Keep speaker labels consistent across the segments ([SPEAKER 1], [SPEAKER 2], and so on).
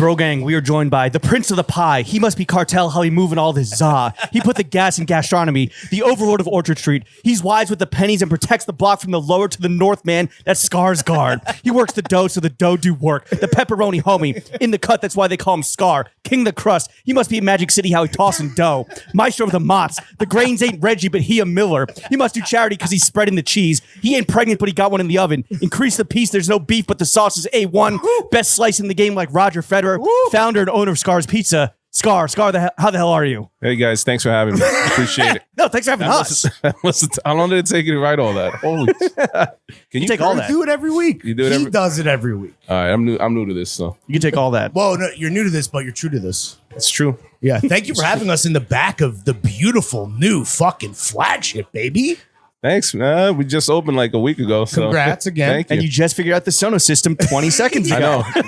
[SPEAKER 1] Throw gang, we are joined by the Prince of the Pie. He must be cartel, how he moving all this za. He put the gas in gastronomy, the overlord of Orchard Street. He's wise with the pennies and protects the block from the lower to the north, man. That's Scarr's guard. He works the dough so the dough do work. The pepperoni homie. In the cut, that's why they call him Scarr. King of the crust. He must be in Magic City, how he tossing dough. Maestro of the Mott's. The grains ain't Reggie, but he a Miller. He must do charity because he's spreading the cheese. He ain't pregnant, but he got one in the oven. Increase the piece, there's no beef, but the sauce is A1. Best slice in the game like Roger Federer. Founder and owner of Scarr's Pizza. Scarr, how the hell are you?
[SPEAKER 2] Hey guys, thanks for having me. Appreciate it.
[SPEAKER 1] No, thanks for having us.
[SPEAKER 2] How long did it take you to write all that? Holy! Can you
[SPEAKER 1] take all that?
[SPEAKER 3] Do it every week.
[SPEAKER 2] You do it.
[SPEAKER 3] He does it every week.
[SPEAKER 2] All right, I'm new to this, so
[SPEAKER 1] You can take all that.
[SPEAKER 3] Well, no, you're new to this, but you're true to this.
[SPEAKER 2] it's true.
[SPEAKER 3] Yeah. Thank you for having us in the back of the beautiful new fucking flagship, baby.
[SPEAKER 2] Thanks. We just opened like a week ago. So
[SPEAKER 3] Congrats again.
[SPEAKER 2] Thank you.
[SPEAKER 1] And you just figured out the Sonos system 20 seconds ago.
[SPEAKER 2] I know.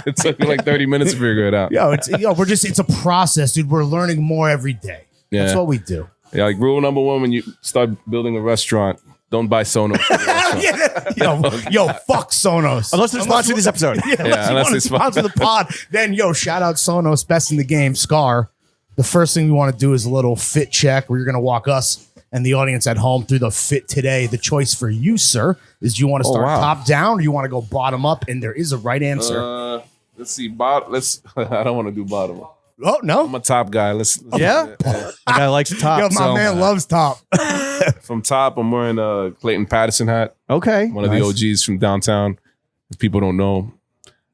[SPEAKER 2] It took me like 30 minutes to figure it out.
[SPEAKER 3] It's a process, dude. We're learning more every day.
[SPEAKER 2] Yeah.
[SPEAKER 3] That's what we do.
[SPEAKER 2] Yeah, like rule number one when you start building a restaurant, don't buy Sonos.
[SPEAKER 3] Yo, fuck Sonos.
[SPEAKER 1] Unless they're sponsoring this episode.
[SPEAKER 2] Unless they
[SPEAKER 3] sponsor the pod. Then, shout out Sonos, best in the game, Scarr. The first thing we want to do is a little fit check where you're going to walk us and the audience at home through the fit today. The choice for you, sir, is do you want to start top down or you want to go bottom up? And there is a right answer.
[SPEAKER 2] Let's see. I don't want to do bottom.
[SPEAKER 3] Oh, no.
[SPEAKER 2] I'm a top guy.
[SPEAKER 1] Yeah? The guy likes top.
[SPEAKER 3] Yo, my man loves top.
[SPEAKER 2] From top, I'm wearing a Clayton Patterson hat.
[SPEAKER 1] Okay.
[SPEAKER 2] One of the OGs from downtown. If people don't know.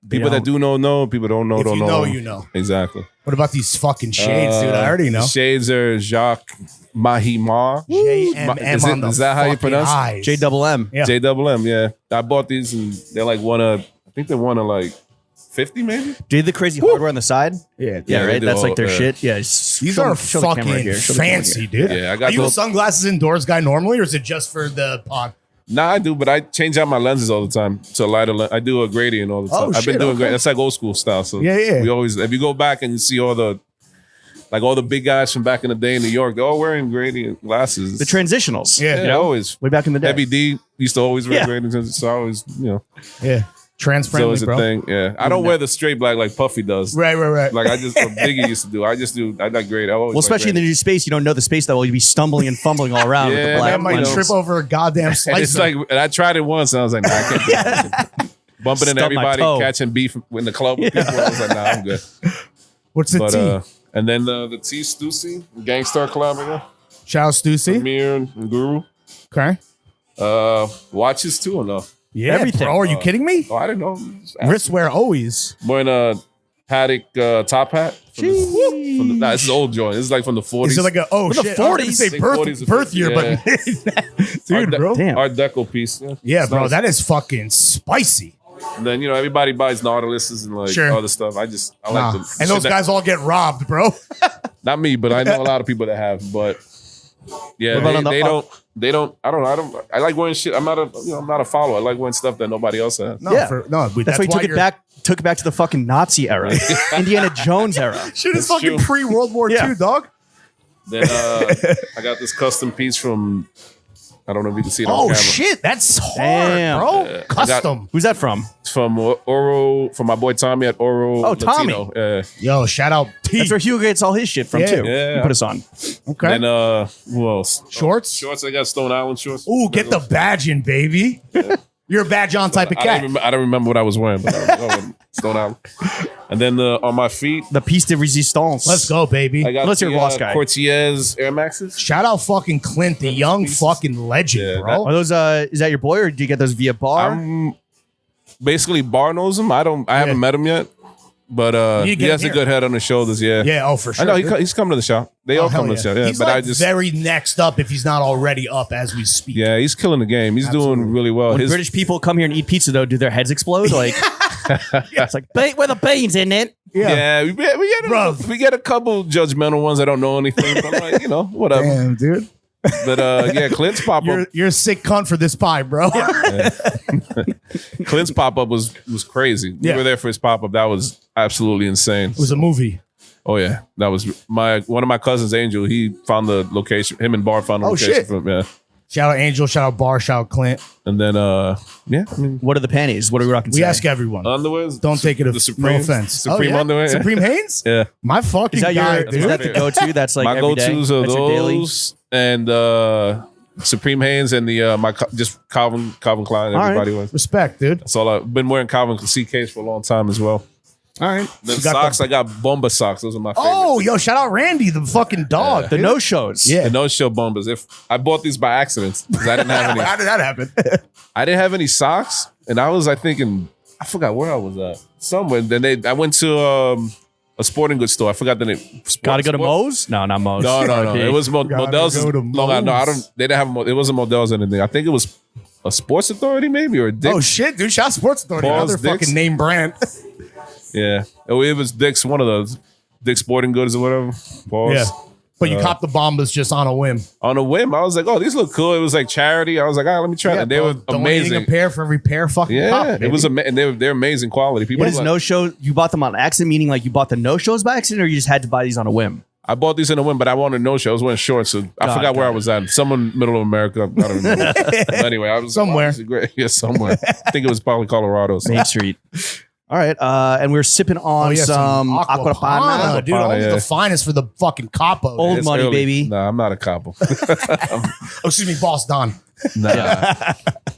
[SPEAKER 2] People that do know. People don't know,
[SPEAKER 3] If
[SPEAKER 2] don't
[SPEAKER 3] you
[SPEAKER 2] know.
[SPEAKER 3] you know.
[SPEAKER 2] Exactly.
[SPEAKER 3] What about these fucking shades, dude? I already know.
[SPEAKER 2] The shades are Jacques Mahima.
[SPEAKER 3] JMM
[SPEAKER 2] Is that how you pronounce it?
[SPEAKER 3] eyes.
[SPEAKER 1] JMM.
[SPEAKER 3] Yeah.
[SPEAKER 2] JMM, yeah. I bought these and they're like I think they're one of like 50 maybe?
[SPEAKER 1] Did the crazy hardware on the side?
[SPEAKER 3] Yeah,
[SPEAKER 1] Yeah, right?
[SPEAKER 2] they
[SPEAKER 1] That's
[SPEAKER 2] do
[SPEAKER 1] like their
[SPEAKER 2] all-
[SPEAKER 1] shit. Yeah.
[SPEAKER 3] These are
[SPEAKER 1] show the camera
[SPEAKER 3] fucking
[SPEAKER 1] here. Show the camera
[SPEAKER 3] fancy,
[SPEAKER 1] here.
[SPEAKER 3] dude.
[SPEAKER 2] Yeah, I got
[SPEAKER 3] Are you a
[SPEAKER 2] those-
[SPEAKER 3] sunglasses indoors guy normally, or is it just for the pod?
[SPEAKER 2] Nah, I do, but I change out my lenses all the time to a lighter lens. I do a gradient all the time. I've been doing great. That's like old school style. So
[SPEAKER 3] Yeah.
[SPEAKER 2] we always, if you go back and you see all the big guys from back in the day in New York, they're all wearing gradient glasses.
[SPEAKER 1] The transitionals.
[SPEAKER 3] Yeah.
[SPEAKER 2] Yeah, always.
[SPEAKER 1] Way back in the day.
[SPEAKER 2] Heavy D used to always wear
[SPEAKER 1] Yeah.
[SPEAKER 2] gradient lenses. So I always,
[SPEAKER 3] Yeah. Trans
[SPEAKER 2] it's
[SPEAKER 3] friendly,
[SPEAKER 2] always a
[SPEAKER 3] bro.
[SPEAKER 2] thing. Yeah. I don't wear the straight black like Puffy does.
[SPEAKER 3] Right.
[SPEAKER 2] Like what Biggie used to do. I like grade.
[SPEAKER 1] Well, especially in the new space, you don't know the space that well. You'd be stumbling and fumbling all around with the
[SPEAKER 2] Yeah,
[SPEAKER 1] black
[SPEAKER 3] I might
[SPEAKER 1] lenses.
[SPEAKER 3] trip over a goddamn
[SPEAKER 2] and
[SPEAKER 3] slice.
[SPEAKER 2] it's like, and I tried it once and I was like, nah, I can't do that. Bumping into
[SPEAKER 1] Stub my
[SPEAKER 2] everybody,
[SPEAKER 1] toe.
[SPEAKER 2] catching beef in the club with people. I was like, nah, I'm good.
[SPEAKER 3] What's the T?
[SPEAKER 2] And then the T Stussy, Gangstar collab again.
[SPEAKER 3] Shout out Stussy.
[SPEAKER 2] Amir and Guru.
[SPEAKER 3] Okay.
[SPEAKER 2] Watches too or no?
[SPEAKER 3] Yeah,
[SPEAKER 1] Everything.
[SPEAKER 3] bro. Are you kidding me?
[SPEAKER 2] Oh, I didn't know.
[SPEAKER 3] Wristwear always.
[SPEAKER 2] Wearing a Paddock top hat. Nah, this is old joint. This is like from the 40s.
[SPEAKER 3] Is it like a
[SPEAKER 1] the
[SPEAKER 3] shit? I was gonna
[SPEAKER 1] 40s?
[SPEAKER 3] say
[SPEAKER 2] Like
[SPEAKER 3] birth,
[SPEAKER 2] 40s or
[SPEAKER 3] birth
[SPEAKER 2] 50s,
[SPEAKER 3] year,
[SPEAKER 2] yeah.
[SPEAKER 3] but dude, bro.
[SPEAKER 1] Damn.
[SPEAKER 2] Art Deco piece.
[SPEAKER 3] Yeah,
[SPEAKER 2] It's
[SPEAKER 3] bro.
[SPEAKER 2] nice.
[SPEAKER 3] That is fucking spicy.
[SPEAKER 2] And then everybody buys Nautiluses and like
[SPEAKER 3] Sure.
[SPEAKER 2] other stuff. I like the
[SPEAKER 3] And those guys all get robbed, bro.
[SPEAKER 2] Not me, but I know a lot of people that have. But yeah,
[SPEAKER 1] What about on the-
[SPEAKER 2] they don't. I don't. I like wearing shit. I'm not a follower. I like wearing stuff that nobody else has.
[SPEAKER 3] No,
[SPEAKER 1] Yeah.
[SPEAKER 3] that's
[SPEAKER 1] why he
[SPEAKER 3] why
[SPEAKER 1] took it back to the fucking Nazi era, Indiana Jones era.
[SPEAKER 3] Shit is
[SPEAKER 2] That's
[SPEAKER 3] fucking
[SPEAKER 2] true.
[SPEAKER 3] pre-World War
[SPEAKER 1] Yeah.
[SPEAKER 3] II, dog.
[SPEAKER 2] Then I got this custom piece from. I don't know if you can see it on
[SPEAKER 3] Oh
[SPEAKER 2] camera.
[SPEAKER 3] shit, that's hard,
[SPEAKER 1] Damn.
[SPEAKER 3] bro.
[SPEAKER 2] Yeah.
[SPEAKER 3] Custom.
[SPEAKER 1] Who's that from?
[SPEAKER 2] It's from Oro, from my boy Tommy at Oro.
[SPEAKER 1] Oh, Tommy.
[SPEAKER 2] Latino.
[SPEAKER 3] Yo, shout out T.
[SPEAKER 1] That's where Hugo gets all his shit from
[SPEAKER 3] Yeah.
[SPEAKER 1] too.
[SPEAKER 2] Yeah.
[SPEAKER 1] He put us on.
[SPEAKER 3] Okay.
[SPEAKER 2] Then who else?
[SPEAKER 3] Shorts?
[SPEAKER 2] Shorts. I got Stone Island shorts.
[SPEAKER 3] Ooh, get the badge in, baby. You're a badge on type of
[SPEAKER 2] I
[SPEAKER 3] cat.
[SPEAKER 2] don't remember what I was wearing, but I was Stone Island. And then on my feet,
[SPEAKER 1] The piece de resistance.
[SPEAKER 3] Let's go, baby.
[SPEAKER 2] I got
[SPEAKER 1] Unless you're a boss
[SPEAKER 2] the
[SPEAKER 1] guy.
[SPEAKER 2] Cortez Air Maxes.
[SPEAKER 3] Shout out fucking Clint, the young
[SPEAKER 2] pieces.
[SPEAKER 3] fucking legend,
[SPEAKER 2] Yeah,
[SPEAKER 3] bro.
[SPEAKER 1] Are those? Is that your boy, or do you get those via bar?
[SPEAKER 2] I'm basically Bar knows him. I haven't met him yet, but
[SPEAKER 3] You
[SPEAKER 2] he
[SPEAKER 3] get
[SPEAKER 2] has
[SPEAKER 3] him
[SPEAKER 2] a
[SPEAKER 3] here.
[SPEAKER 2] good head on his shoulders. Yeah,
[SPEAKER 3] Yeah, oh, for
[SPEAKER 2] I
[SPEAKER 3] sure.
[SPEAKER 2] know
[SPEAKER 3] dude.
[SPEAKER 2] he's coming to the show. They
[SPEAKER 3] Oh,
[SPEAKER 2] all
[SPEAKER 3] hell
[SPEAKER 2] come to the show. Yeah,
[SPEAKER 3] He's
[SPEAKER 2] but
[SPEAKER 3] like
[SPEAKER 2] I just
[SPEAKER 3] very next up if he's not already up as we speak.
[SPEAKER 2] yeah, he's killing the game. He's doing really well.
[SPEAKER 1] When
[SPEAKER 2] His
[SPEAKER 1] British people come here and eat pizza, though, do their heads explode? Like, it's like where the beans in it.
[SPEAKER 2] yeah, we get a couple judgmental ones that don't know anything. But I'm like, whatever.
[SPEAKER 3] Damn, dude.
[SPEAKER 2] But yeah, Clint's pop up.
[SPEAKER 3] You're a sick cunt for this pie, bro.
[SPEAKER 2] Clint's pop up was crazy.
[SPEAKER 3] Yeah.
[SPEAKER 2] We were there for his pop up. That was absolutely insane.
[SPEAKER 3] It was a movie.
[SPEAKER 2] Oh yeah, that was one of my cousins, Angel. He found the location. Him and Bar found the
[SPEAKER 3] Oh,
[SPEAKER 2] location
[SPEAKER 3] shit.
[SPEAKER 2] from. Yeah,
[SPEAKER 3] Shout out Angel. Shout out Bar. Shout out Clint.
[SPEAKER 2] And then, yeah. I mean,
[SPEAKER 1] What are the panties? What are we rocking?
[SPEAKER 3] We
[SPEAKER 1] today?
[SPEAKER 3] ask everyone.
[SPEAKER 2] underwears.
[SPEAKER 3] Don't take it
[SPEAKER 2] The
[SPEAKER 3] as no
[SPEAKER 2] Supreme,
[SPEAKER 3] offense.
[SPEAKER 2] Supreme underwear. Yeah.
[SPEAKER 3] Supreme Hanes?
[SPEAKER 2] Yeah.
[SPEAKER 3] My fucking
[SPEAKER 1] Is that
[SPEAKER 3] guy,
[SPEAKER 1] your?
[SPEAKER 3] dude.
[SPEAKER 1] Is that the go-to? That's like
[SPEAKER 2] My
[SPEAKER 1] every day?
[SPEAKER 2] go-tos are
[SPEAKER 1] That's your daily?
[SPEAKER 2] those and Supreme Hanes and the just Calvin Klein.
[SPEAKER 1] All
[SPEAKER 2] Everybody
[SPEAKER 1] right.
[SPEAKER 2] wears.
[SPEAKER 3] Respect, dude.
[SPEAKER 2] That's all I've been wearing Calvin CKs for a long time as well.
[SPEAKER 3] All right.
[SPEAKER 2] Then
[SPEAKER 3] You got
[SPEAKER 2] socks,
[SPEAKER 3] the-
[SPEAKER 2] I got Bomba socks. Those are my favorite.
[SPEAKER 3] Oh, yo, shout out Randy, the fucking dog.
[SPEAKER 1] The
[SPEAKER 3] dude.
[SPEAKER 1] no-shows.
[SPEAKER 3] Yeah.
[SPEAKER 2] The no-show Bombas. If I bought these by accident because I didn't have any.
[SPEAKER 3] How did that happen?
[SPEAKER 2] I didn't have any socks, and I think I forgot where I was at. Somewhere. Then I went to a sporting goods store. I forgot the name.
[SPEAKER 1] Gotta go to Moe's? No, not Moe's.
[SPEAKER 2] No.
[SPEAKER 1] Okay.
[SPEAKER 2] It was
[SPEAKER 3] Gotta
[SPEAKER 2] Modell's.
[SPEAKER 3] go to
[SPEAKER 2] Long Island. No, I
[SPEAKER 3] Moe's.
[SPEAKER 2] don't. They didn't have. It wasn't Modell's or anything. I think it was a Sports Authority maybe or a Dick's.
[SPEAKER 3] Oh, shit, dude. Shout out Sports Authority.
[SPEAKER 2] Paul's
[SPEAKER 3] Another
[SPEAKER 2] Dick's.
[SPEAKER 3] fucking name brand.
[SPEAKER 2] Yeah. Oh, it was Dick's. One of those Dick's Sporting Goods or whatever. Paul's.
[SPEAKER 3] Yeah. But you copped the Bombas just on a whim.
[SPEAKER 2] On a whim, I was like, "Oh, these look cool." It was like charity. I was like, "Ah, let me try."
[SPEAKER 3] Yeah,
[SPEAKER 2] it. They
[SPEAKER 3] bro,
[SPEAKER 2] were
[SPEAKER 3] donating
[SPEAKER 2] amazing.
[SPEAKER 3] a pair for every pair fucking
[SPEAKER 2] Yeah,
[SPEAKER 3] cop,
[SPEAKER 2] it was and they're amazing quality. People
[SPEAKER 1] What is
[SPEAKER 2] like,
[SPEAKER 1] no-show? You bought them on accident, meaning like you bought the no-shows by accident, or you just had to buy these on a whim?
[SPEAKER 2] I bought these in a whim, but I wanted no show. I was wearing shorts, so I forgot where I was at. Someone middle of America. I don't remember. But anyway, I was
[SPEAKER 3] Somewhere.
[SPEAKER 2] Like, wow, this is great. Yeah, somewhere. I think it was probably Colorado. So.
[SPEAKER 1] Main Street. All right, and we're sipping on some
[SPEAKER 3] Aquapana,
[SPEAKER 1] Aquapana.
[SPEAKER 3] dude. Only
[SPEAKER 2] yeah.
[SPEAKER 3] the finest for the fucking capo.
[SPEAKER 1] Old
[SPEAKER 3] dude.
[SPEAKER 1] money,
[SPEAKER 2] early.
[SPEAKER 1] baby.
[SPEAKER 2] Nah, I'm not a capo.
[SPEAKER 3] Oh, excuse me, Boss Don.
[SPEAKER 2] Nah.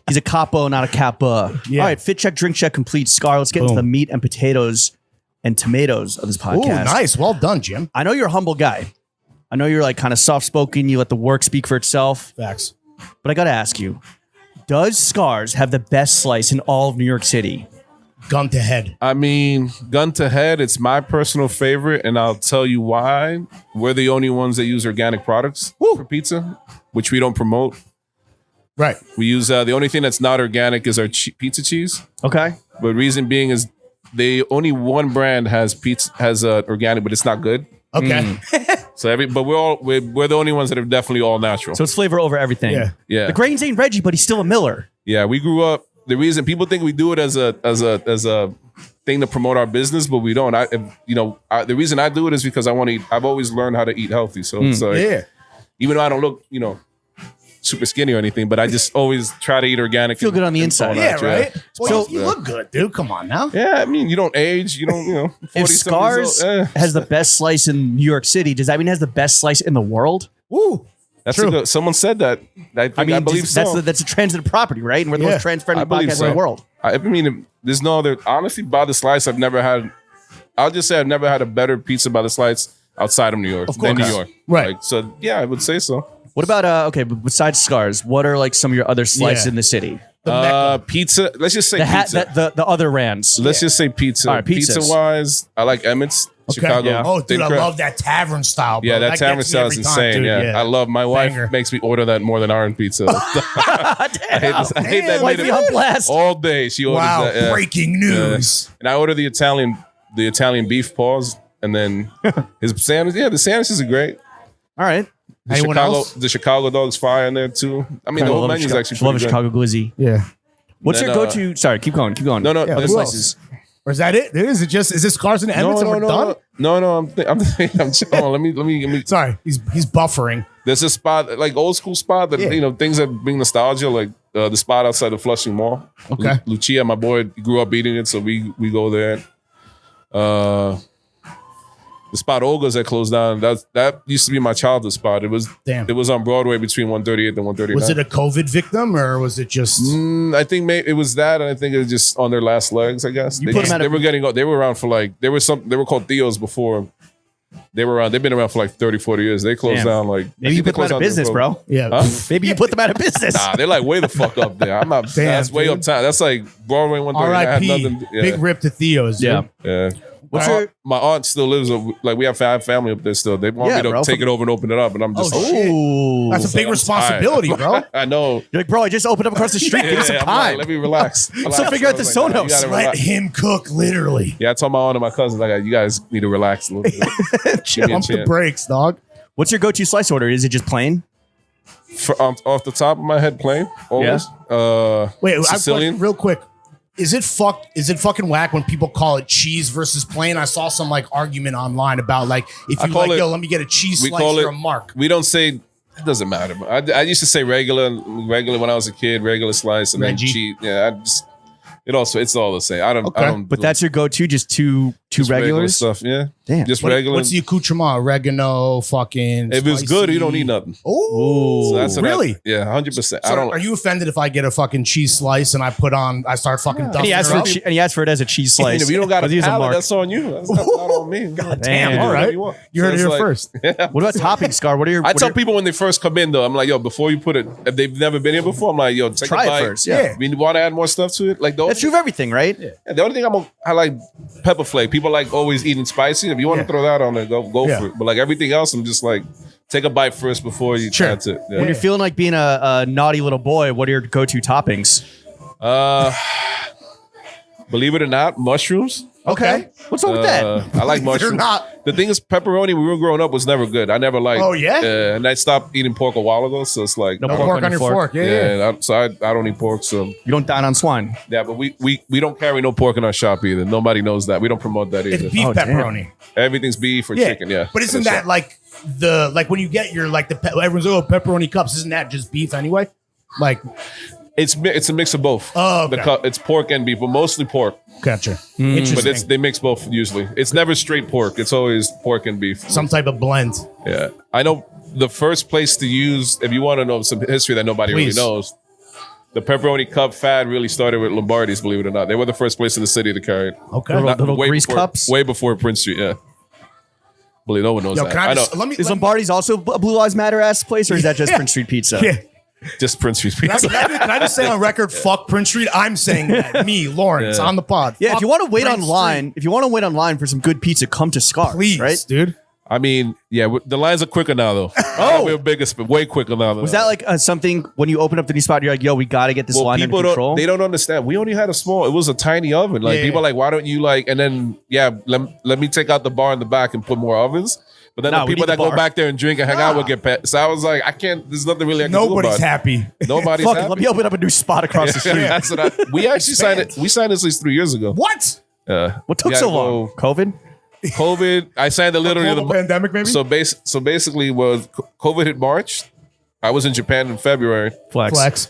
[SPEAKER 1] He's a capo, not a kappa.
[SPEAKER 3] Yeah.
[SPEAKER 1] All right, fit check, drink check, complete. Scar, let's get into
[SPEAKER 3] Boom.
[SPEAKER 1] the meat and potatoes and tomatoes of this
[SPEAKER 3] Ooh,
[SPEAKER 1] podcast.
[SPEAKER 3] nice. Well done, Jim.
[SPEAKER 1] I know you're a humble guy. I know you're like kind of soft-spoken. You let the work speak for itself.
[SPEAKER 3] Facts.
[SPEAKER 1] But I got to ask you, does Scar's have the best slice in all of New York City?
[SPEAKER 3] Gun to head.
[SPEAKER 2] I mean, gun to head, it's my personal favorite, and I'll tell you why. We're the only ones that use organic products for pizza, which we don't promote.
[SPEAKER 3] Right.
[SPEAKER 2] We use the only thing that's not organic is our pizza cheese.
[SPEAKER 1] Okay.
[SPEAKER 2] But reason being is they only one brand has pizza has organic, but it's not good.
[SPEAKER 3] Okay.
[SPEAKER 2] So but we're the only ones that are definitely all natural.
[SPEAKER 1] So it's flavor over everything.
[SPEAKER 3] Yeah.
[SPEAKER 2] Yeah,
[SPEAKER 1] The grains ain't Reggie, but he's still a Miller.
[SPEAKER 2] yeah. We grew up. The reason people think we do it as a thing to promote our business, but we don't. The reason I do it is because I want to eat. I've always learned how to eat healthy. So it's like,
[SPEAKER 3] Yeah.
[SPEAKER 2] even though I don't look, super skinny or anything, but I just always try to eat organic.
[SPEAKER 1] Feel good on the
[SPEAKER 2] and
[SPEAKER 1] inside.
[SPEAKER 2] all
[SPEAKER 3] Yeah,
[SPEAKER 2] that,
[SPEAKER 3] right? Well,
[SPEAKER 2] So-
[SPEAKER 3] you look good, dude. Come on now.
[SPEAKER 2] Yeah, I mean, you don't age. You don't. 40
[SPEAKER 1] If Scar's has the best slice in New York City, does that mean it has the best slice in the world?
[SPEAKER 3] Woo.
[SPEAKER 2] That's
[SPEAKER 3] True.
[SPEAKER 2] a good, someone said that. I believe
[SPEAKER 1] that's
[SPEAKER 2] so.
[SPEAKER 1] that's a transitive property, right? And we're the
[SPEAKER 3] Yeah.
[SPEAKER 1] most trans-friendly
[SPEAKER 2] I believe
[SPEAKER 1] podcast
[SPEAKER 2] so.
[SPEAKER 1] in the world.
[SPEAKER 2] I mean, there's no other. Honestly, by the slice, I've never had. I'll just say I've never had a better pizza by the slice outside of New York than New
[SPEAKER 3] course.
[SPEAKER 2] York.
[SPEAKER 3] Right.
[SPEAKER 2] Like, so yeah, I would say so.
[SPEAKER 1] What about but besides Scar's, what are like some of your other slices
[SPEAKER 3] Yeah.
[SPEAKER 1] in the city?
[SPEAKER 3] The Mecca.
[SPEAKER 2] Pizza. Let's just say pizza.
[SPEAKER 1] The other Rands.
[SPEAKER 2] Let's just say pizza.
[SPEAKER 1] All right, pizzas.
[SPEAKER 2] Pizza wise, I like Emmett's.
[SPEAKER 3] Okay.
[SPEAKER 2] Chicago.
[SPEAKER 1] Yeah.
[SPEAKER 3] Oh, dude,
[SPEAKER 2] thin
[SPEAKER 3] I
[SPEAKER 2] crust.
[SPEAKER 3] love that tavern style, bro.
[SPEAKER 2] Yeah, that tavern
[SPEAKER 3] gets me
[SPEAKER 2] style is
[SPEAKER 3] every time,
[SPEAKER 2] insane.
[SPEAKER 3] dude.
[SPEAKER 2] Yeah. I love. My wife
[SPEAKER 3] Banger.
[SPEAKER 2] makes me order that more than iron pizza. I hate that.
[SPEAKER 1] Wife be on blast.
[SPEAKER 2] All day she orders
[SPEAKER 3] Wow,
[SPEAKER 2] that. Yeah.
[SPEAKER 3] breaking news.
[SPEAKER 2] And I order the Italian beef paws, and then his sandwich. Yeah, the sandwiches are great.
[SPEAKER 1] All right.
[SPEAKER 3] Anyone else?
[SPEAKER 2] The Chicago dog's fire in there too. I mean, the whole menu's actually
[SPEAKER 1] love a
[SPEAKER 2] pretty good.
[SPEAKER 1] Chicago glizzy.
[SPEAKER 3] Yeah.
[SPEAKER 1] What's
[SPEAKER 2] Then,
[SPEAKER 1] your go-to? Sorry, keep going.
[SPEAKER 2] No,
[SPEAKER 3] Yeah,
[SPEAKER 2] there's
[SPEAKER 3] who
[SPEAKER 1] slices.
[SPEAKER 3] Or is that it? Is this Cars and Emmets and we're done?
[SPEAKER 2] No. I'm hold on, let me.
[SPEAKER 3] Sorry, he's buffering.
[SPEAKER 2] There's a spot, like old school spot that
[SPEAKER 3] Yeah.
[SPEAKER 2] things that bring nostalgia, like the spot outside of Flushing Mall.
[SPEAKER 3] Okay.
[SPEAKER 2] Lucia, my boy, grew up eating it, so we go there. The spot Olga's that closed down. That used to be my childhood spot. It was
[SPEAKER 3] Damn.
[SPEAKER 2] It was on Broadway between 138 and 139.
[SPEAKER 3] Was it a COVID victim or was it just?
[SPEAKER 2] I think maybe it was that, and I think it was just on their last legs. I guess
[SPEAKER 1] put them at
[SPEAKER 2] they
[SPEAKER 1] a-
[SPEAKER 2] were getting. They were around for like they were called Theo's before. They were around. They've been around for like 30, 40 years. They closed
[SPEAKER 1] Damn.
[SPEAKER 2] down like
[SPEAKER 1] Maybe you put them out of business, bro.
[SPEAKER 3] Yeah.
[SPEAKER 2] Huh?
[SPEAKER 1] Maybe you put them out of business.
[SPEAKER 2] Nah, they're like way the fuck up there. I'm not.
[SPEAKER 3] Damn,
[SPEAKER 2] that's way
[SPEAKER 3] dude.
[SPEAKER 2] up top. That's like Broadway 130. I had
[SPEAKER 3] R.I.P.
[SPEAKER 2] nothing. Yeah,
[SPEAKER 3] Big rip to Theo's.
[SPEAKER 1] Yeah.
[SPEAKER 3] Dude.
[SPEAKER 2] yeah.
[SPEAKER 1] What's
[SPEAKER 2] my,
[SPEAKER 1] your-
[SPEAKER 2] aunt, my aunt still lives. Like we have family up there still. They want
[SPEAKER 1] Yeah,
[SPEAKER 2] me to
[SPEAKER 1] bro.
[SPEAKER 2] take it over and open it up, and I'm just.
[SPEAKER 3] Oh,
[SPEAKER 2] like,
[SPEAKER 3] shit.
[SPEAKER 1] Ooh.
[SPEAKER 3] That's a big
[SPEAKER 2] I'm
[SPEAKER 3] responsibility,
[SPEAKER 2] tired.
[SPEAKER 3] bro.
[SPEAKER 2] I know.
[SPEAKER 1] You're like, bro, I just opened up across the street. Give me some
[SPEAKER 2] I'm
[SPEAKER 1] time.
[SPEAKER 2] like, let me relax.
[SPEAKER 1] still figuring out the Sonos.
[SPEAKER 2] You gotta
[SPEAKER 3] Let
[SPEAKER 2] relax.
[SPEAKER 3] him cook, literally.
[SPEAKER 2] Yeah, I told my aunt and my cousins, like, you guys need to relax a little bit. Give me a
[SPEAKER 3] Pump the
[SPEAKER 2] chance.
[SPEAKER 3] brakes, dog.
[SPEAKER 1] What's your go-to slice order? Is it just plain?
[SPEAKER 2] Off the top of my head, plain. Always.
[SPEAKER 3] Wait, I've
[SPEAKER 2] Sicilian.
[SPEAKER 3] real quick. Is it fucking whack when people call it cheese versus plain? I saw some like argument online about like if
[SPEAKER 2] I
[SPEAKER 3] you
[SPEAKER 2] call
[SPEAKER 3] like,
[SPEAKER 2] it-
[SPEAKER 3] yo, let me get a cheese
[SPEAKER 2] we
[SPEAKER 3] slice
[SPEAKER 2] call
[SPEAKER 3] for
[SPEAKER 2] it
[SPEAKER 3] a mark.
[SPEAKER 2] We don't say It doesn't matter. I used to say regular when I was a kid, regular slice, and
[SPEAKER 3] Reggie.
[SPEAKER 2] then cheat. Yeah, it's all the same. I don't.
[SPEAKER 1] But that's your go-to, just two
[SPEAKER 2] regular
[SPEAKER 1] regulars?
[SPEAKER 2] stuff. Yeah,
[SPEAKER 1] Damn.
[SPEAKER 2] just regular.
[SPEAKER 3] What's the accoutrement? Oregano, fucking.
[SPEAKER 2] If it's good, you don't need nothing.
[SPEAKER 3] Oh,
[SPEAKER 2] So that's what
[SPEAKER 3] really?
[SPEAKER 2] yeah, 100%. I
[SPEAKER 3] So
[SPEAKER 2] don't.
[SPEAKER 3] are you offended if I get a fucking cheese slice and I start fucking
[SPEAKER 1] And
[SPEAKER 3] dusting
[SPEAKER 1] he asked
[SPEAKER 3] her
[SPEAKER 1] for
[SPEAKER 3] up?
[SPEAKER 1] and he asked for it as a cheese slice.
[SPEAKER 2] If you don't got
[SPEAKER 1] But
[SPEAKER 2] a
[SPEAKER 1] he's
[SPEAKER 2] palate,
[SPEAKER 1] mark.
[SPEAKER 2] that's on you. That's not on me.
[SPEAKER 3] God
[SPEAKER 1] Damn.
[SPEAKER 3] damn! All right,
[SPEAKER 2] you want.
[SPEAKER 3] you heard
[SPEAKER 2] So
[SPEAKER 3] it
[SPEAKER 2] it's
[SPEAKER 3] here
[SPEAKER 2] like-
[SPEAKER 3] first.
[SPEAKER 1] What about toppings, Scar? What are your?
[SPEAKER 2] I
[SPEAKER 1] what
[SPEAKER 2] tell
[SPEAKER 1] are-
[SPEAKER 2] people when they first come in though, I'm like, yo, before you put it, if they've never been here before, I'm like, yo, take
[SPEAKER 1] Try
[SPEAKER 2] a
[SPEAKER 1] it
[SPEAKER 2] bite.
[SPEAKER 1] first, yeah.
[SPEAKER 2] You want to add more stuff to it? Like
[SPEAKER 1] That's true of everything, right?
[SPEAKER 2] the only thing I like pepper flake. People like always eating spicy. If you want to throw that on there, go
[SPEAKER 3] Yeah.
[SPEAKER 2] for it. But like everything else, I'm just like, take a bite first before you
[SPEAKER 3] Sure.
[SPEAKER 2] add to it.
[SPEAKER 1] When you're feeling like being a naughty little boy, what are your go-to toppings?
[SPEAKER 2] Believe it or not, mushrooms.
[SPEAKER 1] Okay. What's wrong with that?
[SPEAKER 2] I like
[SPEAKER 3] Believe it or
[SPEAKER 2] mushrooms.
[SPEAKER 3] not.
[SPEAKER 2] The thing is, pepperoni when we were growing up was never good. I never liked.
[SPEAKER 3] Oh, yeah?
[SPEAKER 2] And I stopped eating pork a while ago, so it's like
[SPEAKER 1] No
[SPEAKER 3] No
[SPEAKER 1] pork
[SPEAKER 3] pork
[SPEAKER 1] on
[SPEAKER 3] on
[SPEAKER 1] your
[SPEAKER 3] your fork.
[SPEAKER 1] fork.
[SPEAKER 3] Yeah.
[SPEAKER 2] So I don't eat pork. So
[SPEAKER 1] You don't dine on swine.
[SPEAKER 2] yeah, but we don't carry no pork in our shop either. Nobody knows that. We don't promote that either.
[SPEAKER 3] It's beef
[SPEAKER 1] Oh, damn.
[SPEAKER 3] pepperoni.
[SPEAKER 2] Everything's beef or chicken. Yeah,
[SPEAKER 3] But isn't that like when you get your everyone's pepperoni cups? Isn't that just beef anyway? Like,
[SPEAKER 2] it's a mix of both.
[SPEAKER 3] Oh, okay.
[SPEAKER 2] It's pork and beef, but mostly pork.
[SPEAKER 3] gotcha.
[SPEAKER 2] But
[SPEAKER 3] Interesting.
[SPEAKER 2] they mix both usually. It's never straight pork. It's always pork and beef.
[SPEAKER 3] Some type of blend.
[SPEAKER 2] Yeah, I know the first place to use if you want to know some history that nobody
[SPEAKER 3] Please.
[SPEAKER 2] really knows. The pepperoni cup fad really started with Lombardi's, believe it or not. They were the first place in the city to carry it.
[SPEAKER 3] Okay.
[SPEAKER 1] Little grease cups?
[SPEAKER 2] Way before Prince Street, yeah. Believe no one knows
[SPEAKER 3] Yo,
[SPEAKER 2] that.
[SPEAKER 3] can I just
[SPEAKER 2] know.
[SPEAKER 3] let me?
[SPEAKER 1] Is
[SPEAKER 3] let me-
[SPEAKER 1] Lombardi's also a Blue Lives Matter ass place, or is that just Prince Street Pizza?
[SPEAKER 3] Yeah.
[SPEAKER 2] Just Prince Street
[SPEAKER 3] Can I,
[SPEAKER 2] pizza.
[SPEAKER 3] can I just say on record, fuck Prince Street? I'm saying that. Me, Lawrence,
[SPEAKER 2] Yeah.
[SPEAKER 3] on the pod.
[SPEAKER 1] Yeah, if
[SPEAKER 3] Fuck
[SPEAKER 1] you want to wait
[SPEAKER 3] Prince
[SPEAKER 1] online, for some good pizza, come to Scarr.
[SPEAKER 3] Street, please,
[SPEAKER 1] right?
[SPEAKER 3] dude.
[SPEAKER 2] I mean, yeah, the lines are quicker now though. We're biggest, but way quicker now.
[SPEAKER 1] Was that like something when you open up the new spot? You're like, yo, we got to get this line under
[SPEAKER 2] people
[SPEAKER 1] control.
[SPEAKER 2] they don't understand. We only had a small. It was a tiny oven. Like
[SPEAKER 3] Yeah.
[SPEAKER 2] people are like, why don't you like? And then let me take out the bar in the back and put more ovens. But then
[SPEAKER 1] No,
[SPEAKER 2] the
[SPEAKER 1] we
[SPEAKER 2] people
[SPEAKER 1] need
[SPEAKER 2] that
[SPEAKER 1] the
[SPEAKER 2] go
[SPEAKER 1] bar.
[SPEAKER 2] back there and drink and hang out will get pet. So I was like, I can't. There's nothing really I can do
[SPEAKER 3] Nobody's
[SPEAKER 2] about it.
[SPEAKER 3] happy.
[SPEAKER 2] Nobody's
[SPEAKER 1] Fuck it,
[SPEAKER 2] happy.
[SPEAKER 1] let me open up a new spot across the street.
[SPEAKER 2] That's what we actually signed it. We signed this at least 3 years ago.
[SPEAKER 3] What?
[SPEAKER 1] What took
[SPEAKER 2] We had
[SPEAKER 1] so
[SPEAKER 2] to
[SPEAKER 1] long?
[SPEAKER 2] go-
[SPEAKER 1] COVID?
[SPEAKER 2] COVID. I signed it literally.
[SPEAKER 3] Global pandemic, maybe?
[SPEAKER 2] So basically, was COVID hit March. I was in Japan in February.
[SPEAKER 1] Flex.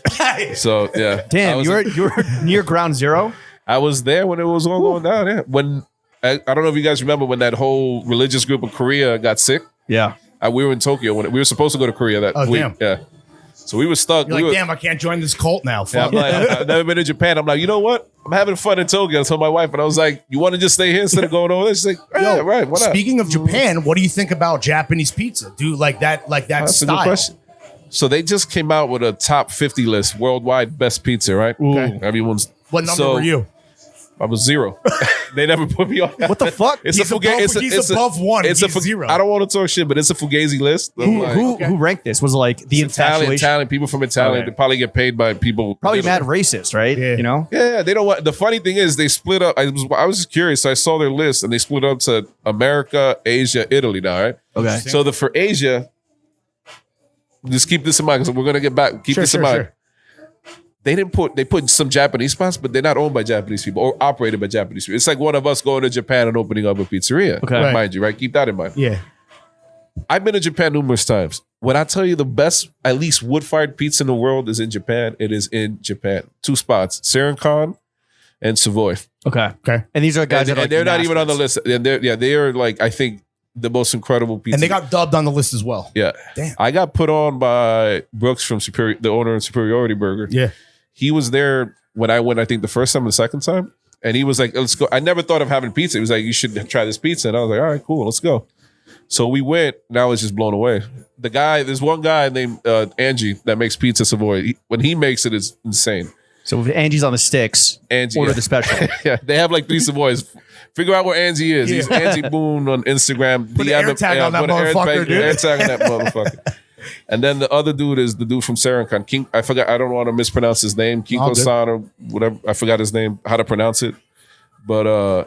[SPEAKER 2] So yeah, I
[SPEAKER 1] Damn,
[SPEAKER 2] was,
[SPEAKER 1] you're near ground zero.
[SPEAKER 2] I was there when it was all going down. Yeah, when I don't know if you guys remember when that whole religious group of Korea got sick.
[SPEAKER 1] Yeah.
[SPEAKER 2] We were in Tokyo when we were supposed to go to Korea that
[SPEAKER 3] Oh,
[SPEAKER 2] week.
[SPEAKER 3] damn.
[SPEAKER 2] Yeah, so we were stuck.
[SPEAKER 3] You're
[SPEAKER 2] we
[SPEAKER 3] like,
[SPEAKER 2] were,
[SPEAKER 3] damn, I can't join this cult now.
[SPEAKER 2] yeah,
[SPEAKER 3] Fuck.
[SPEAKER 2] I'm like, I've never been to Japan. I'm like, you know what? I'm having fun in Tokyo. I told my wife, and I was like, you want to just stay here instead of going over there? She's like, yeah,
[SPEAKER 3] Yo,
[SPEAKER 2] right. What up?
[SPEAKER 3] Speaking of Japan, what do you think about Japanese pizza? Do you like that
[SPEAKER 2] That's a
[SPEAKER 3] style?
[SPEAKER 2] good question. So they just came out with a top 50 list, worldwide best pizza, right?
[SPEAKER 3] Okay.
[SPEAKER 2] Everyone's.
[SPEAKER 3] What number
[SPEAKER 2] so
[SPEAKER 3] were you?
[SPEAKER 2] I was 0. They never put me on.
[SPEAKER 1] What the fuck?
[SPEAKER 2] It's
[SPEAKER 3] He's
[SPEAKER 2] a fugazi.
[SPEAKER 3] above- he's above 1.
[SPEAKER 2] It's
[SPEAKER 3] He's
[SPEAKER 2] a
[SPEAKER 3] 0.
[SPEAKER 2] I don't want to talk shit, but it's a fugazi list. I'm
[SPEAKER 1] Who,
[SPEAKER 2] like,
[SPEAKER 1] who ranked this? Was it like the infatuation?
[SPEAKER 2] Italian people from Italian.
[SPEAKER 1] Okay.
[SPEAKER 2] They probably get paid by people.
[SPEAKER 1] Probably
[SPEAKER 2] you
[SPEAKER 1] mad
[SPEAKER 2] know.
[SPEAKER 1] racist, right?
[SPEAKER 3] Yeah.
[SPEAKER 1] You know?
[SPEAKER 2] Yeah, they don't want. The funny thing is, they split up. I was just curious. I saw their list, and they split up to America, Asia, Italy. Now, right?
[SPEAKER 1] Okay.
[SPEAKER 2] So for Asia, just keep this in mind because we're gonna get back. Keep this in mind. They put some Japanese spots, but they're not owned by Japanese people or operated by Japanese people. It's like one of us going to Japan and opening up a pizzeria.
[SPEAKER 1] Okay.
[SPEAKER 3] Right.
[SPEAKER 2] Mind you, right? Keep that in mind.
[SPEAKER 3] Yeah.
[SPEAKER 2] I've been to Japan numerous times. When I tell you the best, at least wood-fired pizza in the world is in Japan, it is in Japan. 2 spots, Serenkan and Savoy.
[SPEAKER 1] Okay.
[SPEAKER 3] Okay.
[SPEAKER 1] And these are guys
[SPEAKER 2] And,
[SPEAKER 1] that are
[SPEAKER 2] and they're not even on the
[SPEAKER 1] masters.
[SPEAKER 2] list. And they are like, I think, the most incredible pizza.
[SPEAKER 3] And they got dubbed on the list as well.
[SPEAKER 2] yeah.
[SPEAKER 3] Damn.
[SPEAKER 2] I got put on by Brooks from the owner of Superiority Burger.
[SPEAKER 3] Yeah.
[SPEAKER 2] He was there when I went, I think the first time and the second time. And he was like, let's go. I never thought of having pizza. He was like, you should try this pizza. And I was like, all right, cool, let's go. So we went, and I was just blown away. There's one guy named Angie that makes pizza Savoy. When he makes it, it's insane.
[SPEAKER 1] So if Angie's on the sticks,
[SPEAKER 2] Angie,
[SPEAKER 1] order
[SPEAKER 2] yeah.
[SPEAKER 1] the special.
[SPEAKER 2] Yeah, they have like 3 Savoys. Figure out where Angie is. He's
[SPEAKER 3] Yeah.
[SPEAKER 2] Angie Boone on Instagram.
[SPEAKER 3] Put an air tag on that
[SPEAKER 2] put an
[SPEAKER 3] motherfucker, dude.
[SPEAKER 2] Air tag on that motherfucker. And then the other dude is the dude from Serenkan. King, I forgot. I don't want to mispronounce his name.
[SPEAKER 3] All
[SPEAKER 2] Kinko-san or whatever. I forgot his name. How to pronounce it. But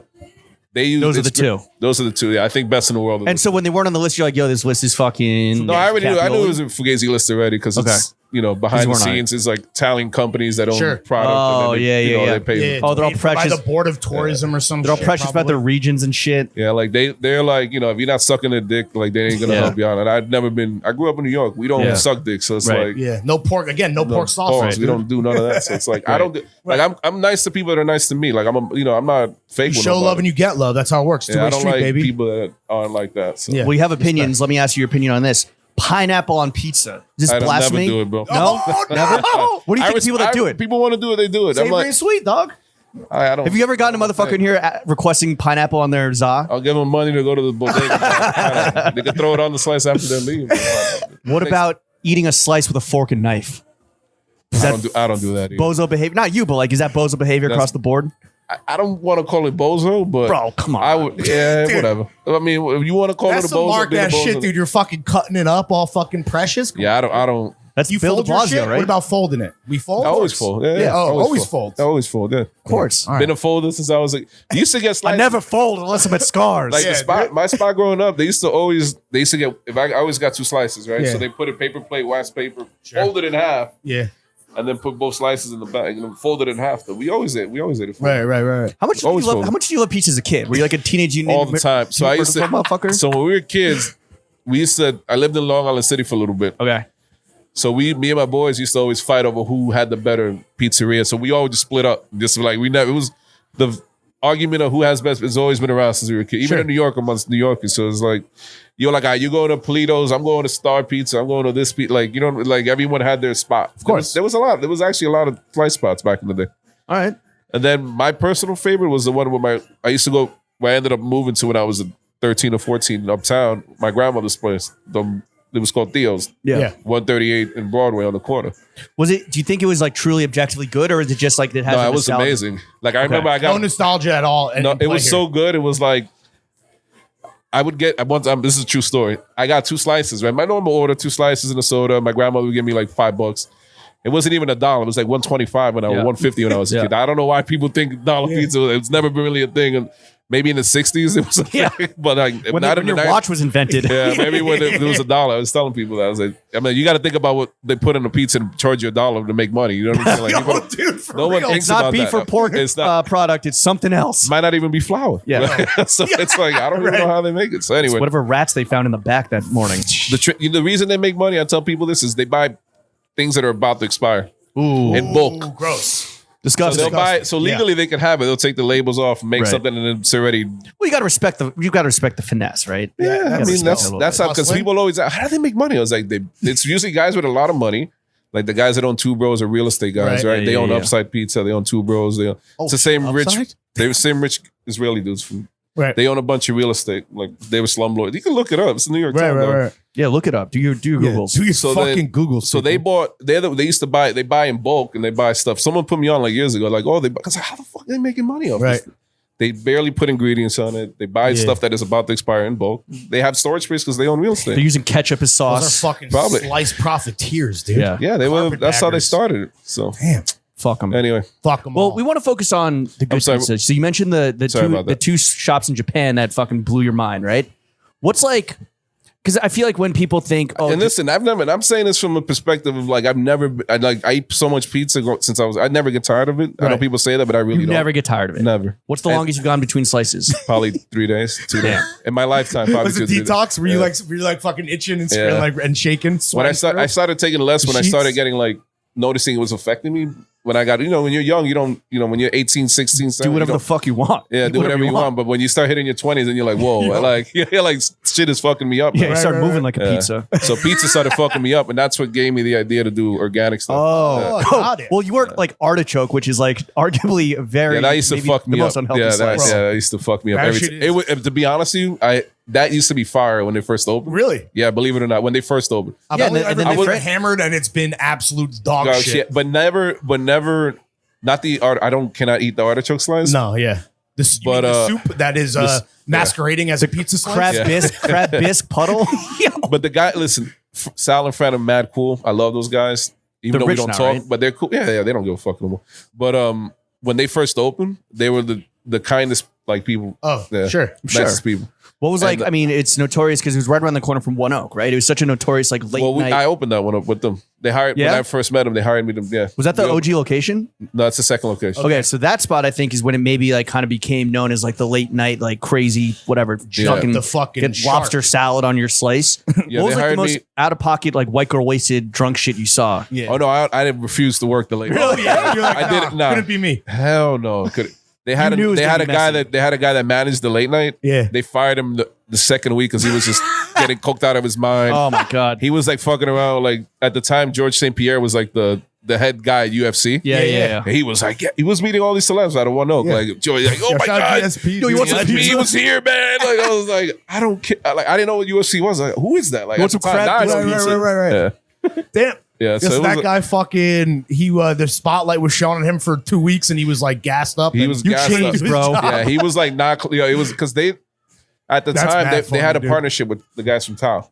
[SPEAKER 2] they use
[SPEAKER 1] Those are the
[SPEAKER 2] it's-
[SPEAKER 1] two.
[SPEAKER 2] Those are the two. Yeah, I think best in the world.
[SPEAKER 1] And so when they weren't on the list, you're like, yo, this list is fucking.
[SPEAKER 2] no, I already knew. I knew it
[SPEAKER 1] cannoli.
[SPEAKER 2] was a Fugazi list already because
[SPEAKER 1] Okay.
[SPEAKER 2] behind the
[SPEAKER 1] we're not.
[SPEAKER 2] scenes is like Italian companies that own
[SPEAKER 3] Sure.
[SPEAKER 2] product.
[SPEAKER 1] Oh,
[SPEAKER 2] and then
[SPEAKER 1] yeah.
[SPEAKER 2] They pay.
[SPEAKER 1] Oh, they're all
[SPEAKER 3] paid for by
[SPEAKER 1] precious.
[SPEAKER 3] the Board of Tourism or something.
[SPEAKER 1] They're all precious about their regions and shit.
[SPEAKER 2] Yeah, like they're like, if you're not sucking their dick, like they ain't gonna
[SPEAKER 1] Yeah.
[SPEAKER 2] help you out. And I grew up in New York. We don't
[SPEAKER 1] Yeah.
[SPEAKER 2] suck dick, so it's
[SPEAKER 1] Right.
[SPEAKER 2] like
[SPEAKER 3] Yeah, no pork. Again, no pork sauce.
[SPEAKER 2] pause. We don't do none of that. So it's like I don't do, like I'm nice to people that are nice to me. Like I'm not fake.
[SPEAKER 3] You
[SPEAKER 2] with
[SPEAKER 3] show
[SPEAKER 2] nobody.
[SPEAKER 3] love and you get love. That's how it works.
[SPEAKER 2] Yeah,
[SPEAKER 3] Two-way
[SPEAKER 2] I don't
[SPEAKER 3] street,
[SPEAKER 2] like
[SPEAKER 3] baby.
[SPEAKER 2] people that aren't like that. So.
[SPEAKER 3] Yeah.
[SPEAKER 1] Well, you have opinions. Let me ask you your opinion on this. Pineapple on pizza. Is this
[SPEAKER 2] I don't
[SPEAKER 1] blasphemy?
[SPEAKER 2] never do it, bro.
[SPEAKER 1] No?
[SPEAKER 3] Oh,
[SPEAKER 1] Never? What do you think of people that do it?
[SPEAKER 2] People want to do it, they do it. I'm
[SPEAKER 3] Savory
[SPEAKER 2] like,
[SPEAKER 3] and sweet, dog.
[SPEAKER 2] I don't.
[SPEAKER 1] Have you ever gotten a motherfucker in here requesting pineapple on their za?
[SPEAKER 2] I'll give them money to go to the bodega. They can throw it on the slice after they leave.
[SPEAKER 1] What about eating a slice with a fork and knife? Is
[SPEAKER 2] I
[SPEAKER 1] that
[SPEAKER 2] don't do that either.
[SPEAKER 1] bozo behavior? Not you, but like, is that bozo behavior across the board?
[SPEAKER 2] I don't want to call it bozo, but
[SPEAKER 1] Bro, come on.
[SPEAKER 2] I would, yeah, whatever. I mean, if you want to call
[SPEAKER 3] That's
[SPEAKER 2] it a
[SPEAKER 3] some
[SPEAKER 2] bozo,
[SPEAKER 3] mark
[SPEAKER 2] be a
[SPEAKER 3] that
[SPEAKER 2] bozo.
[SPEAKER 3] shit, dude. You're fucking cutting it up all fucking precious.
[SPEAKER 2] Yeah, I don't.
[SPEAKER 1] That's
[SPEAKER 3] You
[SPEAKER 1] Bill de
[SPEAKER 3] fold your shit?
[SPEAKER 1] Blasio, right?
[SPEAKER 3] What about folding it? We fold?
[SPEAKER 2] I always fold. Yeah,
[SPEAKER 3] Yeah, always fold.
[SPEAKER 2] I always fold. Yeah,
[SPEAKER 1] Of course.
[SPEAKER 3] All right.
[SPEAKER 2] been a folder since I was like. I used to get
[SPEAKER 1] I
[SPEAKER 2] slices.
[SPEAKER 1] never fold unless I'm at Scars.
[SPEAKER 2] Like
[SPEAKER 3] Yeah,
[SPEAKER 2] the spot, my spot growing up, they used to get. If I always got 2 slices, right?
[SPEAKER 3] Yeah.
[SPEAKER 2] So they put a paper plate, wax paper,
[SPEAKER 3] Sure.
[SPEAKER 2] fold it in half,
[SPEAKER 3] Yeah.
[SPEAKER 2] and then put both slices in the bag and then fold it in half. Though we always ate it.
[SPEAKER 3] Right.
[SPEAKER 1] how much did you
[SPEAKER 2] always
[SPEAKER 1] love?
[SPEAKER 2] fold.
[SPEAKER 1] How much did you love pizza as a kid? Were you like a teenage union
[SPEAKER 2] All the time. So I used to.
[SPEAKER 1] motherfucker.
[SPEAKER 2] So when we were kids, I lived in Long Island City for a little bit.
[SPEAKER 1] Okay.
[SPEAKER 2] So me and my boys used to always fight over who had the better pizzeria. So we always just split up. Just like it was the argument of who has best has always been around since we were kids. Even in New York amongst New Yorkers. So it's like you're like, you going to Polito's, I'm going to Star Pizza, I'm going to this pizza. Like like everyone had their spot. Of
[SPEAKER 3] course.
[SPEAKER 2] There was a lot. There was actually a lot of slice spots back in the day.
[SPEAKER 1] All right.
[SPEAKER 2] And then my personal favorite was the one where I used to go where I ended up moving to when I was 13 or 14 uptown, my grandmother's place. It was called Theo's.
[SPEAKER 1] Yeah.
[SPEAKER 2] 138 in Broadway on the corner.
[SPEAKER 1] Was it? Do you think it was like truly objectively good, or is it just like it has?
[SPEAKER 2] No,
[SPEAKER 1] a
[SPEAKER 2] it was
[SPEAKER 1] nostalgia?
[SPEAKER 2] amazing. Like I remember I
[SPEAKER 3] No
[SPEAKER 2] got
[SPEAKER 3] nostalgia at all.
[SPEAKER 2] no, it was so good. It was like I would get at one time. This is a true story. I got 2 slices. Right, my normal order 2 slices and a soda. My grandmother would give me like $5. It wasn't even $1. It was like $1.25 when I was
[SPEAKER 1] Yeah.
[SPEAKER 2] $1.50 when I was a
[SPEAKER 1] Yeah.
[SPEAKER 2] kid. I don't know why people think dollar pizza. It's never been really a thing. And maybe in the '60s it was a
[SPEAKER 1] Yeah.
[SPEAKER 2] thing, but like
[SPEAKER 1] When,
[SPEAKER 2] not
[SPEAKER 1] when
[SPEAKER 2] in
[SPEAKER 1] your
[SPEAKER 2] the
[SPEAKER 1] watch was invented.
[SPEAKER 2] Yeah, maybe when it was $1. I was telling people that I was like, I mean, you got to think about what they put in a pizza and charge you $1 to make money. You know what I'm saying? Like,
[SPEAKER 3] Yo,
[SPEAKER 2] people-
[SPEAKER 3] dude, for
[SPEAKER 2] no one
[SPEAKER 3] real.
[SPEAKER 2] thinks
[SPEAKER 1] It's not
[SPEAKER 2] about
[SPEAKER 1] beef
[SPEAKER 2] that.
[SPEAKER 1] or pork
[SPEAKER 2] It's not.
[SPEAKER 1] product. It's something else.
[SPEAKER 2] Might not even be flour.
[SPEAKER 1] Yeah.
[SPEAKER 2] So it's like I don't even know how they make it. So anyway,
[SPEAKER 1] Whatever rats they found in the back that morning.
[SPEAKER 2] the reason they make money, I tell people this is they buy things that are about to expire
[SPEAKER 1] Ooh,
[SPEAKER 2] in bulk.
[SPEAKER 3] Ooh, gross.
[SPEAKER 2] So
[SPEAKER 1] disgusting.
[SPEAKER 2] they'll buy it. So legally they can have it. They'll take the labels off and make
[SPEAKER 1] Right.
[SPEAKER 2] something, and it's already.
[SPEAKER 1] Well, you got to respect the finesse, right?
[SPEAKER 2] Yeah, I
[SPEAKER 1] gotta
[SPEAKER 2] mean
[SPEAKER 1] respect
[SPEAKER 2] that's
[SPEAKER 1] it a little
[SPEAKER 2] that's
[SPEAKER 1] bit.
[SPEAKER 2] how because
[SPEAKER 3] Hustling.
[SPEAKER 2] people always how do they make money? I was like, it's usually guys with a lot of money. Like the guys that own Two Bros are real estate guys,
[SPEAKER 3] Right.
[SPEAKER 2] right?
[SPEAKER 1] Yeah,
[SPEAKER 2] they
[SPEAKER 1] yeah,
[SPEAKER 2] own
[SPEAKER 1] yeah.
[SPEAKER 2] Upside Pizza. They own Two Bros. It's the same
[SPEAKER 1] Upside?
[SPEAKER 2] rich. They were same rich Israeli dudes from.
[SPEAKER 3] Right.
[SPEAKER 2] They own a bunch of real estate. Like they were slumlords. You can look it up. It's the New York
[SPEAKER 3] Right,
[SPEAKER 2] Times. dog.
[SPEAKER 3] right.
[SPEAKER 1] Yeah, look it up. Do your Googles.
[SPEAKER 3] Do your
[SPEAKER 2] So
[SPEAKER 3] fucking
[SPEAKER 2] then-
[SPEAKER 3] Google.
[SPEAKER 2] So they bought. They used to buy. They buy in bulk and they buy stuff. Someone put me on like years ago. Like, because how the fuck are they making money off
[SPEAKER 3] Right.
[SPEAKER 2] this? They barely put ingredients on it. They buy stuff that is about to expire in bulk. They have storage space because they own real estate.
[SPEAKER 1] They're using ketchup as
[SPEAKER 3] Those
[SPEAKER 1] sauce.
[SPEAKER 3] are fucking
[SPEAKER 2] Probably.
[SPEAKER 3] slice profiteers, dude.
[SPEAKER 1] Yeah.
[SPEAKER 2] Yeah, they were. That's how they
[SPEAKER 3] Carpetbaggers.
[SPEAKER 2] started it. So
[SPEAKER 3] Damn.
[SPEAKER 1] Fuck them.
[SPEAKER 2] anyway,
[SPEAKER 3] Fuck them
[SPEAKER 1] Well,
[SPEAKER 3] all.
[SPEAKER 1] we want to focus on the good
[SPEAKER 2] sorry.
[SPEAKER 1] pizza. So you mentioned the
[SPEAKER 2] Sorry
[SPEAKER 1] two
[SPEAKER 2] about that.
[SPEAKER 1] 2 shops in Japan that fucking blew your mind, right? What's like? Because I feel like when people think, oh,
[SPEAKER 2] and listen, I'm saying this from a perspective of like I eat so much pizza since I never get tired of it. I know
[SPEAKER 3] Right.
[SPEAKER 2] people say that, but I really
[SPEAKER 1] you
[SPEAKER 2] don't.
[SPEAKER 1] never get tired of it.
[SPEAKER 2] Never.
[SPEAKER 1] What's the
[SPEAKER 2] And-
[SPEAKER 1] longest you've gone between slices?
[SPEAKER 2] Probably 3 days, 2 days in my lifetime. Probably
[SPEAKER 3] was it
[SPEAKER 2] 2 days.
[SPEAKER 3] detox? Were
[SPEAKER 2] Yeah.
[SPEAKER 3] you like fucking itching and
[SPEAKER 2] Yeah.
[SPEAKER 3] like and shaking?
[SPEAKER 2] When I
[SPEAKER 3] sweating
[SPEAKER 2] started taking less when I
[SPEAKER 3] Sheets?
[SPEAKER 2] started getting like noticing it was affecting me. When I got, when you're young, you don't, when you're 18, 16, 17,
[SPEAKER 1] Do whatever
[SPEAKER 2] you
[SPEAKER 1] the fuck you want.
[SPEAKER 2] yeah, do whatever you want. But when you start hitting your 20s and you're like, whoa, you're like, shit is fucking me up.
[SPEAKER 1] Yeah,
[SPEAKER 2] now.
[SPEAKER 1] you start
[SPEAKER 3] right,
[SPEAKER 1] moving
[SPEAKER 3] right.
[SPEAKER 1] like a
[SPEAKER 2] Yeah.
[SPEAKER 1] pizza.
[SPEAKER 2] So pizza started fucking me up, and that's what gave me the idea to do organic stuff.
[SPEAKER 3] Oh, got it.
[SPEAKER 1] Well, you work like artichoke, which is like arguably very
[SPEAKER 2] Yeah, that used to
[SPEAKER 1] maybe
[SPEAKER 2] fuck me
[SPEAKER 1] the
[SPEAKER 2] up.
[SPEAKER 1] most unhealthy
[SPEAKER 2] Yeah,
[SPEAKER 1] slice.
[SPEAKER 2] that used to fuck me up.
[SPEAKER 3] That
[SPEAKER 2] Every
[SPEAKER 3] shit
[SPEAKER 2] t-
[SPEAKER 3] is-
[SPEAKER 2] it was, to be honest with you, that used to be fire when they first opened.
[SPEAKER 3] Really?
[SPEAKER 2] Yeah, believe it or not, when they first opened.
[SPEAKER 3] I've
[SPEAKER 1] Yeah,
[SPEAKER 3] only
[SPEAKER 1] and then
[SPEAKER 3] ever
[SPEAKER 1] they
[SPEAKER 3] been
[SPEAKER 1] fr-
[SPEAKER 3] hammered and it's been absolute dog
[SPEAKER 2] Oh,
[SPEAKER 3] shit.
[SPEAKER 2] but never, not the art. Cannot eat the artichoke slice.
[SPEAKER 3] No, yeah. This
[SPEAKER 2] But,
[SPEAKER 3] the soup that is masquerading as a pizza slice.
[SPEAKER 1] Crab bisque puddle.
[SPEAKER 2] But the guy, listen, Sal and Fran are mad cool. I love those guys. Even
[SPEAKER 1] They're
[SPEAKER 2] though we
[SPEAKER 1] rich
[SPEAKER 2] don't
[SPEAKER 1] now,
[SPEAKER 2] talk,
[SPEAKER 1] right?
[SPEAKER 2] but they're cool. Yeah, they don't give a fuck no more. But when they first opened, they were the kindest like people.
[SPEAKER 3] Oh,
[SPEAKER 2] yeah,
[SPEAKER 3] sure.
[SPEAKER 2] nicest people.
[SPEAKER 1] What was like? I mean, it's notorious because it was right around the corner from One Oak, right? It was such a notorious like late night.
[SPEAKER 2] I opened that one up with them. They hired when I first met them. They hired me to
[SPEAKER 1] Was that the OG location?
[SPEAKER 2] No, it's the second location.
[SPEAKER 1] Okay, so that spot I think is when it maybe like kind of became known as like the late night like crazy whatever.
[SPEAKER 3] The fucking
[SPEAKER 1] get lobster salad on your slice.
[SPEAKER 2] Yeah,
[SPEAKER 1] what was
[SPEAKER 2] they
[SPEAKER 1] like the
[SPEAKER 2] hired
[SPEAKER 1] most
[SPEAKER 2] me-
[SPEAKER 1] out of pocket like white girl wasted drunk shit you saw?
[SPEAKER 3] Yeah.
[SPEAKER 2] Oh no, I didn't refuse to work the late.
[SPEAKER 3] Oh yeah. You're like,
[SPEAKER 2] I didn't. Nah.
[SPEAKER 3] Couldn't be me.
[SPEAKER 2] Hell no. They had
[SPEAKER 1] knew it was
[SPEAKER 2] a
[SPEAKER 1] gonna be
[SPEAKER 2] guy
[SPEAKER 1] messy.
[SPEAKER 2] that managed the late night.
[SPEAKER 3] Yeah.
[SPEAKER 2] They fired him the second week because he was just getting coked out of his mind.
[SPEAKER 1] Oh my god.
[SPEAKER 2] He was like fucking around. Like at the time, George St. Pierre was like the head guy at UFC.
[SPEAKER 1] Yeah.
[SPEAKER 2] And he was like, he was meeting all these celebs out of One Oak.
[SPEAKER 3] Yeah.
[SPEAKER 2] Like Joey, like, oh
[SPEAKER 3] Yo,
[SPEAKER 2] my
[SPEAKER 3] shout out
[SPEAKER 2] god,
[SPEAKER 3] GSP,
[SPEAKER 1] Yo, you want some
[SPEAKER 2] GSP
[SPEAKER 1] pizza?
[SPEAKER 2] was here, man. Like I was like, I don't care. Like I didn't know what UFC was. Like who is that? Like
[SPEAKER 1] You want
[SPEAKER 2] at the
[SPEAKER 1] some
[SPEAKER 2] time,
[SPEAKER 1] crab
[SPEAKER 2] now I know
[SPEAKER 1] pizza?
[SPEAKER 2] pizza.
[SPEAKER 3] Right.
[SPEAKER 2] Yeah.
[SPEAKER 3] Damn.
[SPEAKER 2] Yeah,
[SPEAKER 3] So
[SPEAKER 2] so it
[SPEAKER 3] that
[SPEAKER 2] was,
[SPEAKER 3] guy fucking the spotlight was shown on him for 2 weeks and he was like gassed up.
[SPEAKER 2] He
[SPEAKER 3] and
[SPEAKER 2] was
[SPEAKER 3] you
[SPEAKER 2] gassed
[SPEAKER 3] changed
[SPEAKER 2] up.
[SPEAKER 3] his
[SPEAKER 1] bro.
[SPEAKER 3] job.
[SPEAKER 2] yeah, he was like not. It was because they at the
[SPEAKER 3] That's
[SPEAKER 2] time
[SPEAKER 3] mad
[SPEAKER 2] they had a
[SPEAKER 3] funny, dude.
[SPEAKER 2] partnership with the guys from Tao.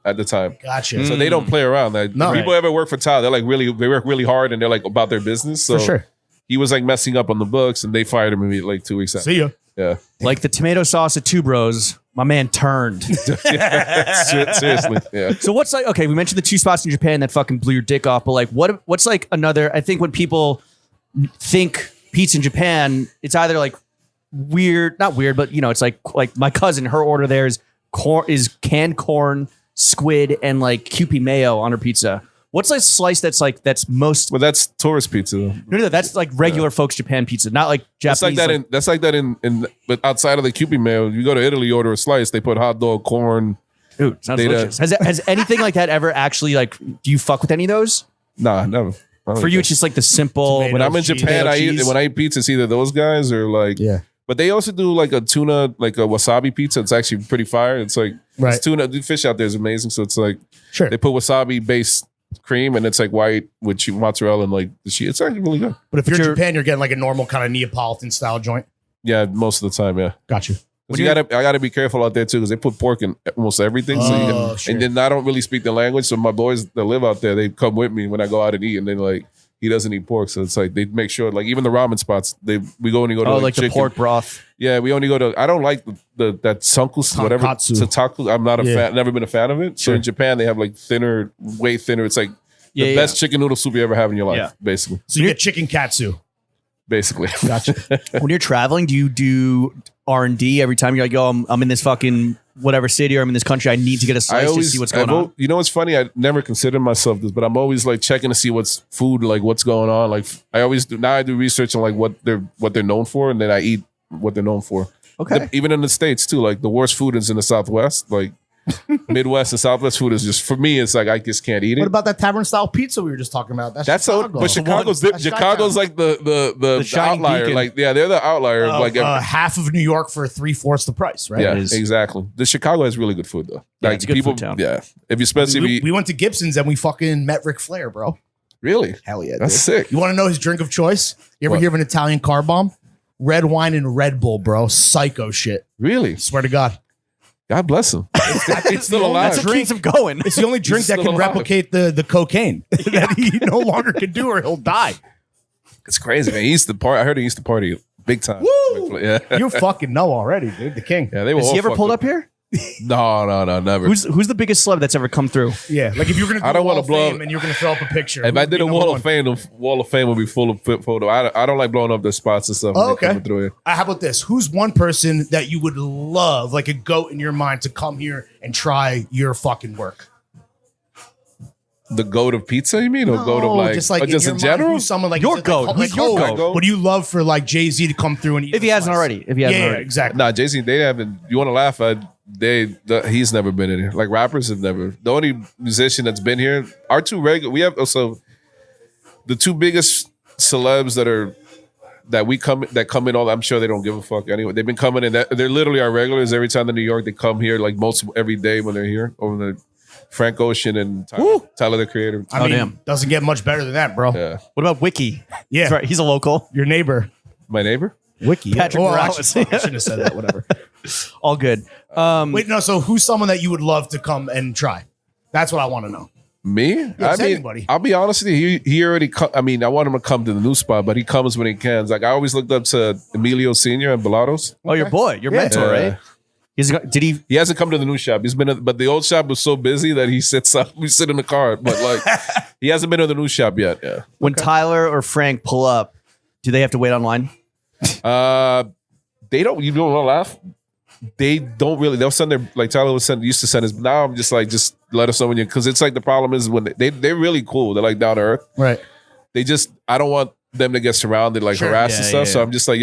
[SPEAKER 2] At the time,
[SPEAKER 3] Gotcha.
[SPEAKER 2] so they don't play around. Like
[SPEAKER 3] No.
[SPEAKER 2] people ever work for Tao, they're like they work really hard and they're like about their business. So
[SPEAKER 3] For sure.
[SPEAKER 2] he was like messing up on the books, and they fired him immediately like 2 weeks after.
[SPEAKER 3] See ya.
[SPEAKER 2] Yeah,
[SPEAKER 1] Like the tomato sauce at Two Bros, my man turned.
[SPEAKER 2] seriously. Yeah,
[SPEAKER 1] So what's like? Okay, we mentioned the two spots in Japan that fucking blew your dick off, but like, what's like another? I think when people think pizza in Japan, it's either like weird, not weird, but you know, it's like my cousin, her order there is canned corn, squid, and like Kewpie mayo on her pizza. What's a slice that's most?
[SPEAKER 2] but that's tourist pizza. Though.
[SPEAKER 1] No, that's like regular folks Japan pizza, not like Japanese.
[SPEAKER 2] That's like that in but outside of the Kewpie mayo, you go to Italy, you order a slice, they put hot dog, corn.
[SPEAKER 1] Dude, sounds
[SPEAKER 2] They
[SPEAKER 1] delicious. Has anything like that ever actually like? Do you fuck with any of those?
[SPEAKER 2] Nah, never. I don't
[SPEAKER 1] For you,
[SPEAKER 2] think
[SPEAKER 1] it's just like the simple.
[SPEAKER 3] Tomato
[SPEAKER 2] when I'm in
[SPEAKER 3] cheese,
[SPEAKER 2] Japan,
[SPEAKER 3] tomato
[SPEAKER 2] I eat
[SPEAKER 3] cheese.
[SPEAKER 2] when I eat pizza, it's either those guys or like
[SPEAKER 3] Yeah.
[SPEAKER 2] But they also do like a tuna, like a wasabi pizza. It's actually pretty fire. It's like
[SPEAKER 3] Right.
[SPEAKER 2] it's tuna. The fish out there is amazing. So it's like
[SPEAKER 3] Sure.
[SPEAKER 2] they put wasabi based cream and it's like white with mozzarella and like the cheese. It's actually really good.
[SPEAKER 3] But if you're in
[SPEAKER 1] you're-
[SPEAKER 3] Japan, you're getting like a normal kind of Neapolitan style joint.
[SPEAKER 2] Yeah, most of the time. Yeah.
[SPEAKER 3] Got you.
[SPEAKER 2] 'Cause I gotta be careful out there too because they put pork in almost everything.
[SPEAKER 3] Oh, shit.
[SPEAKER 2] And then I don't really speak the language, so my boys that live out there, they come with me when I go out and eat, and they're like, he doesn't eat pork, so it's like they make sure, like even the ramen spots, we go to
[SPEAKER 1] like the
[SPEAKER 2] chicken.
[SPEAKER 1] pork broth.
[SPEAKER 2] Yeah, we only go to. I don't like that sunkus whatever
[SPEAKER 3] Tonkatsu.
[SPEAKER 2] tataku. I'm not a fan. Never been a fan of it. So in Japan, they have like thinner, way thinner. It's like the best chicken noodle soup you ever have in your life,
[SPEAKER 1] Yeah.
[SPEAKER 2] basically.
[SPEAKER 3] So you get chicken katsu.
[SPEAKER 2] Basically.
[SPEAKER 3] Gotcha.
[SPEAKER 1] When you're traveling, do you do R&D every time you're like, yo, I'm in this fucking whatever city or I'm in this country, I need to get a slice to see what's going on?
[SPEAKER 2] You know what's funny? I never considered myself this, but I'm always like checking to see what's food, like what's going on. Like I always do. Now I do research on like what they're known for, and then I eat what they're known for.
[SPEAKER 1] Okay.
[SPEAKER 2] Even in the States too, like the worst food is in the Southwest. Like Midwest and Southwest food is just, for me, it's like I just can't eat it.
[SPEAKER 3] What about that tavern style pizza we were just talking about?
[SPEAKER 2] That's
[SPEAKER 3] Chicago.
[SPEAKER 2] but Chicago's
[SPEAKER 3] That's
[SPEAKER 2] Chicago's
[SPEAKER 3] Chi-town.
[SPEAKER 2] like the
[SPEAKER 1] shining
[SPEAKER 2] outlier.
[SPEAKER 1] beacon.
[SPEAKER 2] Like they're the outlier. Of like
[SPEAKER 3] half of New York for 3/4 the price, right?
[SPEAKER 2] yeah,
[SPEAKER 1] it is.
[SPEAKER 2] exactly. The Chicago has really good food though.
[SPEAKER 1] Yeah,
[SPEAKER 2] Like
[SPEAKER 1] it's a good food town.
[SPEAKER 2] Yeah, if you especially if you,
[SPEAKER 3] We went to Gibson's and we fucking met Ric Flair, bro.
[SPEAKER 2] really,
[SPEAKER 3] Hell yeah,
[SPEAKER 2] that's
[SPEAKER 3] dude.
[SPEAKER 2] sick.
[SPEAKER 3] You want to know his drink of choice? You ever
[SPEAKER 2] What?
[SPEAKER 3] hear of an Italian car bomb? Red wine and Red Bull, bro. Psycho shit.
[SPEAKER 2] Really,
[SPEAKER 3] Swear to God.
[SPEAKER 2] God bless him. It's still alive.
[SPEAKER 1] That's what keeps him going.
[SPEAKER 3] It's the only drink that
[SPEAKER 2] still
[SPEAKER 3] can
[SPEAKER 2] alive.
[SPEAKER 3] replicate the cocaine that he no longer can do or he'll die.
[SPEAKER 2] It's crazy, man. He used to party. I heard he used to party big time.
[SPEAKER 3] Woo!
[SPEAKER 2] Yeah,
[SPEAKER 3] You fucking know already, dude. The king.
[SPEAKER 2] yeah. They were.
[SPEAKER 1] Has
[SPEAKER 2] all
[SPEAKER 1] he ever
[SPEAKER 2] fucked
[SPEAKER 1] pulled up here?
[SPEAKER 2] No, never.
[SPEAKER 1] Who's the biggest celeb that's ever come through?
[SPEAKER 3] Yeah. Like if you're going to do
[SPEAKER 2] I don't
[SPEAKER 3] a wall
[SPEAKER 2] wanna
[SPEAKER 3] of
[SPEAKER 2] blow
[SPEAKER 3] fame
[SPEAKER 2] up-
[SPEAKER 3] and you're going to throw up a picture.
[SPEAKER 2] If
[SPEAKER 3] who
[SPEAKER 2] I
[SPEAKER 3] would be
[SPEAKER 2] did a
[SPEAKER 3] number
[SPEAKER 2] wall
[SPEAKER 3] one?
[SPEAKER 2] of fame, the wall of fame would be full of photo. I don't like blowing up the spots and stuff. when
[SPEAKER 3] Oh,
[SPEAKER 2] they
[SPEAKER 3] okay.
[SPEAKER 2] coming through here.
[SPEAKER 3] How about this? Who's one person that you would love, like a goat in your mind, to come here and try your fucking work?
[SPEAKER 2] The goat of pizza, you mean, or goat of like,
[SPEAKER 3] just like
[SPEAKER 2] or just
[SPEAKER 3] your
[SPEAKER 2] in
[SPEAKER 3] mind,
[SPEAKER 2] general?
[SPEAKER 3] who's someone like
[SPEAKER 1] Your
[SPEAKER 3] like,
[SPEAKER 1] goat.
[SPEAKER 3] Like,
[SPEAKER 1] Who's your
[SPEAKER 3] oh,
[SPEAKER 2] goat?
[SPEAKER 3] What do you love for like Jay-Z to come through and eat?
[SPEAKER 1] If he
[SPEAKER 3] a
[SPEAKER 1] hasn't
[SPEAKER 3] slice?
[SPEAKER 1] already. If he hasn't
[SPEAKER 3] Yeah,
[SPEAKER 1] already.
[SPEAKER 3] exactly.
[SPEAKER 2] Nah, Jay-Z, they haven't. You want to laugh at? He's never been in here. Like rappers have never. The only musician that's been here, our two regular. We have also the two biggest celebs that come in. All I'm sure they don't give a fuck anyway. They've been coming in. They're literally our regulars. Every time in New York, they come here like most every day when they're here. Over the Frank Ocean and Tyler the Creator.
[SPEAKER 3] I mean,
[SPEAKER 1] damn.
[SPEAKER 3] doesn't get much better than that, bro.
[SPEAKER 2] Yeah,
[SPEAKER 1] What about Wiki?
[SPEAKER 3] Yeah.
[SPEAKER 1] That's right. He's a local.
[SPEAKER 3] Your neighbor.
[SPEAKER 2] my neighbor.
[SPEAKER 3] Wiki.
[SPEAKER 1] Patrick Morales.
[SPEAKER 3] Actually, fuck, I shouldn't have said that. Whatever.
[SPEAKER 1] All good.
[SPEAKER 3] Wait, no. So who's someone that you would love to come and try? That's what I want to know.
[SPEAKER 2] Me?
[SPEAKER 3] it's anybody.
[SPEAKER 2] I'll be honest with you. He already. I mean, I want him to come to the new spot, but he comes when he can. Like I always looked up to Emilio Senior and Bellatos.
[SPEAKER 1] Oh, your boy, your mentor,
[SPEAKER 2] Yeah.
[SPEAKER 1] right? Did he?
[SPEAKER 2] He hasn't come to the new shop. He's been, but the old shop was so busy that he sits up. We sit in the car, but like he hasn't been to the new shop yet. Yeah.
[SPEAKER 1] When Tyler or Frank pull up, do they have to wait online?
[SPEAKER 2] They don't. You don't want to laugh. They don't really. They'll send their like Tyler used to send his. Now I'm just like just let us know when you because it's like the problem is when they're really cool. They're like down to earth.
[SPEAKER 3] Right.
[SPEAKER 2] They just I don't want them to get surrounded like harassed and stuff. So I'm just like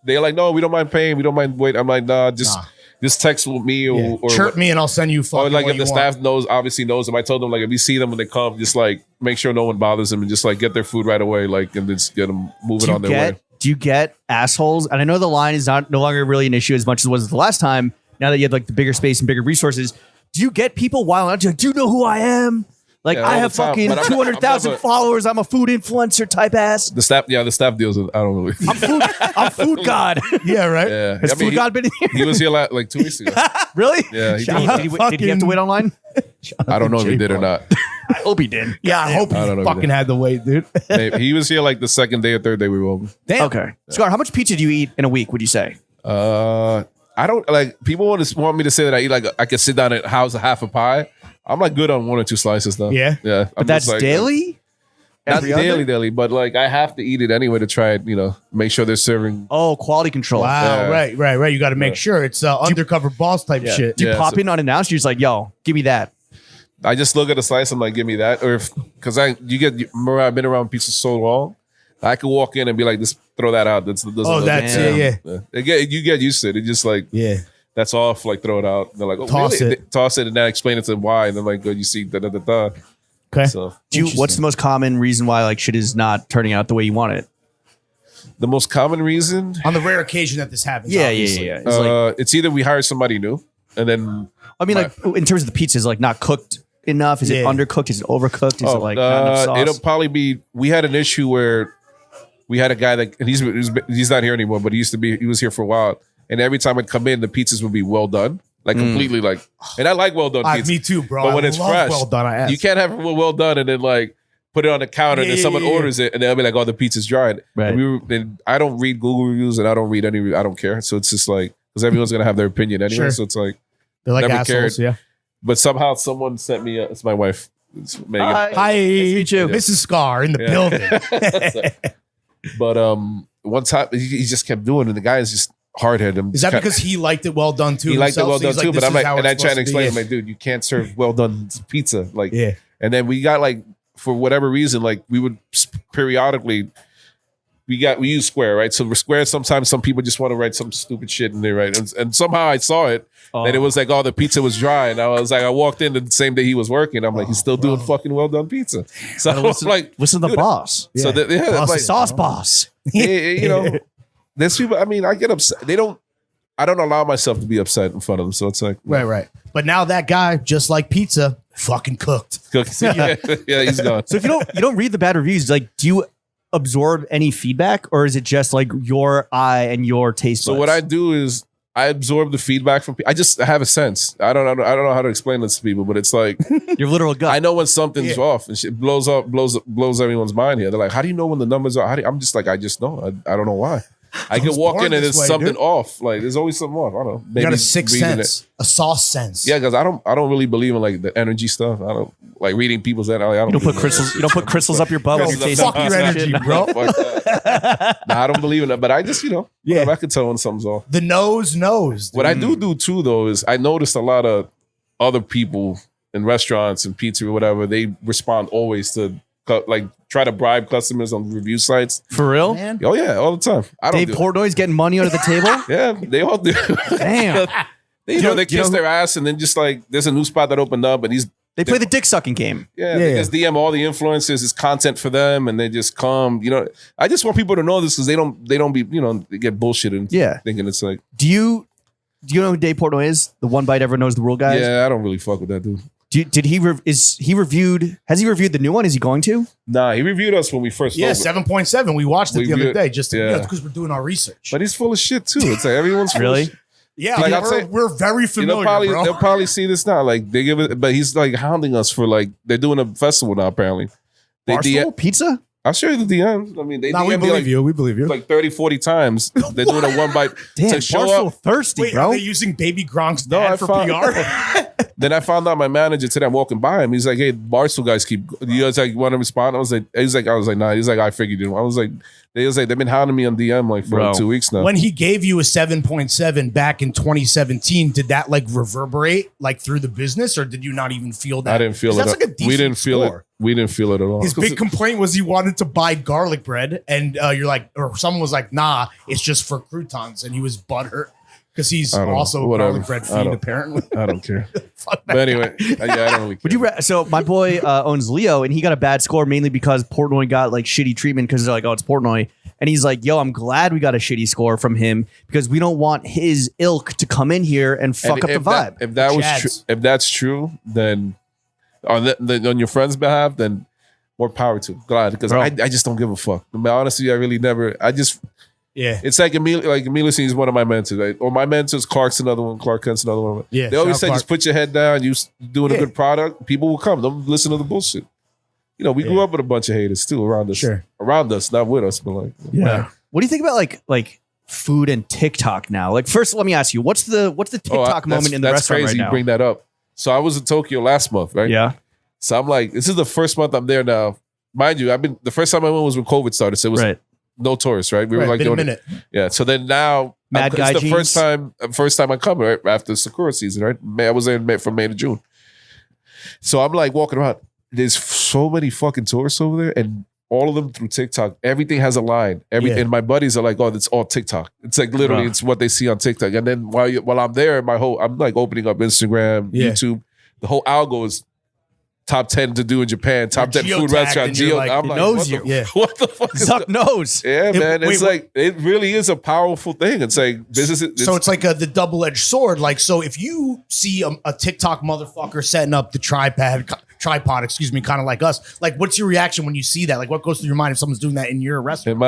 [SPEAKER 2] they're like no, we don't mind paying. We don't mind wait. I'm like nah, just text with me or
[SPEAKER 3] chirp me and I'll send you.
[SPEAKER 2] Or like if the staff obviously knows them. I told them like if you see them when they come, just like make sure no one bothers them and just like get their food right away, like and just get them moving on their way.
[SPEAKER 1] Do you get assholes? And I know the line is no longer really an issue as much as it was the last time. Now that you have like the bigger space and bigger resources, do you get people wild out? Like, do you know who I am? Like
[SPEAKER 2] Yeah,
[SPEAKER 1] I
[SPEAKER 2] all
[SPEAKER 1] have
[SPEAKER 2] the time,
[SPEAKER 1] fucking
[SPEAKER 2] but I'm
[SPEAKER 1] 200,000
[SPEAKER 2] never-
[SPEAKER 1] followers. I'm a food influencer type ass.
[SPEAKER 2] The staff deals with. I don't really.
[SPEAKER 1] I'm food god.
[SPEAKER 3] Yeah, right.
[SPEAKER 2] Yeah,
[SPEAKER 1] Has food god been in here?
[SPEAKER 2] He was here like 2 weeks ago.
[SPEAKER 1] Really?
[SPEAKER 2] Yeah,
[SPEAKER 1] Did he have to wait online?
[SPEAKER 2] I don't know if he did or not.
[SPEAKER 1] I hope he did.
[SPEAKER 3] Yeah, I hope
[SPEAKER 2] I don't
[SPEAKER 3] you
[SPEAKER 2] know
[SPEAKER 3] fucking
[SPEAKER 2] either.
[SPEAKER 3] had to wait, dude.
[SPEAKER 2] Maybe. He was here like the second day or third day we were open.
[SPEAKER 3] Damn.
[SPEAKER 1] Okay. Scar, how much pizza do you eat in a week, would you say?
[SPEAKER 2] I don't like people want me to say that I eat like I can sit down and house a half a pie. I'm like good on 1 or 2 slices though.
[SPEAKER 3] Yeah?
[SPEAKER 2] Yeah.
[SPEAKER 1] But that's daily?
[SPEAKER 2] Not
[SPEAKER 1] Every other?
[SPEAKER 2] daily, but like I have to eat it anyway to try it, make sure they're serving.
[SPEAKER 1] Oh, quality control.
[SPEAKER 3] Wow.
[SPEAKER 2] Yeah.
[SPEAKER 3] Right. You got to make sure it's undercover boss type shit.
[SPEAKER 1] Do you
[SPEAKER 2] Yeah,
[SPEAKER 1] pop
[SPEAKER 2] so-
[SPEAKER 1] in unannounced? You're just like, yo, give me that.
[SPEAKER 2] I just look at the slice, I'm like, give me that. Or because I've been around pizza so long, I could walk in and be like, just throw that out. That's You get used to it. It's just like
[SPEAKER 3] Yeah.
[SPEAKER 2] that's off, like throw it out. They're like, oh,
[SPEAKER 3] Toss
[SPEAKER 2] really?
[SPEAKER 3] it.
[SPEAKER 2] Toss it, and then I explain it to them why, and then like, you see, da da da da.
[SPEAKER 3] Okay.
[SPEAKER 2] So
[SPEAKER 1] What's the most common reason why like shit is not turning out the way you want it?
[SPEAKER 2] the most common reason,
[SPEAKER 3] On the rare occasion that this happens.
[SPEAKER 1] Yeah.
[SPEAKER 3] obviously.
[SPEAKER 1] It's like,
[SPEAKER 2] it's either we hire somebody new, and then
[SPEAKER 1] I mean, like in terms of the pizza, is like not cooked enough? Is it
[SPEAKER 3] Yeah.
[SPEAKER 1] undercooked? Is it overcooked? Is it like not enough sauce?
[SPEAKER 2] it'll probably be. We had an issue where we had a guy that and he's not here anymore, but he was here for a while, and every time I'd come in, the pizzas would be well done. Like completely like, and I like well done pizza.
[SPEAKER 3] Me too, bro.
[SPEAKER 2] But when
[SPEAKER 3] I
[SPEAKER 2] it's
[SPEAKER 3] love
[SPEAKER 2] fresh,
[SPEAKER 3] well done. I ask.
[SPEAKER 2] you can't have it well done and then like put it on the counter and then someone orders it and they'll be like, "Oh, the pizza's dried."
[SPEAKER 1] Right.
[SPEAKER 2] And I don't read Google reviews and I don't read any. I don't care. So it's just like because everyone's gonna have their opinion anyway.
[SPEAKER 3] Sure.
[SPEAKER 2] So it's like,
[SPEAKER 3] They're like
[SPEAKER 2] never
[SPEAKER 3] assholes.
[SPEAKER 2] cared.
[SPEAKER 3] Yeah.
[SPEAKER 2] but somehow someone sent me. It's my wife. It's Megan.
[SPEAKER 3] Hi,
[SPEAKER 1] meet you.
[SPEAKER 3] Mrs. Scarr in the building.
[SPEAKER 2] But one time he just kept doing it. And the guy is just hard headed.
[SPEAKER 3] Is that because he liked it well done too?
[SPEAKER 2] he liked it
[SPEAKER 3] himself?
[SPEAKER 2] well
[SPEAKER 3] So
[SPEAKER 2] done
[SPEAKER 3] he's
[SPEAKER 2] too?
[SPEAKER 3] this
[SPEAKER 2] But I'm
[SPEAKER 3] is
[SPEAKER 2] like,
[SPEAKER 3] how
[SPEAKER 2] and I
[SPEAKER 3] it's
[SPEAKER 2] try to
[SPEAKER 3] supposed
[SPEAKER 2] explain,
[SPEAKER 3] be.
[SPEAKER 2] I'm like, dude, you can't serve well done pizza. Like,
[SPEAKER 3] Yeah.
[SPEAKER 2] And then we got like for whatever reason, like we would periodically. We use Square, right? So with Square, sometimes some people just want to write some stupid shit in there, right? And somehow I saw it, and it was like, oh, the pizza was dry, and I was like, I walked in the same day he was working. I'm like, he's still doing fucking well done pizza. So I was like,
[SPEAKER 1] listen to the
[SPEAKER 2] dude,
[SPEAKER 1] boss.
[SPEAKER 2] So
[SPEAKER 3] Boss
[SPEAKER 2] like,
[SPEAKER 3] is
[SPEAKER 1] Sauce boss.
[SPEAKER 2] there's people. I mean, I get upset. I don't allow myself to be upset in front of them. So it's like,
[SPEAKER 3] Right. But now that guy, just like pizza, fucking cooked.
[SPEAKER 2] yeah, he's gone.
[SPEAKER 1] So if you don't read the bad reviews, like, do you absorb any feedback, or is it just like your eye and your taste
[SPEAKER 2] So
[SPEAKER 1] buds?
[SPEAKER 2] what I do is I absorb the feedback from people. I just have a sense. I don't know how to explain this to people, but it's like
[SPEAKER 1] your literal gut.
[SPEAKER 2] I know when something's off and shit blows everyone's mind here. They're like, how do you know when the numbers are? I'm just like, I just know. I don't know why. I can walk
[SPEAKER 3] born
[SPEAKER 2] in and
[SPEAKER 3] this
[SPEAKER 2] there's
[SPEAKER 3] way,
[SPEAKER 2] something
[SPEAKER 3] dude.
[SPEAKER 2] off. Like there's always something off. I don't know. Maybe
[SPEAKER 3] You got a sixth
[SPEAKER 2] reading
[SPEAKER 3] sense, a sauce sense.
[SPEAKER 2] Yeah, because I don't really believe in like the energy stuff. I don't like reading people's energy. I don't
[SPEAKER 1] you don't put
[SPEAKER 2] believe in
[SPEAKER 1] crystals. You don't put crystals up your butt while you're
[SPEAKER 2] Crystals
[SPEAKER 1] tasting
[SPEAKER 2] up
[SPEAKER 3] Fuck your
[SPEAKER 1] pizza and
[SPEAKER 3] energy,
[SPEAKER 1] shit.
[SPEAKER 3] bro.
[SPEAKER 2] Fuck that. Nah, I don't believe in that. But I just whatever, I can tell when something's off.
[SPEAKER 3] The nose knows.
[SPEAKER 2] What I do too, though, is I noticed a lot of other people in restaurants and pizza or whatever, they respond always to like try to bribe customers on review sites.
[SPEAKER 1] For real?
[SPEAKER 3] Man.
[SPEAKER 2] Oh yeah, all the time. I don't
[SPEAKER 1] Dave
[SPEAKER 2] do it.
[SPEAKER 1] Portnoy's getting money under the table.
[SPEAKER 2] Yeah, they all do.
[SPEAKER 1] Damn.
[SPEAKER 2] they kiss their ass and then just like there's a new spot that opened up and
[SPEAKER 1] They play the dick sucking game.
[SPEAKER 2] they just DM all the influencers. It's content for them and they just come. I just want people to know this because they don't be they get bullshitted.
[SPEAKER 1] Yeah.
[SPEAKER 2] Thinking it's like
[SPEAKER 1] Do you know who Dave Portnoy is? The one bite everyone knows the rule guy.
[SPEAKER 2] yeah, I don't really fuck with that dude.
[SPEAKER 1] Did he has he reviewed the new one? Is he going to?
[SPEAKER 2] Nah, he reviewed us when we first
[SPEAKER 3] Yeah,
[SPEAKER 2] opened.
[SPEAKER 3] 7.7. We watched it
[SPEAKER 2] We
[SPEAKER 3] the other
[SPEAKER 2] viewed-
[SPEAKER 3] day just
[SPEAKER 2] yeah.
[SPEAKER 3] because we're doing our research.
[SPEAKER 2] But he's full of shit too. It's like everyone's full
[SPEAKER 1] Really?
[SPEAKER 2] of shit.
[SPEAKER 3] Yeah,
[SPEAKER 2] Like, I'd say-
[SPEAKER 3] we're very familiar, bro.
[SPEAKER 2] they'll probably see this now. Like they give it, but he's like hounding us for like they're doing a festival now. Apparently, they
[SPEAKER 1] Barstool Pizza?
[SPEAKER 2] I'll show you the DMs. I mean, they
[SPEAKER 3] No, we
[SPEAKER 2] DM me
[SPEAKER 3] believe
[SPEAKER 2] like,
[SPEAKER 3] you. We believe you.
[SPEAKER 2] like 30, 40 times. They're doing a one bite
[SPEAKER 1] Damn,
[SPEAKER 2] to show
[SPEAKER 1] Barstool
[SPEAKER 2] up.
[SPEAKER 1] thirsty,
[SPEAKER 3] Wait,
[SPEAKER 1] bro.
[SPEAKER 3] are they using Baby Gronk's
[SPEAKER 2] No,
[SPEAKER 3] dad
[SPEAKER 2] I
[SPEAKER 3] for
[SPEAKER 2] found-
[SPEAKER 3] PR?
[SPEAKER 2] Then I found out my manager today. I'm walking by him. He's like, "Hey, Barstool guys keep." You guys like want to respond? I was like, "Nah." He's like, "I figured you." I was like, they've been hounding me on DM like for
[SPEAKER 1] Bro.
[SPEAKER 2] 2 weeks now.
[SPEAKER 3] When he gave you a 7.7 back in 2017, did that like reverberate like through the business, or did you not even feel that?
[SPEAKER 2] I didn't feel
[SPEAKER 3] 'Cause
[SPEAKER 2] it.
[SPEAKER 3] That's like a decent
[SPEAKER 2] We didn't feel
[SPEAKER 3] score.
[SPEAKER 2] it. We didn't feel it at all.
[SPEAKER 3] His big complaint was he wanted to buy garlic bread, and you're like, or someone was like, "Nah, it's just for croutons," and he was butthurt because he's
[SPEAKER 2] I don't know.
[SPEAKER 3] also a
[SPEAKER 2] Whatever.
[SPEAKER 3] garlic bread
[SPEAKER 2] I
[SPEAKER 3] fiend
[SPEAKER 2] don't-
[SPEAKER 3] apparently.
[SPEAKER 2] I don't care. But anyway, I don't really care.
[SPEAKER 1] Would you so my boy owns Leo, and he got a bad score mainly because Portnoy got like shitty treatment because they're like, oh, it's Portnoy. And he's like, yo, I'm glad we got a shitty score from him because we don't want his ilk to come in here and fuck up the vibe.
[SPEAKER 2] If that was
[SPEAKER 3] Chads.
[SPEAKER 2] true, if that's true, then on your friend's behalf, then more power to him. Glad because
[SPEAKER 1] Bro.
[SPEAKER 2] I just don't give a fuck. I mean, honestly, I really never. I just
[SPEAKER 3] Yeah,
[SPEAKER 2] it's like Emilio is one of my mentors, right? Or my mentors, Clark's another one. Clark Kent's another one.
[SPEAKER 3] Yeah,
[SPEAKER 2] they always
[SPEAKER 3] shout
[SPEAKER 2] say
[SPEAKER 3] out
[SPEAKER 2] just
[SPEAKER 3] Clark.
[SPEAKER 2] put your head down. You doing a
[SPEAKER 3] Yeah.
[SPEAKER 2] good product, people will come. Don't listen to the bullshit. You know, we grew
[SPEAKER 3] Yeah.
[SPEAKER 2] up with a bunch of haters too around us.
[SPEAKER 3] Sure.
[SPEAKER 2] Around us, not with us, but like
[SPEAKER 3] yeah.
[SPEAKER 1] What do you think about like food and TikTok now? Like, first, let me ask you, what's the TikTok moment in the
[SPEAKER 2] that's
[SPEAKER 1] restaurant
[SPEAKER 2] crazy.
[SPEAKER 1] right
[SPEAKER 2] You
[SPEAKER 1] now?
[SPEAKER 2] bring that up. So I was in Tokyo last month, right?
[SPEAKER 1] Yeah.
[SPEAKER 2] So I'm like, this is the first month I'm there now. Mind you, the first time I went was when COVID started. So it was
[SPEAKER 1] Right.
[SPEAKER 2] no tourists, right? We were
[SPEAKER 3] Right,
[SPEAKER 2] like
[SPEAKER 3] been a
[SPEAKER 2] doing
[SPEAKER 3] minute.
[SPEAKER 2] Yeah. So then now
[SPEAKER 1] Mad guy
[SPEAKER 2] it's the
[SPEAKER 1] jeans.
[SPEAKER 2] first time I come, right? After Sakura season, right? I was there from May to June. So I'm like walking around. There's so many fucking tourists over there, and all of them through TikTok. Everything has a line.
[SPEAKER 3] Yeah.
[SPEAKER 2] And my buddies are like, "Oh, it's all TikTok." It's like literally,
[SPEAKER 1] Bro.
[SPEAKER 2] it's what they see on TikTok. And then while I'm there, I'm like opening up Instagram,
[SPEAKER 3] Yeah.
[SPEAKER 2] YouTube. The whole algo is top 10 to do in Japan, top 10 food
[SPEAKER 3] geotagged
[SPEAKER 2] restaurant.
[SPEAKER 3] and you're like,
[SPEAKER 2] I'm
[SPEAKER 3] it
[SPEAKER 2] like,
[SPEAKER 1] knows
[SPEAKER 2] what
[SPEAKER 1] you.
[SPEAKER 2] the,
[SPEAKER 3] Yeah.
[SPEAKER 2] what the fuck is
[SPEAKER 1] Zuck
[SPEAKER 2] that?
[SPEAKER 1] knows.
[SPEAKER 2] Yeah, man. It's
[SPEAKER 3] wait,
[SPEAKER 2] like it really is a powerful thing. It's like business.
[SPEAKER 3] So it's like the double-edged sword. Like, so if you see a TikTok motherfucker setting up the tripod, excuse me, kind of like us, like, what's your reaction when you see that? Like, what goes through your mind if someone's doing that in your restaurant?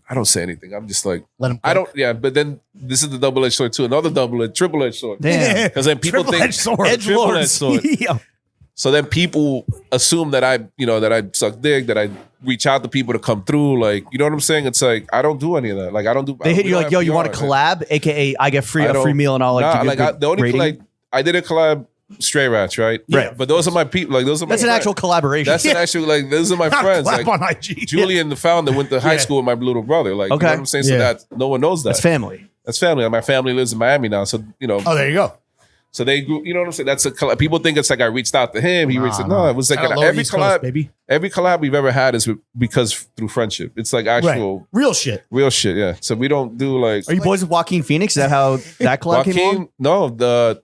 [SPEAKER 2] I don't say anything. I'm just like,
[SPEAKER 3] Let them.
[SPEAKER 2] I don't. Yeah, but then this is the double-edged sword too. Another triple-edged sword.
[SPEAKER 1] Damn.
[SPEAKER 2] Because then people think
[SPEAKER 3] Triple-edged sword.
[SPEAKER 1] Edge
[SPEAKER 2] triple-edged
[SPEAKER 1] lords.
[SPEAKER 2] sword.
[SPEAKER 1] Yeah.
[SPEAKER 2] So then people assume that I suck dick, that I reach out to people to come through. Like, you know what I'm saying? It's like I don't do any of that. Like I don't do.
[SPEAKER 1] They hit
[SPEAKER 2] we
[SPEAKER 1] you
[SPEAKER 2] don't
[SPEAKER 1] like, yo,
[SPEAKER 2] have
[SPEAKER 1] you want to
[SPEAKER 2] PR, man.
[SPEAKER 1] collab? AKA, I get
[SPEAKER 2] I
[SPEAKER 1] a
[SPEAKER 2] don't-
[SPEAKER 1] free meal and I'll like
[SPEAKER 2] Nah,
[SPEAKER 1] give you a
[SPEAKER 2] like
[SPEAKER 1] good
[SPEAKER 2] the only
[SPEAKER 1] rating.
[SPEAKER 2] like I did a collab, Stray Rats, right?
[SPEAKER 3] Yeah.
[SPEAKER 2] But those are my people. Like those are my
[SPEAKER 1] That's an
[SPEAKER 2] friends.
[SPEAKER 1] actual collaboration.
[SPEAKER 2] That's an actual like those are my
[SPEAKER 3] Not
[SPEAKER 2] friends.
[SPEAKER 3] clap
[SPEAKER 2] Like
[SPEAKER 3] on IG.
[SPEAKER 2] Julian, the founder, went to high
[SPEAKER 3] Yeah.
[SPEAKER 2] school with my little brother. Like, you
[SPEAKER 1] Okay.
[SPEAKER 2] know what I'm saying? So
[SPEAKER 3] Yeah.
[SPEAKER 2] that no one knows that.
[SPEAKER 1] That's family.
[SPEAKER 2] That's family. Like, my family lives in Miami now, so you know.
[SPEAKER 3] Oh, there you go.
[SPEAKER 2] So they grew. You know what I'm saying? That's a collab. People think it's like I reached out to him. He reached out. No, it was like
[SPEAKER 3] Shout out
[SPEAKER 2] an,
[SPEAKER 3] Lower
[SPEAKER 2] every
[SPEAKER 3] East Coast,
[SPEAKER 2] collab.
[SPEAKER 3] baby.
[SPEAKER 2] Every collab we've ever had is because through friendship. It's like actual
[SPEAKER 3] Right. Real shit.
[SPEAKER 2] real shit. Yeah. So we don't do like
[SPEAKER 1] Are you boys with Joaquin Phoenix? Is that how that collab came on?
[SPEAKER 2] Joaquin. No,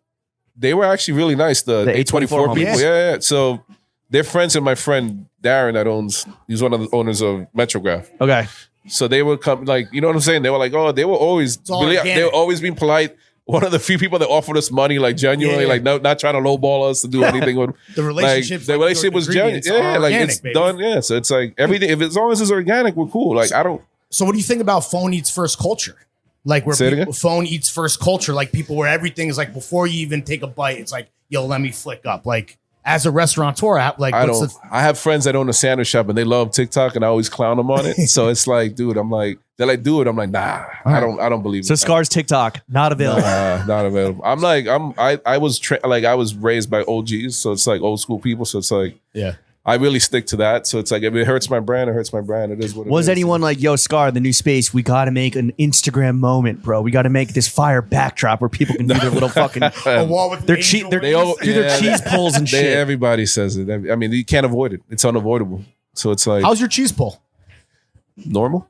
[SPEAKER 2] they were actually really nice. The
[SPEAKER 1] The
[SPEAKER 2] A24
[SPEAKER 1] A24
[SPEAKER 2] people.
[SPEAKER 3] homies.
[SPEAKER 2] Yeah. So they're friends with my friend Darren that he's one of the owners of Metrograph.
[SPEAKER 1] Okay.
[SPEAKER 2] So they would come, like, you know what I'm saying? They were like, oh, they were always,
[SPEAKER 3] all
[SPEAKER 2] they
[SPEAKER 3] organic.
[SPEAKER 2] were always being polite. One of the few people that offered us money, like genuinely,
[SPEAKER 3] Yeah.
[SPEAKER 2] like not trying to lowball us to do anything. With,
[SPEAKER 3] The relationships,
[SPEAKER 2] like, the relationship was genuine.
[SPEAKER 3] ingredients are
[SPEAKER 2] Yeah, like
[SPEAKER 3] organic,
[SPEAKER 2] it's
[SPEAKER 3] baby.
[SPEAKER 2] done. Yeah, so it's like everything. If as long as it's organic, we're cool. Like I don't.
[SPEAKER 3] So what do you think about phone eats first culture? Like where
[SPEAKER 2] Say it
[SPEAKER 3] people,
[SPEAKER 2] again?
[SPEAKER 3] phone eats first culture, like people where everything is like before you even take a bite, it's like, yo, let me flick up. Like as a restaurateur, like
[SPEAKER 2] I
[SPEAKER 3] what's
[SPEAKER 2] don't.
[SPEAKER 3] the
[SPEAKER 2] I have friends that own a sandwich shop and they love TikTok, and I always clown them on it. So it's like, dude, I'm like, they're like, do it. I'm like, nah, I don't believe
[SPEAKER 1] So
[SPEAKER 2] it.
[SPEAKER 1] Scar's TikTok not available.
[SPEAKER 2] Not available. I'm like, I was raised by OGs, so it's like old school people. So it's like,
[SPEAKER 3] yeah.
[SPEAKER 2] I really stick to that. So it's like, if it hurts my brand, it hurts my brand. It is what it is.
[SPEAKER 1] Was anyone like, yo, Scarr, the new space, we got to make an Instagram moment, bro. We got to make this fire backdrop where people can do their little fucking,
[SPEAKER 3] A wall with
[SPEAKER 1] their,
[SPEAKER 3] angel
[SPEAKER 1] their,
[SPEAKER 2] They all-
[SPEAKER 3] wings.
[SPEAKER 1] do their
[SPEAKER 2] yeah,
[SPEAKER 1] cheese pulls and shit.
[SPEAKER 2] Everybody says it. I mean, you can't avoid it. It's unavoidable. So it's like
[SPEAKER 3] How's your cheese pull?
[SPEAKER 2] normal.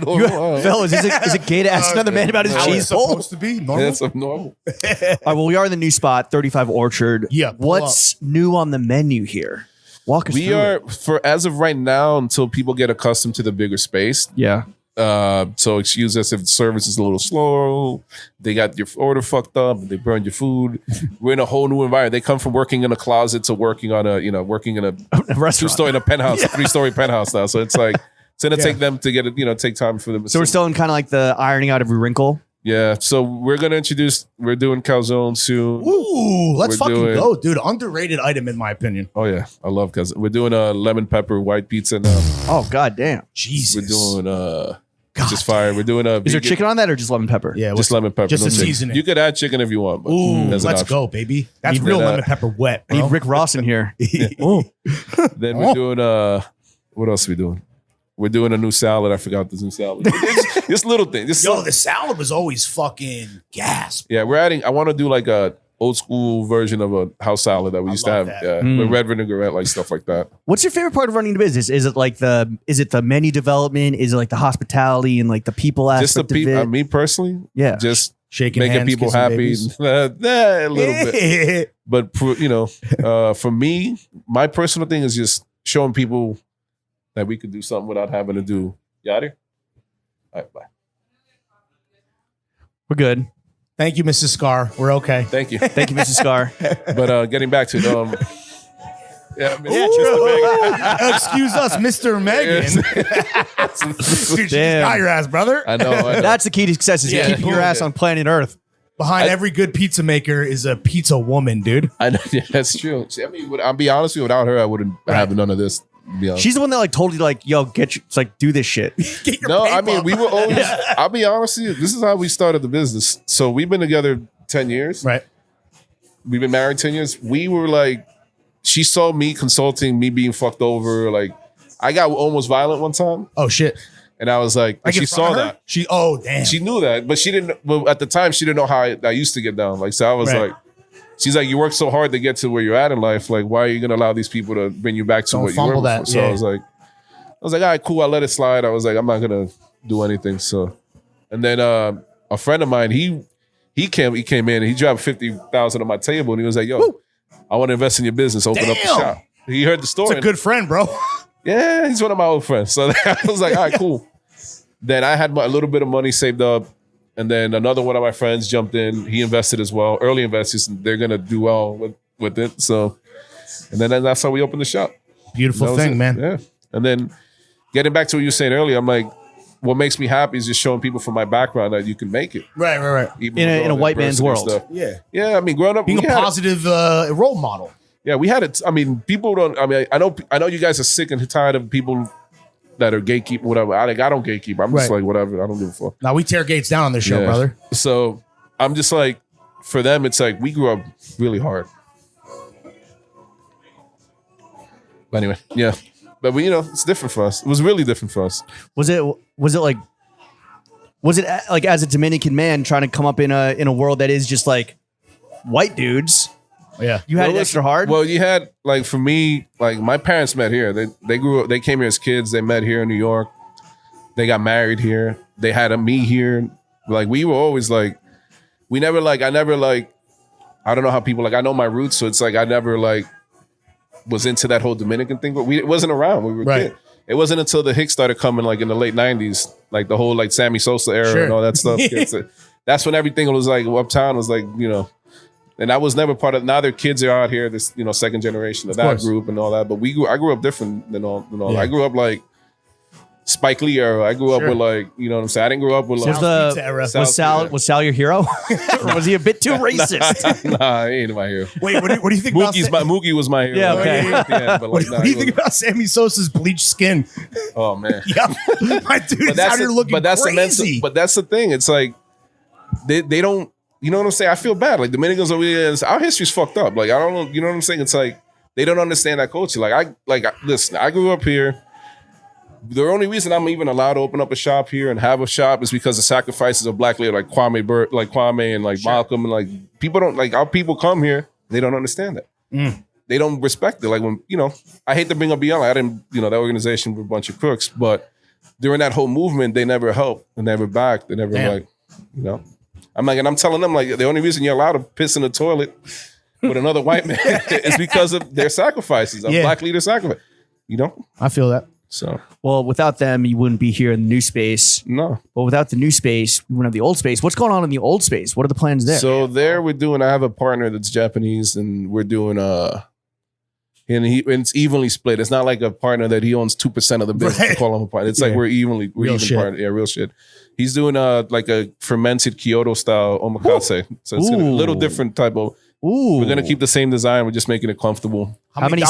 [SPEAKER 2] Normal.
[SPEAKER 1] Fellas, is it gay to ask another man about his
[SPEAKER 3] How
[SPEAKER 1] cheese
[SPEAKER 3] it's
[SPEAKER 1] pull?
[SPEAKER 3] supposed to be normal.
[SPEAKER 2] That's normal.
[SPEAKER 1] All right, well, we are in the new spot, 35 Orchard.
[SPEAKER 3] Yeah, pull
[SPEAKER 1] What's new on the menu here? Walk us
[SPEAKER 2] We
[SPEAKER 1] through
[SPEAKER 2] are
[SPEAKER 1] it.
[SPEAKER 2] for as of right now until people get accustomed to the bigger space.
[SPEAKER 1] Yeah.
[SPEAKER 2] So excuse us if the service is a little slow. They got your order fucked up. They burned your food. We're in a whole new environment. They come from working in a closet to working in a
[SPEAKER 1] A restaurant.
[SPEAKER 2] 2-story in a penthouse, a 3-story penthouse now. So it's like it's gonna
[SPEAKER 3] Yeah.
[SPEAKER 2] take them to get it. Take time for them.
[SPEAKER 1] So we're still in kind of like the ironing out every wrinkle.
[SPEAKER 2] Yeah, so we're doing calzone soon.
[SPEAKER 3] Ooh, let's
[SPEAKER 2] We're
[SPEAKER 3] fucking
[SPEAKER 2] doing-
[SPEAKER 3] go, dude. Underrated item in my opinion.
[SPEAKER 2] Oh yeah, I love calzone. We're doing a lemon pepper white pizza now.
[SPEAKER 1] Oh god damn.
[SPEAKER 3] Jesus.
[SPEAKER 2] We're doing
[SPEAKER 3] God
[SPEAKER 2] just fire. We're doing a
[SPEAKER 1] Is there chicken on that or just lemon pepper?
[SPEAKER 3] Yeah,
[SPEAKER 2] just lemon pepper.
[SPEAKER 3] just
[SPEAKER 2] no
[SPEAKER 3] a
[SPEAKER 2] chicken.
[SPEAKER 3] seasoning.
[SPEAKER 2] You could add chicken if you want. But
[SPEAKER 3] Ooh,
[SPEAKER 2] as an
[SPEAKER 3] let's
[SPEAKER 2] option.
[SPEAKER 3] go, baby. That's
[SPEAKER 2] Need
[SPEAKER 3] real
[SPEAKER 2] that.
[SPEAKER 3] lemon pepper wet,
[SPEAKER 1] I need
[SPEAKER 3] bro.
[SPEAKER 1] Rick Ross in here.
[SPEAKER 2] Then we're doing what else are we doing? We're doing a new salad. I forgot this new salad. This little thing. This
[SPEAKER 3] Yo, the salad was always fucking gas.
[SPEAKER 2] yeah, we're adding. I want to do like a old school version of a house salad that we used to
[SPEAKER 3] love
[SPEAKER 2] have.
[SPEAKER 3] that.
[SPEAKER 2] Yeah, with red vinaigrette, like stuff like that.
[SPEAKER 1] What's your favorite part of running the business? Is it the menu development? Is it like the hospitality and like the people
[SPEAKER 2] Just
[SPEAKER 1] aspect
[SPEAKER 2] the people.
[SPEAKER 1] of it?
[SPEAKER 2] Me personally,
[SPEAKER 1] Yeah.
[SPEAKER 2] just
[SPEAKER 3] Shaking
[SPEAKER 2] making
[SPEAKER 3] hands,
[SPEAKER 2] people
[SPEAKER 3] kissing
[SPEAKER 2] happy.
[SPEAKER 3] babies.
[SPEAKER 2] A little bit. But for me, my personal thing is just showing people that we could do something without having to do. You out here? All right, bye.
[SPEAKER 1] We're good.
[SPEAKER 3] Thank you, Mrs. Scarr. We're okay.
[SPEAKER 2] Thank you.
[SPEAKER 1] Thank you, Mrs. Scarr.
[SPEAKER 2] But getting back to yeah,
[SPEAKER 3] Excuse us, Mr. Megan. Dude, you just
[SPEAKER 1] Damn.
[SPEAKER 3] got your ass, brother.
[SPEAKER 2] I know.
[SPEAKER 1] That's the key to success is
[SPEAKER 3] Yeah.
[SPEAKER 1] keeping your ass on planet Earth.
[SPEAKER 3] Behind every good pizza maker is a pizza woman, dude.
[SPEAKER 2] I know. Yeah, that's true. See, I mean, I'll be honest with you. Without her, I wouldn't have none of this. To be honest.
[SPEAKER 1] She's the one that like told you like, yo, it's like do this shit.
[SPEAKER 3] Get your
[SPEAKER 2] No, I
[SPEAKER 3] paper
[SPEAKER 2] mean,
[SPEAKER 3] up.
[SPEAKER 2] we were always. I'll be honest with you. This is how we started the business. So we've been together 10 years.
[SPEAKER 3] right.
[SPEAKER 2] We've been married 10 years. We were like, she saw me consulting, me being fucked over. Like, I got almost violent one time,
[SPEAKER 3] Oh shit.
[SPEAKER 2] and I was like,
[SPEAKER 3] Like
[SPEAKER 2] she
[SPEAKER 3] in front
[SPEAKER 2] saw
[SPEAKER 3] of her?
[SPEAKER 2] that.
[SPEAKER 3] She. Oh damn.
[SPEAKER 2] She knew that, but she didn't. Well, at the time, she didn't know how I used to get down. Like, so I was
[SPEAKER 3] Right.
[SPEAKER 2] like, she's like, you work so hard to get to where you're at in life. Like, why are you gonna allow these people to bring you back to
[SPEAKER 3] Don't
[SPEAKER 2] what you were
[SPEAKER 3] fumble
[SPEAKER 2] before?
[SPEAKER 3] that,
[SPEAKER 2] So
[SPEAKER 3] yeah.
[SPEAKER 2] I was like, all right, cool. I let it slide. I was like, I'm not gonna do anything. So, and then a friend of mine, he came in and he dropped 50,000 on my table and he was like, yo, I want to invest in your business. Open up the
[SPEAKER 3] Damn.
[SPEAKER 2] shop. He heard the story.
[SPEAKER 3] It's a good friend, bro.
[SPEAKER 2] Yeah, he's one of my old friends. So I was like, all right, cool. Then I had a little bit of money saved up. And then another one of my friends jumped in. He invested as well. Early investors, and they're going to do well with it. So, and then that's how we opened the shop.
[SPEAKER 3] Beautiful
[SPEAKER 2] That was
[SPEAKER 3] thing,
[SPEAKER 2] it.
[SPEAKER 3] man.
[SPEAKER 2] Yeah. And then getting back to what you were saying earlier, I'm like, what makes me happy is just showing people from my background that you can make it.
[SPEAKER 3] Right.
[SPEAKER 2] Even
[SPEAKER 1] In a-
[SPEAKER 2] with
[SPEAKER 1] in
[SPEAKER 2] all
[SPEAKER 1] a
[SPEAKER 2] the
[SPEAKER 1] white man's
[SPEAKER 2] adversity
[SPEAKER 1] world.
[SPEAKER 2] and
[SPEAKER 3] Yeah.
[SPEAKER 2] Yeah, I mean, growing up,
[SPEAKER 3] Being
[SPEAKER 2] we
[SPEAKER 3] a
[SPEAKER 2] had it.
[SPEAKER 3] positive role model.
[SPEAKER 2] Yeah, we had it. I mean, people don't. I mean, I know you guys are sick and tired of people that are gatekeep, whatever. I don't gatekeep. I'm just
[SPEAKER 3] Right.
[SPEAKER 2] like whatever. I don't give a fuck.
[SPEAKER 3] Now we tear gates down on this show,
[SPEAKER 2] Yeah.
[SPEAKER 3] brother.
[SPEAKER 2] So I'm just like, for them, it's like we grew up really hard. But anyway, yeah. But we, it's different for us. It was really different for us.
[SPEAKER 1] Was it like as a Dominican man trying to come up in a world that is just like white dudes?
[SPEAKER 3] Yeah.
[SPEAKER 1] You had
[SPEAKER 2] Well,
[SPEAKER 1] it extra hard.
[SPEAKER 2] Well, you had like for me, like my parents met here. They grew up. They came here as kids. They met here in New York. They got married here. They had me here. Like we were always like, I never like. I don't know how people like. I know my roots, so it's like I never like was into that whole Dominican thing. But it wasn't around. We were
[SPEAKER 3] Right.
[SPEAKER 2] kids. It wasn't until the Hicks started coming, like in the late '90s, like the whole like Sammy Sosa era
[SPEAKER 3] Sure.
[SPEAKER 2] and all that stuff. That's when everything was like uptown was like And I was never part of. Now their kids are out here. This second generation of that
[SPEAKER 3] course.
[SPEAKER 2] group and all that. But I grew up different than all.
[SPEAKER 3] Yeah.
[SPEAKER 2] I grew up like Spike Lee era. I grew up
[SPEAKER 3] Sure.
[SPEAKER 2] with like what I'm saying. I didn't grow up with like.
[SPEAKER 3] Pizza era.
[SPEAKER 1] was Sal your hero? Or was he a bit too racist?
[SPEAKER 2] Nah, he ain't my hero.
[SPEAKER 3] Wait, what do you think about
[SPEAKER 2] Mookie was my hero.
[SPEAKER 1] Yeah, okay.
[SPEAKER 2] At the end, but
[SPEAKER 3] What,
[SPEAKER 2] like, nah,
[SPEAKER 3] what do you
[SPEAKER 2] he
[SPEAKER 3] think
[SPEAKER 2] wasn't.
[SPEAKER 3] about Sammy Sosa's bleached skin?
[SPEAKER 2] Oh man.
[SPEAKER 3] Yeah, my dude is out here looking crazy.
[SPEAKER 2] But that's the thing. It's like they don't. You know what I'm saying? I feel bad. Like Dominicans over here, our history's fucked up. Like I don't know. You know what I'm saying? It's like they don't understand that culture. Listen. I grew up here. The only reason I'm even allowed to open up a shop here and have a shop is because the sacrifices of black ladies like Kwame and like Malcolm and like people don't like our people come here. They don't understand that. They don't respect it. Like when I hate to bring up Beyond. I didn't. That organization with a bunch of crooks, but during that whole movement, they never helped. They never backed. They never
[SPEAKER 3] Damn.
[SPEAKER 2] I'm like, and I'm telling them like the only reason you're allowed to piss in the toilet with another white man is because of their sacrifices, of
[SPEAKER 3] Yeah.
[SPEAKER 2] black leader sacrifice.
[SPEAKER 3] I feel that.
[SPEAKER 2] So
[SPEAKER 1] Well, without them, you wouldn't be here in the new space.
[SPEAKER 2] no.
[SPEAKER 1] But without the new space, we wouldn't have the old space. What's going on in the old space? What are the plans there?
[SPEAKER 2] So there we're doing. I have a partner that's Japanese, and we're doing and it's evenly split. It's not like a partner that he owns 2% of the business.
[SPEAKER 3] Right.
[SPEAKER 2] To call him a partner. It's like
[SPEAKER 3] Yeah.
[SPEAKER 2] we're
[SPEAKER 3] Real
[SPEAKER 2] even
[SPEAKER 3] shit.
[SPEAKER 2] partner. Yeah, real shit. He's doing like a fermented Kyoto style omakase. So it's gonna be a little different type of.
[SPEAKER 1] Ooh.
[SPEAKER 2] We're gonna keep the same design. We're just making it comfortable.
[SPEAKER 3] How many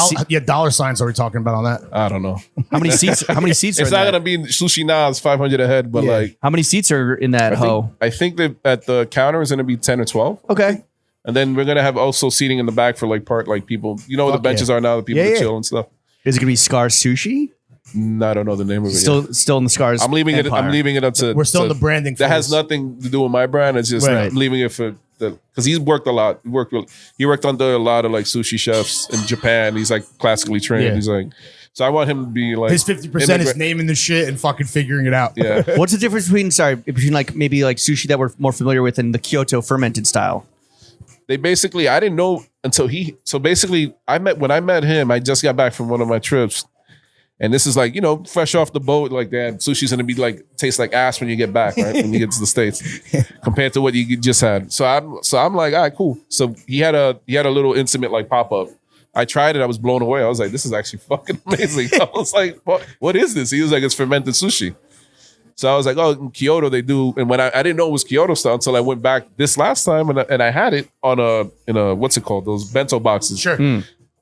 [SPEAKER 3] dollar signs are we talking about on that?
[SPEAKER 2] I don't know.
[SPEAKER 1] How many seats? How many seats?
[SPEAKER 2] It's
[SPEAKER 1] are
[SPEAKER 2] not
[SPEAKER 1] in that?
[SPEAKER 2] gonna be sushi now. It's 500 a head, but like
[SPEAKER 1] How many seats are in that hoe?
[SPEAKER 2] I think that at the counter is gonna be 10 or 12.
[SPEAKER 1] Okay.
[SPEAKER 2] And then we're gonna have also seating in the back for like people. You know where the benches are now, the people to chill and stuff.
[SPEAKER 1] Is it gonna be Scarr Sushi?
[SPEAKER 2] I don't know the name of it.
[SPEAKER 1] Still in the Scarr's.
[SPEAKER 2] I'm leaving
[SPEAKER 1] empire.
[SPEAKER 2] it. I'm leaving it up to.
[SPEAKER 3] We're still in the branding
[SPEAKER 2] That has
[SPEAKER 3] phase.
[SPEAKER 2] nothing to do with my brand. It's just
[SPEAKER 1] Right.
[SPEAKER 2] I'm leaving it for because he's worked a lot. He worked under a lot of like sushi chefs in Japan. He's like classically trained.
[SPEAKER 3] Yeah.
[SPEAKER 2] He's like, so I want him to be like
[SPEAKER 3] His 50% is naming the shit and fucking figuring it out.
[SPEAKER 2] Yeah.
[SPEAKER 1] What's the difference between like maybe like sushi that we're more familiar with and the Kyoto fermented style?
[SPEAKER 2] They basically, I didn't know until so basically when I met him, I just got back from one of my trips. And this is like, fresh off the boat, like that sushi's gonna be like taste like ass when you get back, right? When you get to the States, compared to what you just had. So I'm like, all right, cool. So he had a little intimate like pop up. I tried it, I was blown away. I was like, this is actually fucking amazing. I was like, what is this? He was like, it's fermented sushi. So I was like, oh, in Kyoto they do, and when I didn't know it was Kyoto style until I went back this last time and I had it in a what's it called? Those bento boxes.
[SPEAKER 3] Sure.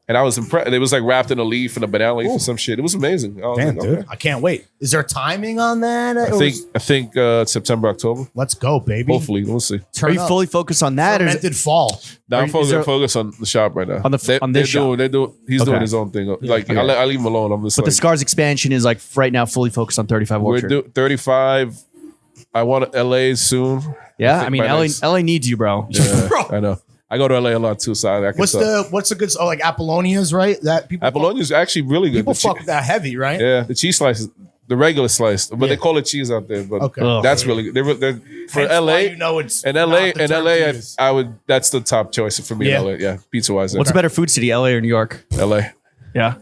[SPEAKER 2] And I was impressed. It was like wrapped in a leaf and a banana leaf or some shit. It was amazing. I was
[SPEAKER 3] Damn,
[SPEAKER 2] like,
[SPEAKER 3] dude.
[SPEAKER 2] okay.
[SPEAKER 3] I can't wait. Is there timing on that?
[SPEAKER 2] I think September, October.
[SPEAKER 3] Let's go, baby.
[SPEAKER 2] Hopefully, we'll see.
[SPEAKER 1] Are you fully focused on that? Or is it,
[SPEAKER 3] Fermented fall.
[SPEAKER 2] Now I'm
[SPEAKER 1] is there-
[SPEAKER 2] focused on the shop right now.
[SPEAKER 1] On this shop?
[SPEAKER 2] He's
[SPEAKER 1] Okay.
[SPEAKER 2] doing his own thing. Like I leave him alone. I'm just
[SPEAKER 1] but
[SPEAKER 2] like,
[SPEAKER 1] the Scar's expansion is like right now fully focused on 35
[SPEAKER 2] we're
[SPEAKER 1] Orchard.
[SPEAKER 2] 35. I want LA soon.
[SPEAKER 1] Yeah,
[SPEAKER 2] think
[SPEAKER 1] I mean
[SPEAKER 2] by
[SPEAKER 1] LA,
[SPEAKER 2] next-
[SPEAKER 1] LA needs you, bro.
[SPEAKER 2] Yeah,
[SPEAKER 3] Bro.
[SPEAKER 2] I know. I go to LA a lot too, so I can
[SPEAKER 3] What's
[SPEAKER 2] tell.
[SPEAKER 3] the good? Oh, like Apollonia's, right? That people.
[SPEAKER 2] Apollonia is actually really good.
[SPEAKER 3] People
[SPEAKER 2] The che-
[SPEAKER 3] fuck with that heavy, right?
[SPEAKER 2] Yeah, the cheese slices, the regular slice, but
[SPEAKER 3] Yeah.
[SPEAKER 2] they call it cheese out there. But
[SPEAKER 3] Okay.
[SPEAKER 1] Ugh.
[SPEAKER 2] that's really good. They're for
[SPEAKER 3] Hence
[SPEAKER 2] LA.
[SPEAKER 3] why you know it's
[SPEAKER 2] In
[SPEAKER 3] not
[SPEAKER 2] LA,
[SPEAKER 3] the
[SPEAKER 2] in
[SPEAKER 3] term
[SPEAKER 2] LA,
[SPEAKER 3] to use.
[SPEAKER 2] I would. That's the top choice for me.
[SPEAKER 3] Yeah.
[SPEAKER 2] In LA, yeah, pizza wise.
[SPEAKER 1] What's a better food city, LA or New York?
[SPEAKER 2] LA.
[SPEAKER 1] Yeah.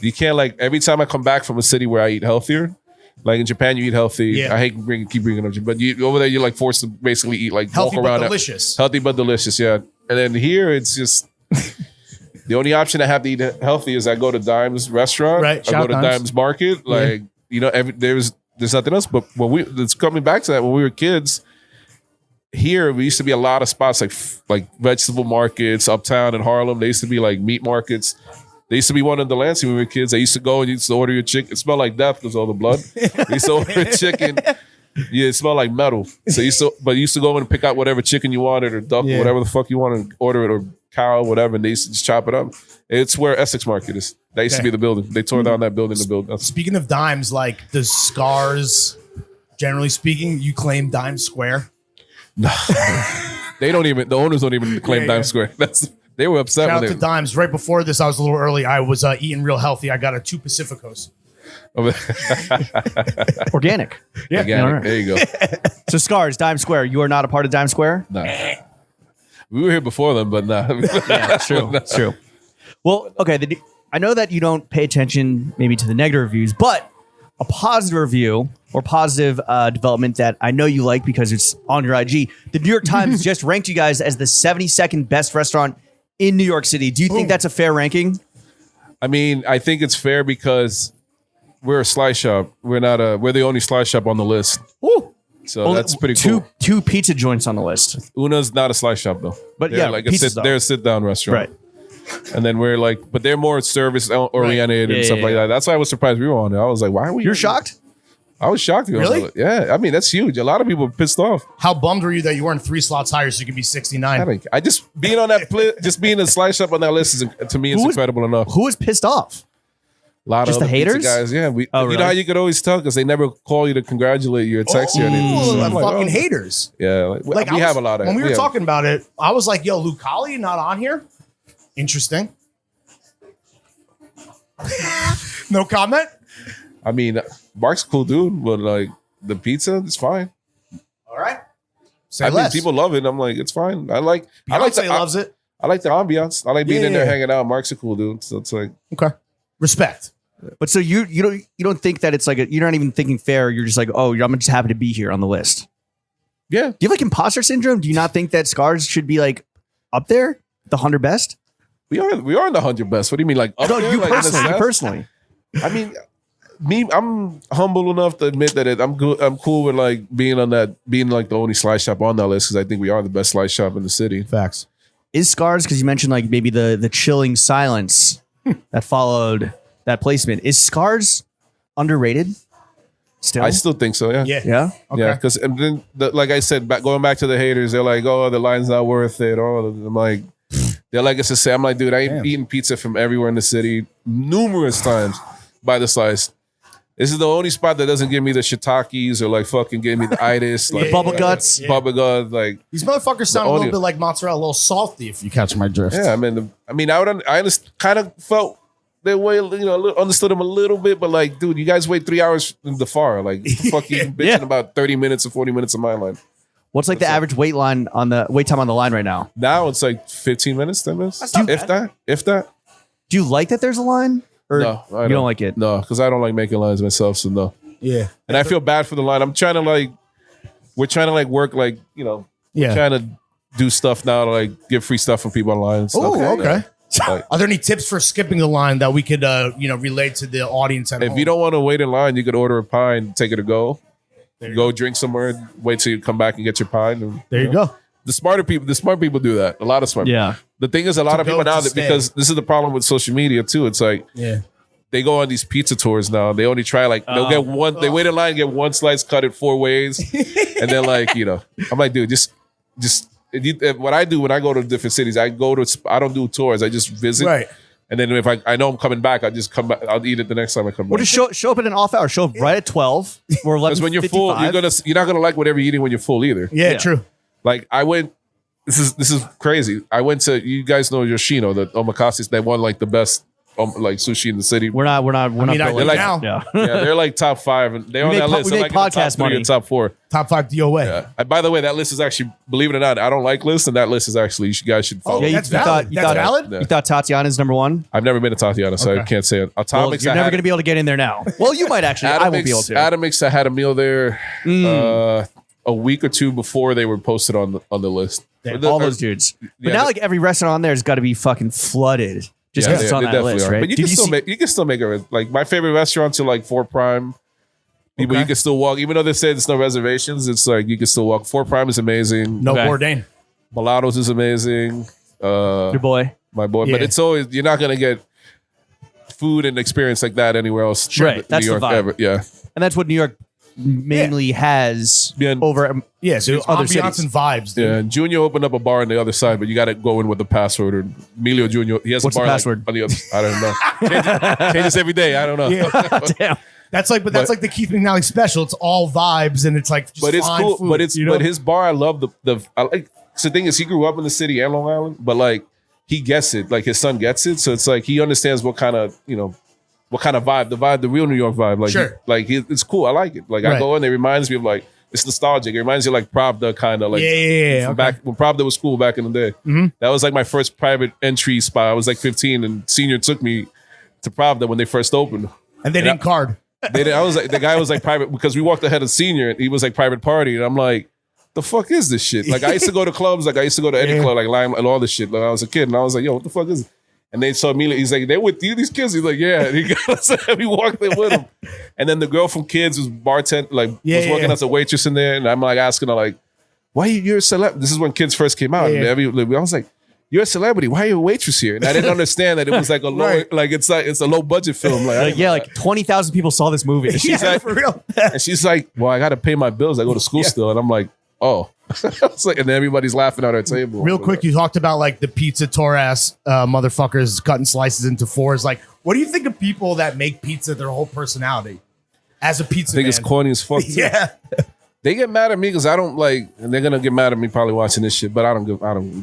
[SPEAKER 2] You can't like every time I come back from a city where I eat healthier. Like in Japan, you eat healthy.
[SPEAKER 3] Yeah.
[SPEAKER 2] I hate keep bringing up, but over there you're like forced to basically eat like
[SPEAKER 3] Healthy
[SPEAKER 2] walk
[SPEAKER 3] but
[SPEAKER 2] around.
[SPEAKER 3] delicious.
[SPEAKER 2] Healthy but delicious, yeah. And then here it's just the only option I have to eat healthy is I go to Dimes restaurant,
[SPEAKER 3] Right,
[SPEAKER 2] I go
[SPEAKER 3] shout
[SPEAKER 2] to
[SPEAKER 3] Dimes.
[SPEAKER 2] Dimes Market. Like there's nothing else. But it's coming back to that when we were kids. Here we used to be a lot of spots like vegetable markets uptown in Harlem. They used to be like meat markets. They used to be one in Delancey when we were kids. I used to go and you used to order your chicken. It smelled like death because all the blood. You used to order chicken. Yeah, it smelled like metal. So you used to go in and pick out whatever chicken you wanted or duck or whatever the fuck you wanted and order it or cow, whatever, and they used to just chop it up. It's where Essex Market is. That used to be the building. They tore down that building to build.
[SPEAKER 3] Speaking of dimes, like the Scars, generally speaking, you claim Dime Square.
[SPEAKER 2] They don't even. The owners don't even claim
[SPEAKER 3] Yeah,
[SPEAKER 2] Times Square. They were upset
[SPEAKER 3] Shout out
[SPEAKER 2] when
[SPEAKER 3] to Dimes. Right before this, I was a little early. I was eating real healthy. I got a 2 Pacificos.
[SPEAKER 1] Organic.
[SPEAKER 3] Yeah.
[SPEAKER 2] Organic.
[SPEAKER 1] All right.
[SPEAKER 2] There you go.
[SPEAKER 1] So Scar's, Dime Square. You are not a part of Dime Square?
[SPEAKER 2] Nah. We were here before them, but nah.
[SPEAKER 1] Yeah, it's true. It's true. Well, okay. I know that you don't pay attention maybe to the negative reviews, but a positive review or positive development that I know you like because it's on your IG. The New York Times just ranked you guys as the 72nd best restaurant in New York City. Do you think that's a fair ranking?
[SPEAKER 2] I mean, I think it's fair because we're a slice shop. We're the only slice shop on the list.
[SPEAKER 1] Woo.
[SPEAKER 2] So that's pretty cool.
[SPEAKER 1] Two pizza joints on the list.
[SPEAKER 2] Una's not a slice shop though.
[SPEAKER 1] But
[SPEAKER 2] they're
[SPEAKER 1] yeah,
[SPEAKER 2] like
[SPEAKER 1] pizzas, though.
[SPEAKER 2] they're a sit down restaurant.
[SPEAKER 1] Right.
[SPEAKER 2] And then we're like, but they're more service oriented
[SPEAKER 1] Right.
[SPEAKER 2] and
[SPEAKER 1] Yeah,
[SPEAKER 2] stuff
[SPEAKER 1] yeah,
[SPEAKER 2] like
[SPEAKER 1] yeah.
[SPEAKER 2] that. That's why I was surprised we were on there. I was like, why are we?
[SPEAKER 1] You're shocked?
[SPEAKER 2] I was shocked.
[SPEAKER 3] Really?
[SPEAKER 2] Yeah. I mean, that's huge. A lot of people are pissed off.
[SPEAKER 3] How bummed were you that you weren't 3 slots higher so you could be 69?
[SPEAKER 2] I just being on that just being a slice shop on that list is to me it's incredible enough.
[SPEAKER 1] Who was pissed off?
[SPEAKER 2] A lot
[SPEAKER 1] Just
[SPEAKER 2] of
[SPEAKER 1] the
[SPEAKER 2] other pizza
[SPEAKER 1] haters?
[SPEAKER 2] guys. Yeah, you
[SPEAKER 1] really?
[SPEAKER 2] know how you could always tell because they never call you to congratulate you or text you or anything. So I'm like,
[SPEAKER 3] fucking
[SPEAKER 2] oh.
[SPEAKER 3] haters.
[SPEAKER 2] Yeah,
[SPEAKER 3] Like
[SPEAKER 2] we have a lot of.
[SPEAKER 3] When we were
[SPEAKER 2] have-
[SPEAKER 3] talking about it, I was like, yo, Lucali not on here? Interesting. No comment?
[SPEAKER 2] I mean, Mark's a cool dude, but like the pizza is fine.
[SPEAKER 3] All right. Say
[SPEAKER 2] I
[SPEAKER 3] less.
[SPEAKER 2] mean, people love it. I'm like, it's fine. I like
[SPEAKER 3] Beyonce loves it.
[SPEAKER 2] I like the ambiance. I like being in there
[SPEAKER 3] Yeah.
[SPEAKER 2] hanging out. Mark's a cool dude, so it's like
[SPEAKER 3] Okay. Respect.
[SPEAKER 1] But so you don't think that it's like you're not even thinking fair. You're just like, oh, I'm just happy to be here on the list.
[SPEAKER 2] yeah.
[SPEAKER 1] Do you have like imposter syndrome? Do you not think that Scars should be like up there, the 100 best?
[SPEAKER 2] We are in the 100 best. What do you mean, like up
[SPEAKER 1] No,
[SPEAKER 2] there?
[SPEAKER 1] you
[SPEAKER 2] Like, in the
[SPEAKER 1] personally. You
[SPEAKER 2] sense?
[SPEAKER 1] personally.
[SPEAKER 2] I mean, I'm humble enough to admit that I'm good. I'm cool with like being like the only slice shop on that list because I think we are the best slice shop in the city.
[SPEAKER 3] Facts.
[SPEAKER 1] Is Scarr's, because you mentioned like maybe the chilling silence that followed that placement. Is Scarr's underrated? Still,
[SPEAKER 2] I still think so. Yeah.
[SPEAKER 1] yeah.
[SPEAKER 3] Okay.
[SPEAKER 2] Yeah, because then, like I said, going back to the haters, they're like, "Oh, the line's not worth it." Oh, I'm like, they're like, it's a say. I'm like, dude, I ain't eating pizza from everywhere in the city numerous times by the slice. This is the only spot that doesn't give me the shiitakes or like fucking give me the itis, like
[SPEAKER 1] Bubble guts.
[SPEAKER 2] bubble gut, like
[SPEAKER 3] These motherfuckers sound a little
[SPEAKER 2] onion.
[SPEAKER 3] bit like mozzarella, a little salty. If you catch my drift.
[SPEAKER 2] yeah. I kind of felt their way, understood them a little bit, but like, dude, you guys wait 3 hours in the far. Like, what the fuck you bitching
[SPEAKER 1] Yeah.
[SPEAKER 2] about 30 minutes or 40 minutes of my line?
[SPEAKER 1] What's like the average wait time on the line right now?
[SPEAKER 2] Now it's like 15 minutes, 10 minutes,
[SPEAKER 3] not
[SPEAKER 2] if
[SPEAKER 3] bad.
[SPEAKER 2] that.
[SPEAKER 1] Do you like that there's a line? Or
[SPEAKER 2] No, I
[SPEAKER 1] you don't like it?
[SPEAKER 2] No, because I don't like making lines myself. So no,
[SPEAKER 3] Yeah.
[SPEAKER 2] and I feel bad for the line. We're trying to work
[SPEAKER 3] Yeah.
[SPEAKER 2] trying to do stuff now to like give free stuff from people online. And stuff.
[SPEAKER 3] Oh, okay.
[SPEAKER 2] Like,
[SPEAKER 3] Are there any tips for skipping the line that we could, relate to the audience at
[SPEAKER 2] if
[SPEAKER 3] home?
[SPEAKER 2] you don't want to wait in line, you could order a pie and take it to go. Go drink somewhere, wait till you come back and get your pie. And,
[SPEAKER 3] There you go.
[SPEAKER 2] The smart people do that. A lot of smart people.
[SPEAKER 1] Yeah.
[SPEAKER 2] The thing is, a lot of
[SPEAKER 3] go
[SPEAKER 2] people now,
[SPEAKER 3] to stay.
[SPEAKER 2] because this is the problem with social media too. It's like
[SPEAKER 3] Yeah.
[SPEAKER 2] they go on these pizza tours now. They only try they'll get one. They wait in line, get one slice, cut it 4 ways, and then I'm like, dude, just what I do when I go to different cities, I don't do tours. I just visit,
[SPEAKER 3] Right.
[SPEAKER 2] and then if I know I'm coming back, I just come back. I'll eat it the next time I come
[SPEAKER 1] Or
[SPEAKER 2] back.
[SPEAKER 1] just show up at an off hour. Show up right at 12 or 11.
[SPEAKER 2] Because when you're full, you're not gonna like whatever you're eating when you're full either.
[SPEAKER 3] Yeah,
[SPEAKER 1] Yeah.
[SPEAKER 3] true.
[SPEAKER 2] Like I went. This is crazy. I went to, you guys know Yoshino, the omakase. They won like the best like sushi in the city.
[SPEAKER 1] We're not.
[SPEAKER 3] I
[SPEAKER 1] built
[SPEAKER 3] do
[SPEAKER 1] like
[SPEAKER 2] now.
[SPEAKER 1] that. Yeah.
[SPEAKER 2] Yeah, they're like top 5, and they're on
[SPEAKER 1] make
[SPEAKER 2] that
[SPEAKER 1] po-
[SPEAKER 2] list.
[SPEAKER 1] we
[SPEAKER 2] They're
[SPEAKER 1] make
[SPEAKER 2] like in the top
[SPEAKER 1] podcast
[SPEAKER 2] 3 or
[SPEAKER 1] money.
[SPEAKER 2] top 4.
[SPEAKER 3] Top 5 DOA.
[SPEAKER 2] Yeah. And by the way, that list is actually, believe it or not, I don't like lists, and that list is actually, you guys should follow.
[SPEAKER 3] Oh,
[SPEAKER 1] Yeah,
[SPEAKER 3] that's valid. That's valid?
[SPEAKER 1] You thought Tatiana's number one?
[SPEAKER 2] I've never been to Tatiana, so I
[SPEAKER 3] Okay.
[SPEAKER 2] can't say it.
[SPEAKER 1] Well,
[SPEAKER 2] Atomics,
[SPEAKER 1] you're never going to be able to get in there now. Well, you might actually. I won't be able to.
[SPEAKER 2] Atomics, I had a meal there a week or 2 before they were posted on the list.
[SPEAKER 1] All those dudes. But
[SPEAKER 2] yeah,
[SPEAKER 1] now,
[SPEAKER 2] they-
[SPEAKER 1] like every restaurant on there has got to be fucking flooded just because it's on that list, right?
[SPEAKER 2] But you can still make it. Like my favorite restaurants are like 4 Prime. People,
[SPEAKER 3] Okay.
[SPEAKER 2] you can still walk, even though they said there's no reservations. It's like you can still walk. 4 Prime is amazing.
[SPEAKER 3] No
[SPEAKER 1] Okay.
[SPEAKER 3] Bourdain.
[SPEAKER 2] Mulatto's is amazing.
[SPEAKER 1] Your boy.
[SPEAKER 2] My boy,
[SPEAKER 3] Yeah.
[SPEAKER 2] but it's always, you're not gonna get food and experience like that anywhere else.
[SPEAKER 1] Right,
[SPEAKER 2] in
[SPEAKER 1] that's
[SPEAKER 2] New
[SPEAKER 1] the
[SPEAKER 2] York
[SPEAKER 1] vibe.
[SPEAKER 2] ever. Yeah,
[SPEAKER 1] And that's what New York mainly has
[SPEAKER 2] Yeah.
[SPEAKER 1] over.
[SPEAKER 3] Yeah, so it's
[SPEAKER 1] Other
[SPEAKER 3] ambiance
[SPEAKER 1] cities.
[SPEAKER 3] and vibes. Dude.
[SPEAKER 2] yeah. And Junior opened up a bar on the other side, but you got to go in with the password. Or Emilio Junior, he has
[SPEAKER 1] What's
[SPEAKER 2] a
[SPEAKER 1] the
[SPEAKER 2] bar like,
[SPEAKER 1] password?
[SPEAKER 2] on the other. I don't know. Changes every day. I don't know.
[SPEAKER 3] Yeah.
[SPEAKER 1] Damn.
[SPEAKER 3] That's like the Keith McNally special. It's all vibes and it's like just
[SPEAKER 2] But it's
[SPEAKER 3] fine
[SPEAKER 2] cool.
[SPEAKER 3] food,
[SPEAKER 2] but it's
[SPEAKER 3] you know?
[SPEAKER 2] but his bar, I love the. I like. So the thing is, he grew up in the city and Long Island, but like he gets it. Like his son gets it, so it's like he understands what kind of vibe, the real New York vibe. Like,
[SPEAKER 3] Sure.
[SPEAKER 2] it's cool. I like it. Like I
[SPEAKER 3] Right.
[SPEAKER 2] go in, it reminds me of like it's nostalgic. It reminds you of like Pravda kind of like
[SPEAKER 3] Yeah.
[SPEAKER 2] from
[SPEAKER 3] Okay.
[SPEAKER 2] back when Pravda was cool back in the day.
[SPEAKER 3] Mm-hmm.
[SPEAKER 2] That was like my first private entry spot. I was like 15, and Senior took me to Pravda when they first opened.
[SPEAKER 3] And they didn't card.
[SPEAKER 2] I was like, the guy was like private because we walked ahead of Senior. And he was like private party, and I'm like, the fuck is this shit? Like I used to go to clubs, like I used to go to any
[SPEAKER 3] Yeah.
[SPEAKER 2] club, like Lime and all this shit. Like I was a kid, and I was like, yo, what the fuck is it? And they saw me. He's like, they with you, these kids? He's like, yeah. And he got us, and we walked in with him. And then the girl from Kids was was working as a waitress in there, and I'm like asking her like, why you're a celeb? This is when Kids first came out.
[SPEAKER 3] Yeah.
[SPEAKER 2] And I was like, you're a celebrity. Why are you a waitress here? And I didn't understand that it was like a low,
[SPEAKER 3] Right.
[SPEAKER 2] like it's a low budget film. Like, I
[SPEAKER 1] Like,
[SPEAKER 2] didn't
[SPEAKER 1] yeah,
[SPEAKER 2] know
[SPEAKER 1] like 20,000 people saw this movie.
[SPEAKER 2] She's
[SPEAKER 3] Yeah,
[SPEAKER 2] like,
[SPEAKER 3] for real.
[SPEAKER 2] and she's like, well, I got to pay my bills. I go to school still. And I'm like, oh. It's like, and then everybody's laughing at our table.
[SPEAKER 3] Real quick, you talked about like the pizza tour ass motherfuckers cutting slices into 4s. Like, what do you think of people that make pizza their whole personality as a pizza
[SPEAKER 2] I think
[SPEAKER 3] man?
[SPEAKER 2] it's corny as fuck. too.
[SPEAKER 3] Yeah.
[SPEAKER 2] They get mad at me because I don't like, and they're gonna get mad at me probably watching this shit, but I don't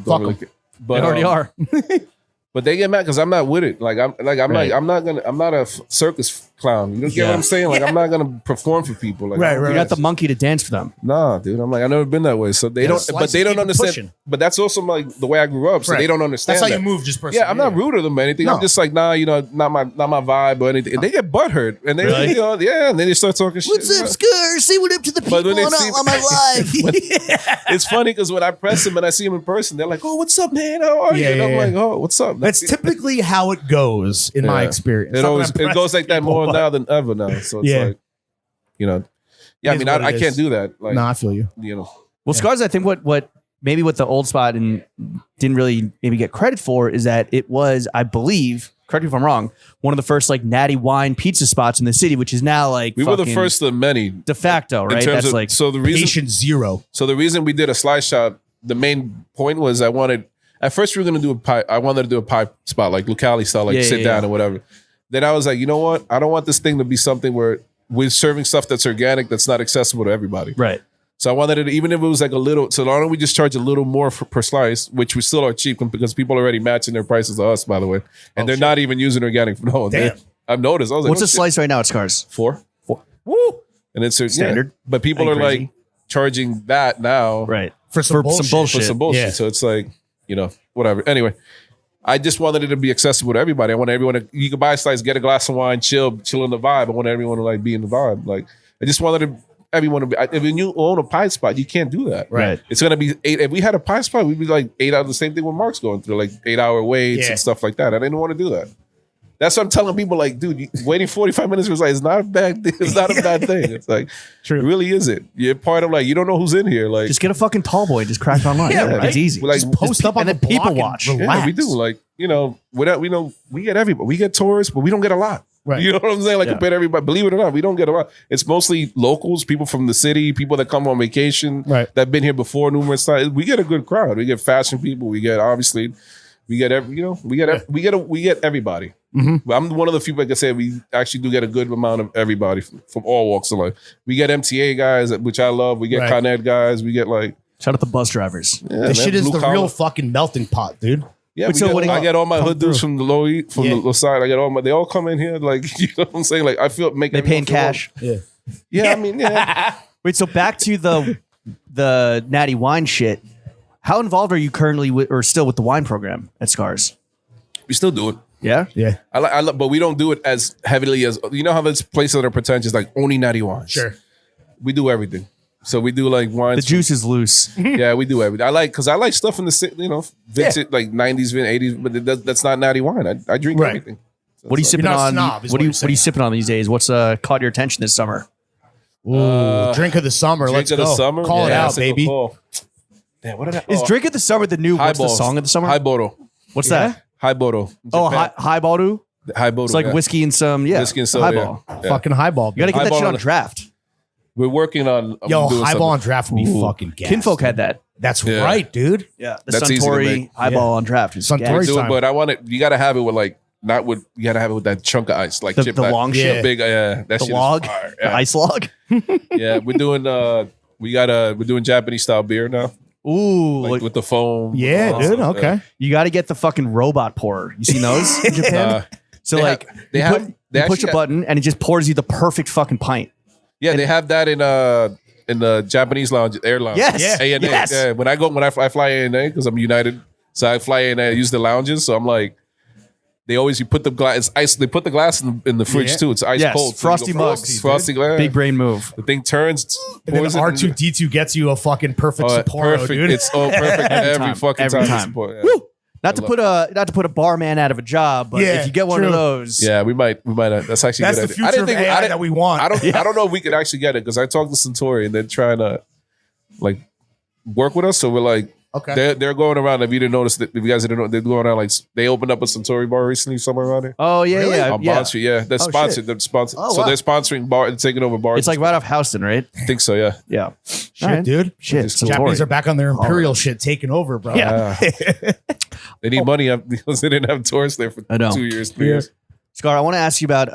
[SPEAKER 3] Fuck
[SPEAKER 2] really
[SPEAKER 3] 'em.
[SPEAKER 2] care. But
[SPEAKER 1] They already are.
[SPEAKER 2] But they get mad because I'm not with it. Like I'm
[SPEAKER 1] Right.
[SPEAKER 2] I'm not a circus clown. You get what I'm saying? Like I'm not gonna perform for people. Like,
[SPEAKER 3] Right,
[SPEAKER 1] You got the monkey to dance for them.
[SPEAKER 2] Nah, dude. I'm like, I've never been that way. So they
[SPEAKER 3] Yeah,
[SPEAKER 2] don't,
[SPEAKER 3] slice
[SPEAKER 2] but they
[SPEAKER 3] and
[SPEAKER 2] don't
[SPEAKER 3] keep it
[SPEAKER 2] understand.
[SPEAKER 3] pushing.
[SPEAKER 2] But that's also like the way I grew up. So
[SPEAKER 3] Right.
[SPEAKER 2] they don't understand.
[SPEAKER 3] That's how
[SPEAKER 2] that.
[SPEAKER 3] you move just personally.
[SPEAKER 2] Yeah, I'm not rude to them or anything.
[SPEAKER 3] No.
[SPEAKER 2] I'm just like, nah, not my vibe or anything. And they get butthurt. And they,
[SPEAKER 1] Really?
[SPEAKER 2] and then they start talking shit.
[SPEAKER 1] Scarr? Say what up to the people
[SPEAKER 2] when they see-
[SPEAKER 1] my live.
[SPEAKER 2] It's funny because when I press them and I see them in person, they're like, "Oh, what's up, man? How are you?"
[SPEAKER 3] Yeah,
[SPEAKER 2] And I'm
[SPEAKER 3] yeah,
[SPEAKER 2] like, "Oh, what's up?"
[SPEAKER 3] That's typically how it goes in my
[SPEAKER 2] Yeah.
[SPEAKER 3] experience.
[SPEAKER 2] It
[SPEAKER 3] Not
[SPEAKER 2] always
[SPEAKER 3] when I'm
[SPEAKER 2] it goes like that
[SPEAKER 3] pressing
[SPEAKER 2] more more now than ever now. So it's like, you know, yeah. I
[SPEAKER 3] It is
[SPEAKER 2] mean,
[SPEAKER 3] what
[SPEAKER 2] I
[SPEAKER 3] it
[SPEAKER 2] can't
[SPEAKER 3] is.
[SPEAKER 2] do that. Like,
[SPEAKER 3] No, I feel you.
[SPEAKER 2] you know,
[SPEAKER 1] Well, Scars, I think what maybe what the old spot and didn't really maybe get credit for is that it was, I believe, correct me if I'm wrong, one of the first like natty wine pizza spots in the city, which is now like
[SPEAKER 2] we were the
[SPEAKER 1] fucking
[SPEAKER 2] first of many.
[SPEAKER 1] de facto,
[SPEAKER 2] In
[SPEAKER 1] right?
[SPEAKER 2] terms
[SPEAKER 1] That's
[SPEAKER 2] of,
[SPEAKER 1] like
[SPEAKER 2] so the reason
[SPEAKER 3] Patient zero.
[SPEAKER 2] So the reason we did a slice shop, the main point was I wanted. At first, we were going to do a pie. I wanted to do a pie spot, like locality style, like sit down or whatever. Then I was like, you know what? I don't want this thing to be something where we're serving stuff that's organic, that's not accessible to everybody.
[SPEAKER 1] right.
[SPEAKER 2] So I wanted it, even if it was like a little. So why don't we just charge a little more per slice, which we still are cheap because people are already matching their prices to us, by the way, and they're not even using organic. No,
[SPEAKER 3] Damn.
[SPEAKER 2] I've noticed. I was like,
[SPEAKER 1] What's
[SPEAKER 2] oh,
[SPEAKER 1] a
[SPEAKER 2] shit.
[SPEAKER 1] slice right now at Scars?
[SPEAKER 2] Four.
[SPEAKER 1] Woo!
[SPEAKER 2] And it's
[SPEAKER 1] Standard.
[SPEAKER 2] but people are
[SPEAKER 1] Ain't crazy.
[SPEAKER 2] like charging that now,
[SPEAKER 1] Right.
[SPEAKER 3] For some
[SPEAKER 1] For some
[SPEAKER 3] bullshit.
[SPEAKER 1] bullshit.
[SPEAKER 2] for some bullshit.
[SPEAKER 3] Yeah.
[SPEAKER 2] So it's like, you know, whatever. Anyway, I just wanted it to be accessible to everybody. I want everyone to, you can buy a slice, get a glass of wine, chill in the vibe. I want everyone to like be in the vibe. Like, I just wanted everyone to be, if you own a pie spot, you can't do that.
[SPEAKER 1] Right.
[SPEAKER 2] It's going to be 8. If we had a pie spot, we'd be like 8 hours, the same thing with Mark's going through, like 8-hour waits
[SPEAKER 3] Yeah.
[SPEAKER 2] and stuff like that. I didn't want to do that. That's what I'm telling people. Like, dude, waiting 45 minutes was like, it's not a bad thing. It's not a bad thing. It's like,
[SPEAKER 3] True.
[SPEAKER 2] it really isn't. You're part of like, you don't know who's in here. Like,
[SPEAKER 1] Just get a fucking tall boy, just crack it online.
[SPEAKER 2] Yeah,
[SPEAKER 1] Like,
[SPEAKER 2] right.
[SPEAKER 1] it's easy.
[SPEAKER 2] Like,
[SPEAKER 3] Just post up on
[SPEAKER 1] and
[SPEAKER 3] the
[SPEAKER 1] then people
[SPEAKER 3] block and
[SPEAKER 1] watch.
[SPEAKER 3] relax.
[SPEAKER 2] yeah, we do. Like, you know, we know we get everybody. We get tourists, but we don't get a lot.
[SPEAKER 3] Right.
[SPEAKER 2] You know what I'm saying? Like,
[SPEAKER 1] Yeah.
[SPEAKER 2] compared to everybody, believe it or not, we don't get a lot. It's mostly locals, people from the city, people that come on vacation,
[SPEAKER 3] Right.
[SPEAKER 2] that've been here before numerous times. We get a good crowd. We get fashion people. We get obviously, we get every, you know, we get everybody.
[SPEAKER 3] Mm-hmm.
[SPEAKER 2] I'm one of the few that can say we actually do get a good amount of everybody from all walks of life. We get MTA guys, which I love. We get
[SPEAKER 3] Right.
[SPEAKER 2] Con Ed guys. We get like,
[SPEAKER 1] Shout out the bus drivers.
[SPEAKER 2] yeah,
[SPEAKER 3] This
[SPEAKER 2] man,
[SPEAKER 3] shit is
[SPEAKER 2] blue
[SPEAKER 3] the
[SPEAKER 2] collar.
[SPEAKER 3] real fucking melting pot, dude.
[SPEAKER 2] Yeah,
[SPEAKER 1] But
[SPEAKER 2] we
[SPEAKER 1] so
[SPEAKER 2] get-
[SPEAKER 1] what do you-
[SPEAKER 2] I get all my
[SPEAKER 3] come
[SPEAKER 2] hood dudes
[SPEAKER 3] through.
[SPEAKER 2] from the low side. I get all my. They all come in here, like you know what I'm saying. Like I feel make
[SPEAKER 1] They pay in
[SPEAKER 2] everyone feel
[SPEAKER 1] cash.
[SPEAKER 3] Yeah.
[SPEAKER 2] Yeah, I mean, yeah.
[SPEAKER 1] Wait, so back to the natty wine shit. How involved are you currently with, or still with the wine program at Scars?
[SPEAKER 2] We still do it.
[SPEAKER 1] Yeah.
[SPEAKER 3] Yeah.
[SPEAKER 2] I like, but we don't do it as heavily as you know how there's places that are pretentious, like only natty wines.
[SPEAKER 3] Sure.
[SPEAKER 2] We do everything. So we do like
[SPEAKER 1] The
[SPEAKER 2] wines.
[SPEAKER 1] juice is loose.
[SPEAKER 2] Yeah, we do everything. I like stuff in the you know vintage like 90s, 80s, but that's not natty wine. I drink
[SPEAKER 3] Right.
[SPEAKER 2] everything. So
[SPEAKER 1] What are you
[SPEAKER 2] it's like-
[SPEAKER 1] sipping
[SPEAKER 3] You're not a
[SPEAKER 1] on?
[SPEAKER 3] snob, is
[SPEAKER 1] what
[SPEAKER 3] what
[SPEAKER 1] are you
[SPEAKER 3] you're
[SPEAKER 1] what are you
[SPEAKER 3] saying.
[SPEAKER 1] sipping on these days? What's caught your attention this summer?
[SPEAKER 3] Ooh, drink of the summer.
[SPEAKER 2] Drink
[SPEAKER 3] Let's
[SPEAKER 2] of
[SPEAKER 3] go.
[SPEAKER 2] the summer.
[SPEAKER 3] Call it
[SPEAKER 2] Yeah,
[SPEAKER 3] out,
[SPEAKER 2] that's a good
[SPEAKER 3] baby.
[SPEAKER 2] call. Damn, what did I?
[SPEAKER 1] Is Drink of the Summer the new? What's the
[SPEAKER 2] Highballs.
[SPEAKER 1] song of the summer?
[SPEAKER 2] High Boro.
[SPEAKER 1] What's that?
[SPEAKER 2] High Boro.
[SPEAKER 1] Oh,
[SPEAKER 2] Japan.
[SPEAKER 1] high Bauru.
[SPEAKER 2] High Boro.
[SPEAKER 1] It's like
[SPEAKER 2] yeah.
[SPEAKER 1] whiskey and some
[SPEAKER 2] Whiskey and soda,
[SPEAKER 1] highball.
[SPEAKER 2] yeah. Yeah.
[SPEAKER 3] Fucking highball.
[SPEAKER 1] You got to get that
[SPEAKER 2] Highball
[SPEAKER 1] shit
[SPEAKER 2] on
[SPEAKER 1] on
[SPEAKER 2] the-
[SPEAKER 1] draft.
[SPEAKER 2] We're working on
[SPEAKER 3] Yo,
[SPEAKER 2] doing
[SPEAKER 3] highball on
[SPEAKER 2] something.
[SPEAKER 3] draft would be fucking gas.
[SPEAKER 1] Kinfolk had that.
[SPEAKER 3] That's
[SPEAKER 2] Yeah.
[SPEAKER 3] right, dude.
[SPEAKER 1] Yeah, the
[SPEAKER 2] That's easy to
[SPEAKER 1] Suntory
[SPEAKER 2] make.
[SPEAKER 1] highball on draft. Is
[SPEAKER 3] Suntory
[SPEAKER 1] gas.
[SPEAKER 2] Do it,
[SPEAKER 3] time.
[SPEAKER 2] but I want it. You got to have it with like not with. You got to have it with that chunk of ice, like
[SPEAKER 1] The-
[SPEAKER 2] chip
[SPEAKER 1] the
[SPEAKER 2] that-
[SPEAKER 1] long
[SPEAKER 3] shit.
[SPEAKER 2] the big. That
[SPEAKER 1] The
[SPEAKER 2] shit is
[SPEAKER 1] log,
[SPEAKER 2] fire.
[SPEAKER 1] the
[SPEAKER 2] Yeah.
[SPEAKER 1] ice log.
[SPEAKER 2] Yeah, we're doing. We're doing Japanese style beer now,
[SPEAKER 1] Ooh,
[SPEAKER 2] like
[SPEAKER 1] like,
[SPEAKER 2] with the foam.
[SPEAKER 3] Yeah,
[SPEAKER 2] Oh,
[SPEAKER 3] dude.
[SPEAKER 2] yeah.
[SPEAKER 3] Okay.
[SPEAKER 1] you got to get the fucking robot pourer. You seen those in Japan? So
[SPEAKER 2] they
[SPEAKER 1] like,
[SPEAKER 2] have- they
[SPEAKER 1] you,
[SPEAKER 2] have-
[SPEAKER 1] put,
[SPEAKER 2] they
[SPEAKER 1] you push a
[SPEAKER 2] actually-
[SPEAKER 1] button and it just pours you the perfect fucking pint.
[SPEAKER 2] Yeah, they have that in the Japanese lounge, air lounge.
[SPEAKER 1] Yes.
[SPEAKER 2] Yeah, ANA.
[SPEAKER 1] Yes.
[SPEAKER 2] Yeah, when I fly ANA because I'm United, so I fly ANA. I use the lounges, so I'm like. They always you put the glass. It's ice. They put the glass in the fridge
[SPEAKER 3] Yeah.
[SPEAKER 2] too. It's ice
[SPEAKER 1] Yes,
[SPEAKER 2] cold.
[SPEAKER 1] frosty
[SPEAKER 2] you go,
[SPEAKER 1] mugs,
[SPEAKER 2] Frosty glass.
[SPEAKER 1] Big brain move.
[SPEAKER 2] The thing turns.
[SPEAKER 3] And then
[SPEAKER 2] pours it in-
[SPEAKER 3] R2D2 gets you a fucking perfect Sapporo,
[SPEAKER 2] perfect.
[SPEAKER 3] dude.
[SPEAKER 2] It's perfect every
[SPEAKER 1] time.
[SPEAKER 2] fucking
[SPEAKER 1] Every
[SPEAKER 2] time.
[SPEAKER 1] time.
[SPEAKER 2] Support, yeah.
[SPEAKER 1] Woo! Not to
[SPEAKER 2] love
[SPEAKER 1] put a barman out of a job, but
[SPEAKER 3] Yeah,
[SPEAKER 1] if you get one
[SPEAKER 3] true.
[SPEAKER 1] of those,
[SPEAKER 2] Yeah, we might. That's actually
[SPEAKER 3] That's
[SPEAKER 2] a
[SPEAKER 3] the
[SPEAKER 2] good
[SPEAKER 3] future
[SPEAKER 2] idea.
[SPEAKER 3] of AI that we want.
[SPEAKER 2] I don't know if we could actually get it because I talked to Centauri and they're trying to like work with us. So we're like,
[SPEAKER 3] Okay.
[SPEAKER 2] they're going around. If you didn't notice, if you guys didn't know, they're going around like they opened up a Centauri bar recently somewhere around here.
[SPEAKER 1] Oh yeah,
[SPEAKER 3] Really?
[SPEAKER 1] yeah,
[SPEAKER 2] On
[SPEAKER 1] yeah.
[SPEAKER 2] Bond Street, yeah, they're
[SPEAKER 3] Oh,
[SPEAKER 2] sponsored.
[SPEAKER 3] shit.
[SPEAKER 2] They're sponsored.
[SPEAKER 3] Oh,
[SPEAKER 2] so
[SPEAKER 3] wow.
[SPEAKER 2] they're sponsoring bar, taking over bars.
[SPEAKER 1] It's like right off Houston, right?
[SPEAKER 2] I think so. Yeah.
[SPEAKER 1] Yeah.
[SPEAKER 3] Shit,
[SPEAKER 1] All right.
[SPEAKER 3] dude.
[SPEAKER 1] Shit.
[SPEAKER 2] It's cool.
[SPEAKER 3] Japanese are back on their imperial shit, taking over, bro.
[SPEAKER 1] Yeah.
[SPEAKER 2] They need money because they didn't have tourists there for
[SPEAKER 1] I know.
[SPEAKER 2] 2 years, 3 years.
[SPEAKER 1] Scar, I want to ask you about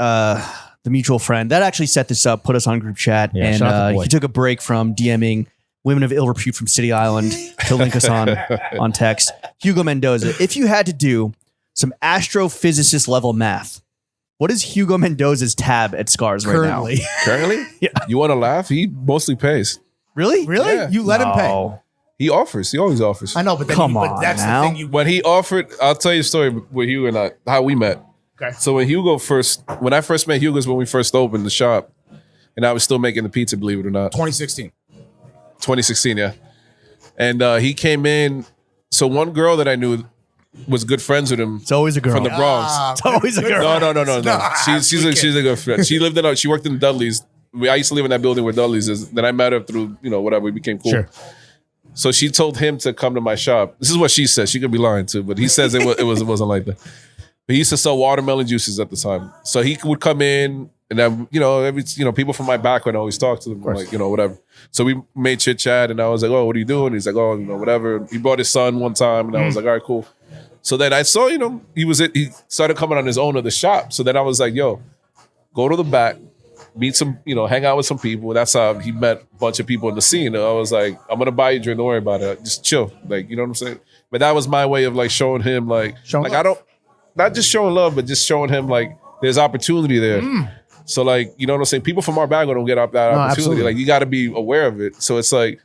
[SPEAKER 1] the mutual friend that actually set this up, put us on group chat,
[SPEAKER 3] Yeah,
[SPEAKER 1] and
[SPEAKER 3] shout out the boy.
[SPEAKER 1] he took a break from DMing women of ill repute from City Island to link us on text. Hugo Mendoza, if you had to do some astrophysicist level math, what is Hugo Mendoza's tab at Scars right now?
[SPEAKER 3] Currently.
[SPEAKER 2] Currently,
[SPEAKER 1] Yeah.
[SPEAKER 2] You want to laugh? He mostly pays.
[SPEAKER 1] Really?
[SPEAKER 3] Really?
[SPEAKER 2] Yeah.
[SPEAKER 3] You let him pay.
[SPEAKER 1] No.
[SPEAKER 2] He offers. He always offers.
[SPEAKER 3] I know, but then
[SPEAKER 1] Come
[SPEAKER 3] but
[SPEAKER 1] on
[SPEAKER 3] that's
[SPEAKER 1] now.
[SPEAKER 3] the thing. You
[SPEAKER 2] When he offered, I'll tell you a story with Hugo and I, how we met.
[SPEAKER 3] okay.
[SPEAKER 2] So when I first met Hugo is when we first opened the shop, and I was still making the pizza, believe it or not.
[SPEAKER 3] 2016.
[SPEAKER 2] 2016, yeah. And he came in. So one girl that I knew, was good friends with him.
[SPEAKER 1] It's always a girl.
[SPEAKER 2] From the Bronx.
[SPEAKER 1] It's always a girl.
[SPEAKER 2] No. She's a good friend. She lived she worked in the Dudleys. I used to live in that building where Dudleys is. Then I met her through, whatever. We became cool.
[SPEAKER 3] Sure.
[SPEAKER 2] So she told him to come to my shop. This is what she said. She could be lying too, but he says it wasn't like that. But he used to sell watermelon juices at the time. So he would come in, and then, people from my background, I always talk to them, like, whatever. So we made chit chat, and I was like, oh, what are you doing? He's like, oh, whatever. He brought his son one time, and I was like, all right, cool. So then I saw, he started coming on his own to the shop. So then I was like, yo, go to the back, meet some, hang out with some people. That's how he met a bunch of people in the scene. And I was like, I'm going to buy you a drink. Don't worry about it. Just chill. Like, you know what I'm saying? But that was my way of like showing him not just showing love, but just showing him like there's opportunity there. So like, you know what I'm saying? People from our background don't get that opportunity.
[SPEAKER 3] Absolutely.
[SPEAKER 2] Like you got to be aware of it. So it's like,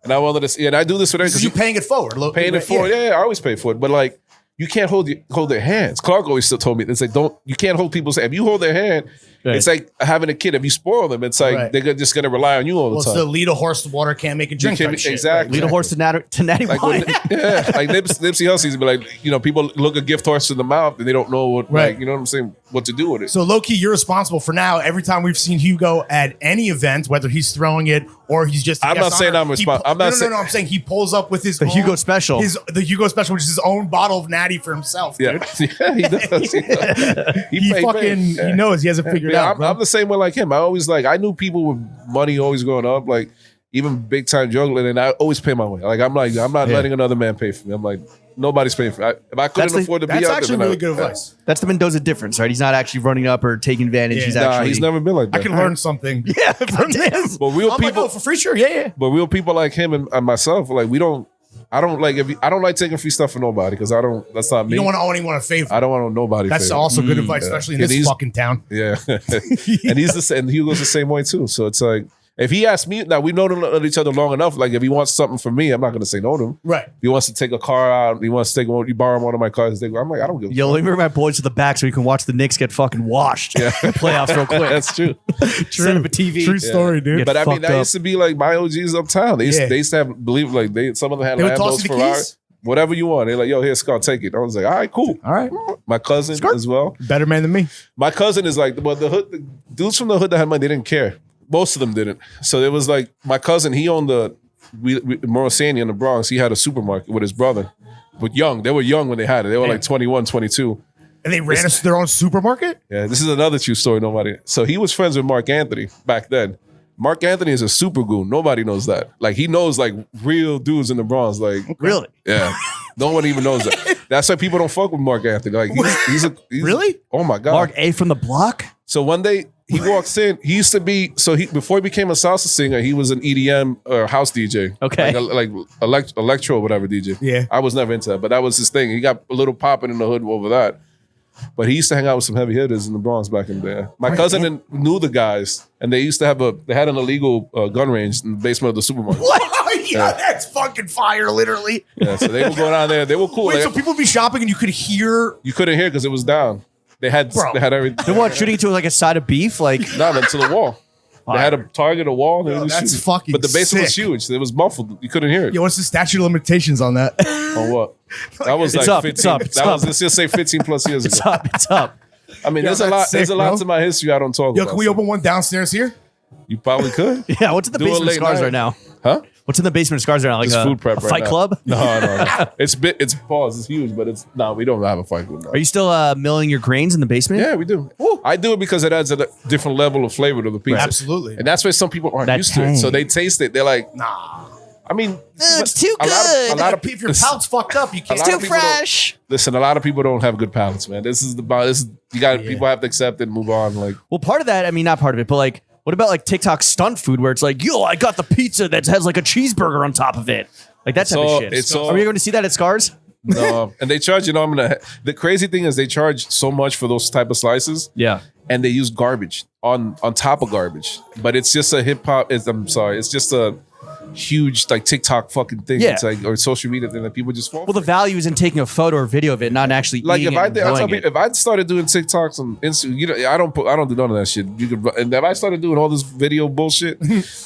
[SPEAKER 2] and I wanted to, and I do this for them
[SPEAKER 3] because you're paying it forward.
[SPEAKER 2] Paying it forward. Yeah, I always pay for it. But like, you can't hold their hands. Clark always still told me, it's like, you can't hold people's hand. If you hold their hand, it's like having a kid. If you spoil them, it's like they're just going to rely on you all the time.
[SPEAKER 3] It's the lead a horse to water, can't make a drink.
[SPEAKER 2] Exactly.
[SPEAKER 1] Lead a horse to natty
[SPEAKER 2] like
[SPEAKER 1] wine.
[SPEAKER 2] Like Nipsey Hussle's be like, people look a gift horse in the mouth and they don't know what, like, you know what I'm saying, what to do with it.
[SPEAKER 3] So low key, you're responsible for now. Every time we've seen Hugo at any event, whether he's throwing it or he's just,
[SPEAKER 2] I'm not saying I'm responsible. I'm saying
[SPEAKER 3] he pulls up with his
[SPEAKER 1] Hugo special,
[SPEAKER 3] the Hugo special, which is his own bottle of natty for himself. Dude.
[SPEAKER 2] Yeah, he does.
[SPEAKER 3] He knows. He hasn't figured out.
[SPEAKER 2] I'm the same way like him. I knew people with money always growing up, like even big time juggling, and I always pay my way. Like I'm not letting another man pay for me. I'm like, nobody's paying for me. If I couldn't afford to be out there,
[SPEAKER 3] that's actually really good advice.
[SPEAKER 1] That's the Mendoza difference, right? He's not actually running up or taking advantage.
[SPEAKER 2] He's never been like that.
[SPEAKER 3] I can learn something.
[SPEAKER 1] Yeah, from this.
[SPEAKER 2] But real people
[SPEAKER 3] for free, sure, yeah.
[SPEAKER 2] But real people like him and myself, like I don't like taking free stuff from nobody because that's not me.
[SPEAKER 3] You don't want to owe anyone a favor.
[SPEAKER 2] I don't want to owe nobody.
[SPEAKER 3] That's
[SPEAKER 2] favor.
[SPEAKER 3] also good advice, especially in this fucking town.
[SPEAKER 2] Yeah. And he's the same. And Hugo's the same way too. So it's like, if he asks me, now we know each other long enough. Like if he wants something from me, I'm not going to say no to him.
[SPEAKER 3] Right.
[SPEAKER 2] If he wants to take a car out, he wants to you borrow one of my cars. I'm like, I don't give a
[SPEAKER 1] fuck. Let me bring my boys to the back so we can watch the Knicks get fucking washed. Yeah. Playoffs real quick.
[SPEAKER 2] That's true.
[SPEAKER 1] Set up a TV.
[SPEAKER 3] True story, dude.
[SPEAKER 2] But I mean, that used to be like my OGs uptown. They used to have, some of them had Lambos, Ferraris. Whatever you want. They're like, yo, here, Scarr, take it. I was like, all right, cool.
[SPEAKER 3] All right.
[SPEAKER 2] My cousin as well.
[SPEAKER 3] Better man than me.
[SPEAKER 2] My cousin is like, the dudes from the hood that had money, they didn't care. Most of them didn't. So it was like, my cousin, he owned Morrisania in the Bronx. He had a supermarket with his brother. But young. They were young when they had it. They were like 21, 22.
[SPEAKER 3] And they ran their own supermarket?
[SPEAKER 2] Yeah, this is another true story. So he was friends with Mark Anthony back then. Mark Anthony is a super goon. Nobody knows that. Like he knows like real dudes in the Bronx. Like
[SPEAKER 1] really?
[SPEAKER 2] Yeah. No one even knows that. That's why people don't fuck with Mark Anthony. Like he's
[SPEAKER 3] really?
[SPEAKER 2] Oh my God.
[SPEAKER 1] Mark A from the block?
[SPEAKER 2] So one day he walks in. He used to be before he became a salsa singer, he was an EDM or house DJ.
[SPEAKER 1] Okay.
[SPEAKER 2] Like electro or whatever DJ.
[SPEAKER 3] Yeah.
[SPEAKER 2] I was never into that, but that was his thing. He got a little popping in the hood over that. But he used to hang out with some heavy hitters in the Bronx back in there. My cousin knew the guys, and they used to they had an illegal gun range in the basement of the supermarket.
[SPEAKER 3] What? Yeah, that's fucking fire, literally.
[SPEAKER 2] Yeah, so they would go down there. They were cool.
[SPEAKER 3] Wait, so people would be shopping and you could hear?
[SPEAKER 2] You couldn't hear because it was down. They had everything.
[SPEAKER 1] They weren't shooting to like a side of beef? Like
[SPEAKER 2] no, into the wall. They had a target, a wall.
[SPEAKER 3] That's fucking
[SPEAKER 2] But the basement was
[SPEAKER 3] sick.
[SPEAKER 2] huge. It was muffled. You couldn't hear it.
[SPEAKER 3] Yo, what's the statute of limitations on that?
[SPEAKER 2] On what? That was
[SPEAKER 1] It's
[SPEAKER 2] like
[SPEAKER 1] up,
[SPEAKER 2] 15.
[SPEAKER 1] it's up, it's
[SPEAKER 2] that was,
[SPEAKER 1] up.
[SPEAKER 2] let's just say 15 plus years ago.
[SPEAKER 1] It's up.
[SPEAKER 2] I mean,
[SPEAKER 3] Yo,
[SPEAKER 2] there's a lot.
[SPEAKER 3] that's
[SPEAKER 2] There's
[SPEAKER 3] sick,
[SPEAKER 2] a lot
[SPEAKER 3] bro.
[SPEAKER 2] to my history I don't talk
[SPEAKER 3] Yo,
[SPEAKER 2] about.
[SPEAKER 3] can we open one downstairs here?
[SPEAKER 2] You probably could.
[SPEAKER 1] Yeah, what's in the
[SPEAKER 2] Do a
[SPEAKER 1] basement of
[SPEAKER 2] late
[SPEAKER 1] Scars
[SPEAKER 2] night.
[SPEAKER 1] right now?
[SPEAKER 2] Huh?
[SPEAKER 1] What's in the basement of Scars right now? Like
[SPEAKER 2] It's food prep
[SPEAKER 1] a
[SPEAKER 2] right
[SPEAKER 1] fight
[SPEAKER 2] now.
[SPEAKER 1] club?
[SPEAKER 2] No. It's pause. It's huge, but we don't have a fight club now.
[SPEAKER 1] Are you still milling your grains in the basement?
[SPEAKER 2] Yeah, we do. I do it because it adds a different level of flavor to the pizza.
[SPEAKER 3] Absolutely.
[SPEAKER 2] And that's why some people aren't
[SPEAKER 1] That
[SPEAKER 2] used to
[SPEAKER 1] tang.
[SPEAKER 2] it. So they taste it. They're like,
[SPEAKER 3] Nah.
[SPEAKER 2] I mean,
[SPEAKER 1] It's too
[SPEAKER 2] a
[SPEAKER 1] good.
[SPEAKER 2] lot of
[SPEAKER 3] If your palate's fucked up, you can't.
[SPEAKER 2] lot of
[SPEAKER 1] Too
[SPEAKER 2] people don't-
[SPEAKER 1] fresh.
[SPEAKER 2] Listen, a lot of people don't have good palates, man. People have to accept it and move on. Like,
[SPEAKER 1] Well, part of that, I mean, not part of it, but like, what about like TikTok stunt food where it's like, yo, I got the pizza that has like a cheeseburger on top of it. Like that type of shit. Are we going to see that at Scars?
[SPEAKER 2] no, and they charge. The crazy thing is they charge so much for those type of slices.
[SPEAKER 1] Yeah.
[SPEAKER 2] And they use garbage on top of garbage, but it's just a hip hop. It's just a huge like TikTok fucking thing.
[SPEAKER 1] Yeah.
[SPEAKER 2] It's like or social media thing that people just fall.
[SPEAKER 1] Well, the value is in taking a photo or video of it, not actually
[SPEAKER 2] like
[SPEAKER 1] eating
[SPEAKER 2] if
[SPEAKER 1] it
[SPEAKER 2] I
[SPEAKER 1] and
[SPEAKER 2] did, I tell
[SPEAKER 1] enjoying
[SPEAKER 2] people,
[SPEAKER 1] it.
[SPEAKER 2] if I started doing TikToks on Instagram, I don't do none of that shit. And if I started doing all this video bullshit,